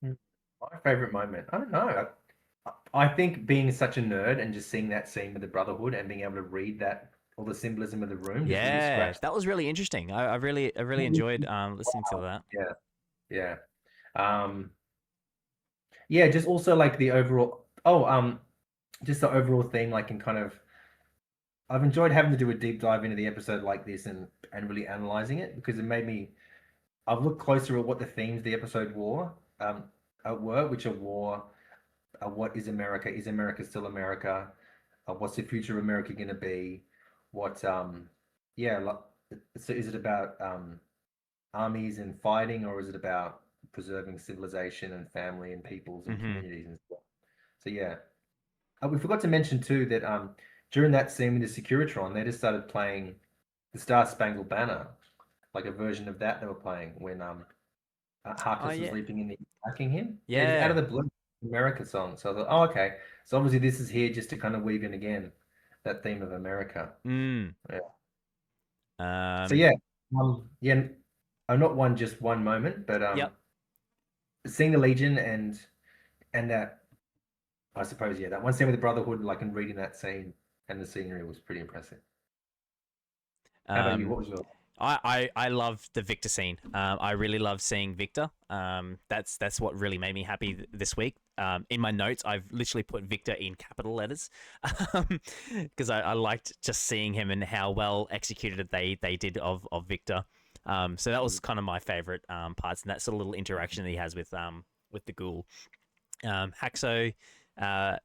B: My favorite moment. I don't know. I think being such a nerd and just seeing that scene with the Brotherhood and being able to read all the symbolism of the room.
A: Yeah, that was really interesting. I really enjoyed listening to that.
B: Yeah. Yeah, just also like the overall just the overall theme, like in kind of I've enjoyed having to do a deep dive into the episode like this and really analyzing it, because it made me I've looked closer at what the themes of the episode were, which are war, what is America? Is America still America? What's the future of America going to be? What, so is it about armies and fighting, or is it about preserving civilization and family and peoples and communities and stuff? So yeah, we forgot to mention too that during that scene with the Securitron, they just started playing the Star Spangled Banner, like a version of that they were playing when Harkness was leaping in, attacking him. Yeah, out of the blue. America song. So I thought, oh, okay. So obviously this is here just to kind of weave in again that theme of America. Yeah. So yeah, not just one moment, but seeing the Legion and that, I suppose, that one scene with the Brotherhood, like, and reading that scene and the scenery was pretty impressive. How about you? What was yours?
A: I love the Victor scene. I really love seeing Victor. That's what really made me happy this week. In my notes, I've literally put Victor in capital letters because I liked just seeing him and how well executed they did of Victor. So that was kind of my favorite parts, and that sort of little interaction that he has with the ghoul. Haxo,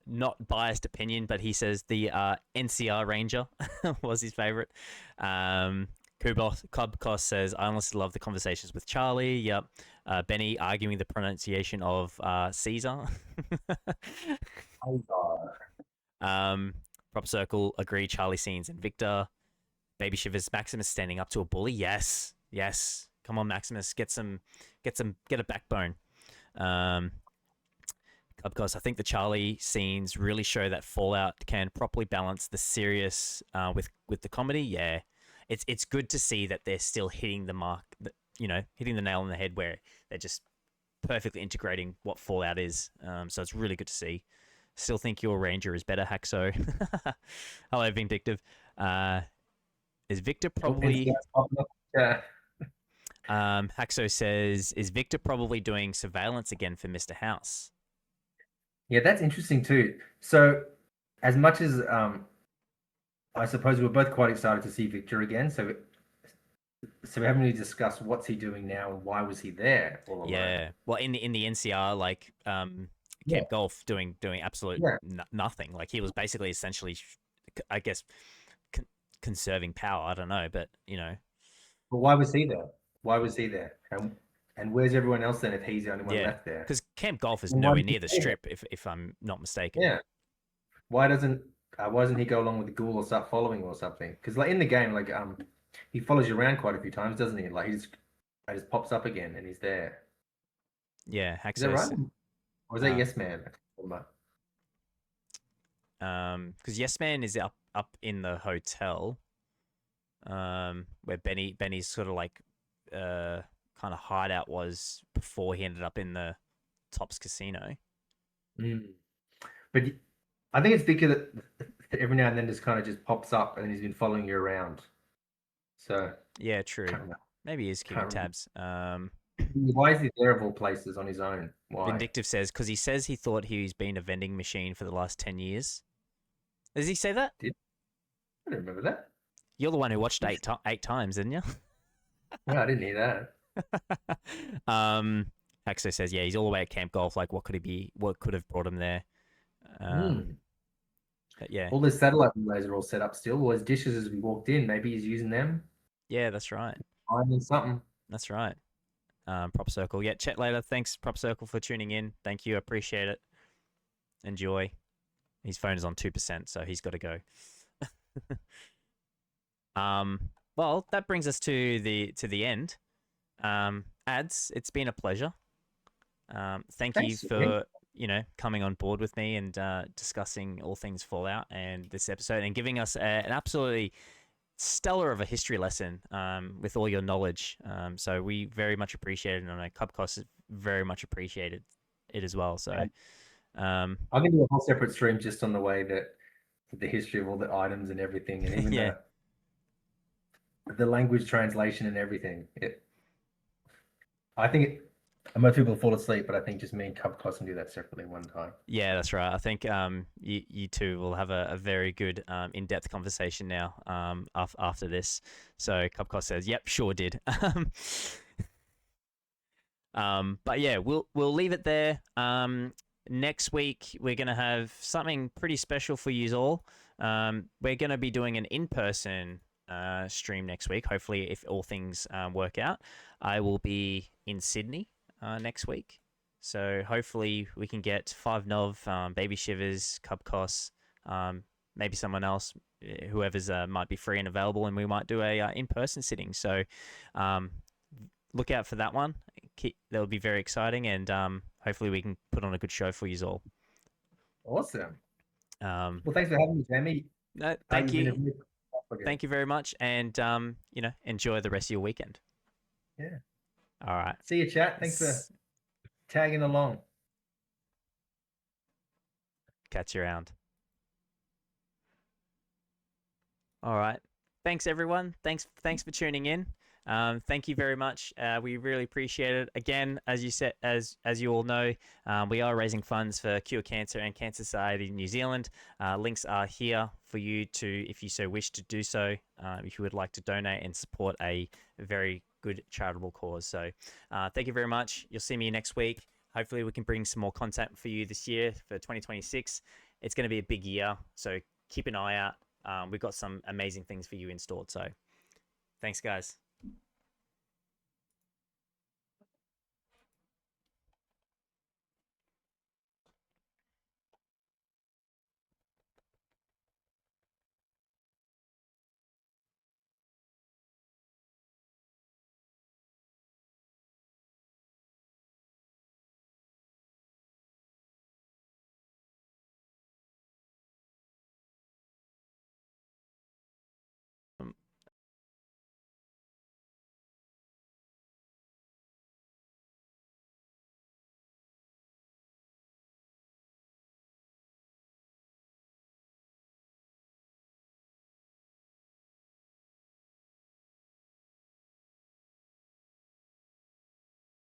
A: not biased opinion, but he says the NCR Ranger was his favorite. Kubkos says, I honestly love the conversations with Charlie. Yep. Benny arguing the pronunciation of Caesar. Prop Circle, agree, Charlie scenes and Victor. Baby Shivers, Maximus standing up to a bully. Yes. Yes. Come on, Maximus. Get a backbone. Because I think the Charlie scenes really show that Fallout can properly balance the serious with the comedy. Yeah, it's good to see that they're still hitting the mark, hitting the nail on the head where they're just perfectly integrating what Fallout is. So it's really good to see. Still think your Ranger is better, Haxo. Hello, Vindictive. Is Victor probably?
B: Yeah.
A: Haxo says, is Victor probably doing surveillance again for Mr. House?
B: Yeah, that's interesting too. So, as much as I suppose we're both quite excited to see Victor again. So we haven't really discussed what's he doing now and why was he there all alone.
A: Yeah. Well, in the NCR, like Camp Golf doing absolute nothing. Like he was basically essentially, I guess, conserving power. I don't know, but
B: But why was he there? Why was he there? And where's everyone else then if he's the only one left there?
A: Because Camp Golf is nowhere near the strip, if I'm not mistaken.
B: Yeah. Why doesn't he go along with the ghoul or start following or something? Because like in the game, like he follows you around quite a few times, doesn't he? Like he just pops up again and he's there.
A: Yeah,
B: Is that right? Or is that Yes Man?
A: Because Yes Man is up in the hotel, where Benny's sort of like kind of hideout was before he ended up in the Tops Casino.
B: But I think it's because every now and then just kind of just pops up and he's been following you around. So
A: yeah, true. Maybe he is keeping tabs.
B: Why is he there of all places on his own? Why?
A: Vindictive says because he says he thought he's been a vending machine for the last 10 years. Does he say that?
B: I don't remember that.
A: You're the one who watched eight times, didn't you?
B: Yeah, I didn't hear
A: that. Haxo says, yeah, he's all the way at Camp Golf. Like, what could he be? What could have brought him there? Yeah.
B: All the satellite relays are all set up still. All his dishes as we walked in, maybe he's using them.
A: Yeah, that's right.
B: Finding something.
A: That's right. Prop Circle. Yeah, chat later. Thanks, Prop Circle, for tuning in. Thank you. Appreciate it. Enjoy. His phone is on 2%, so he's got to go. Well, that brings us to the end. Ads, it's been a pleasure. Thanks you for coming on board with me and discussing all things Fallout and this episode and giving us an absolutely stellar of a history lesson with all your knowledge. So we very much appreciate it, and I know Cubcos very much appreciated it as well. So
B: I can do a whole separate stream just on the way that the history of all the items and everything, and even the language translation and everything. I think most people fall asleep, but I think just me and Cubcos can do that separately one time.
A: Yeah, that's right. I think you two will have a very good in-depth conversation now after this. So Cubcos says, "Yep, sure did." But yeah, we'll leave it there. Next week we're gonna have something pretty special for you all. We're gonna be doing an in-person stream next week. Hopefully, if all things work out, I will be in Sydney next week. So hopefully we can get 5Nov, Baby Shivers, Cubcos, maybe someone else, whoever's might be free and available, and we might do a in-person sitting. So look out for that one. That'll be very exciting, and hopefully we can put on a good show for you all.
B: Awesome. Well, thanks for having me, Jamie.
A: No, thank you. Thank you very much, and enjoy the rest of your weekend.
B: Yeah.
A: All right.
B: See you, chat. Thanks for tagging along.
A: Catch you around. All right. Thanks, everyone. Thanks for tuning in. Thank you very much. We really appreciate it. Again, as you said, as you all know, we are raising funds for Cure Cancer and Cancer Society New Zealand. Links are here for you to, if you so wish to do so, if you would like to donate and support a very good charitable cause. So thank you very much. You'll see me next week. Hopefully we can bring some more content for you this year for 2026. It's going to be a big year, so keep an eye out. We've got some amazing things for you in store. So thanks, guys.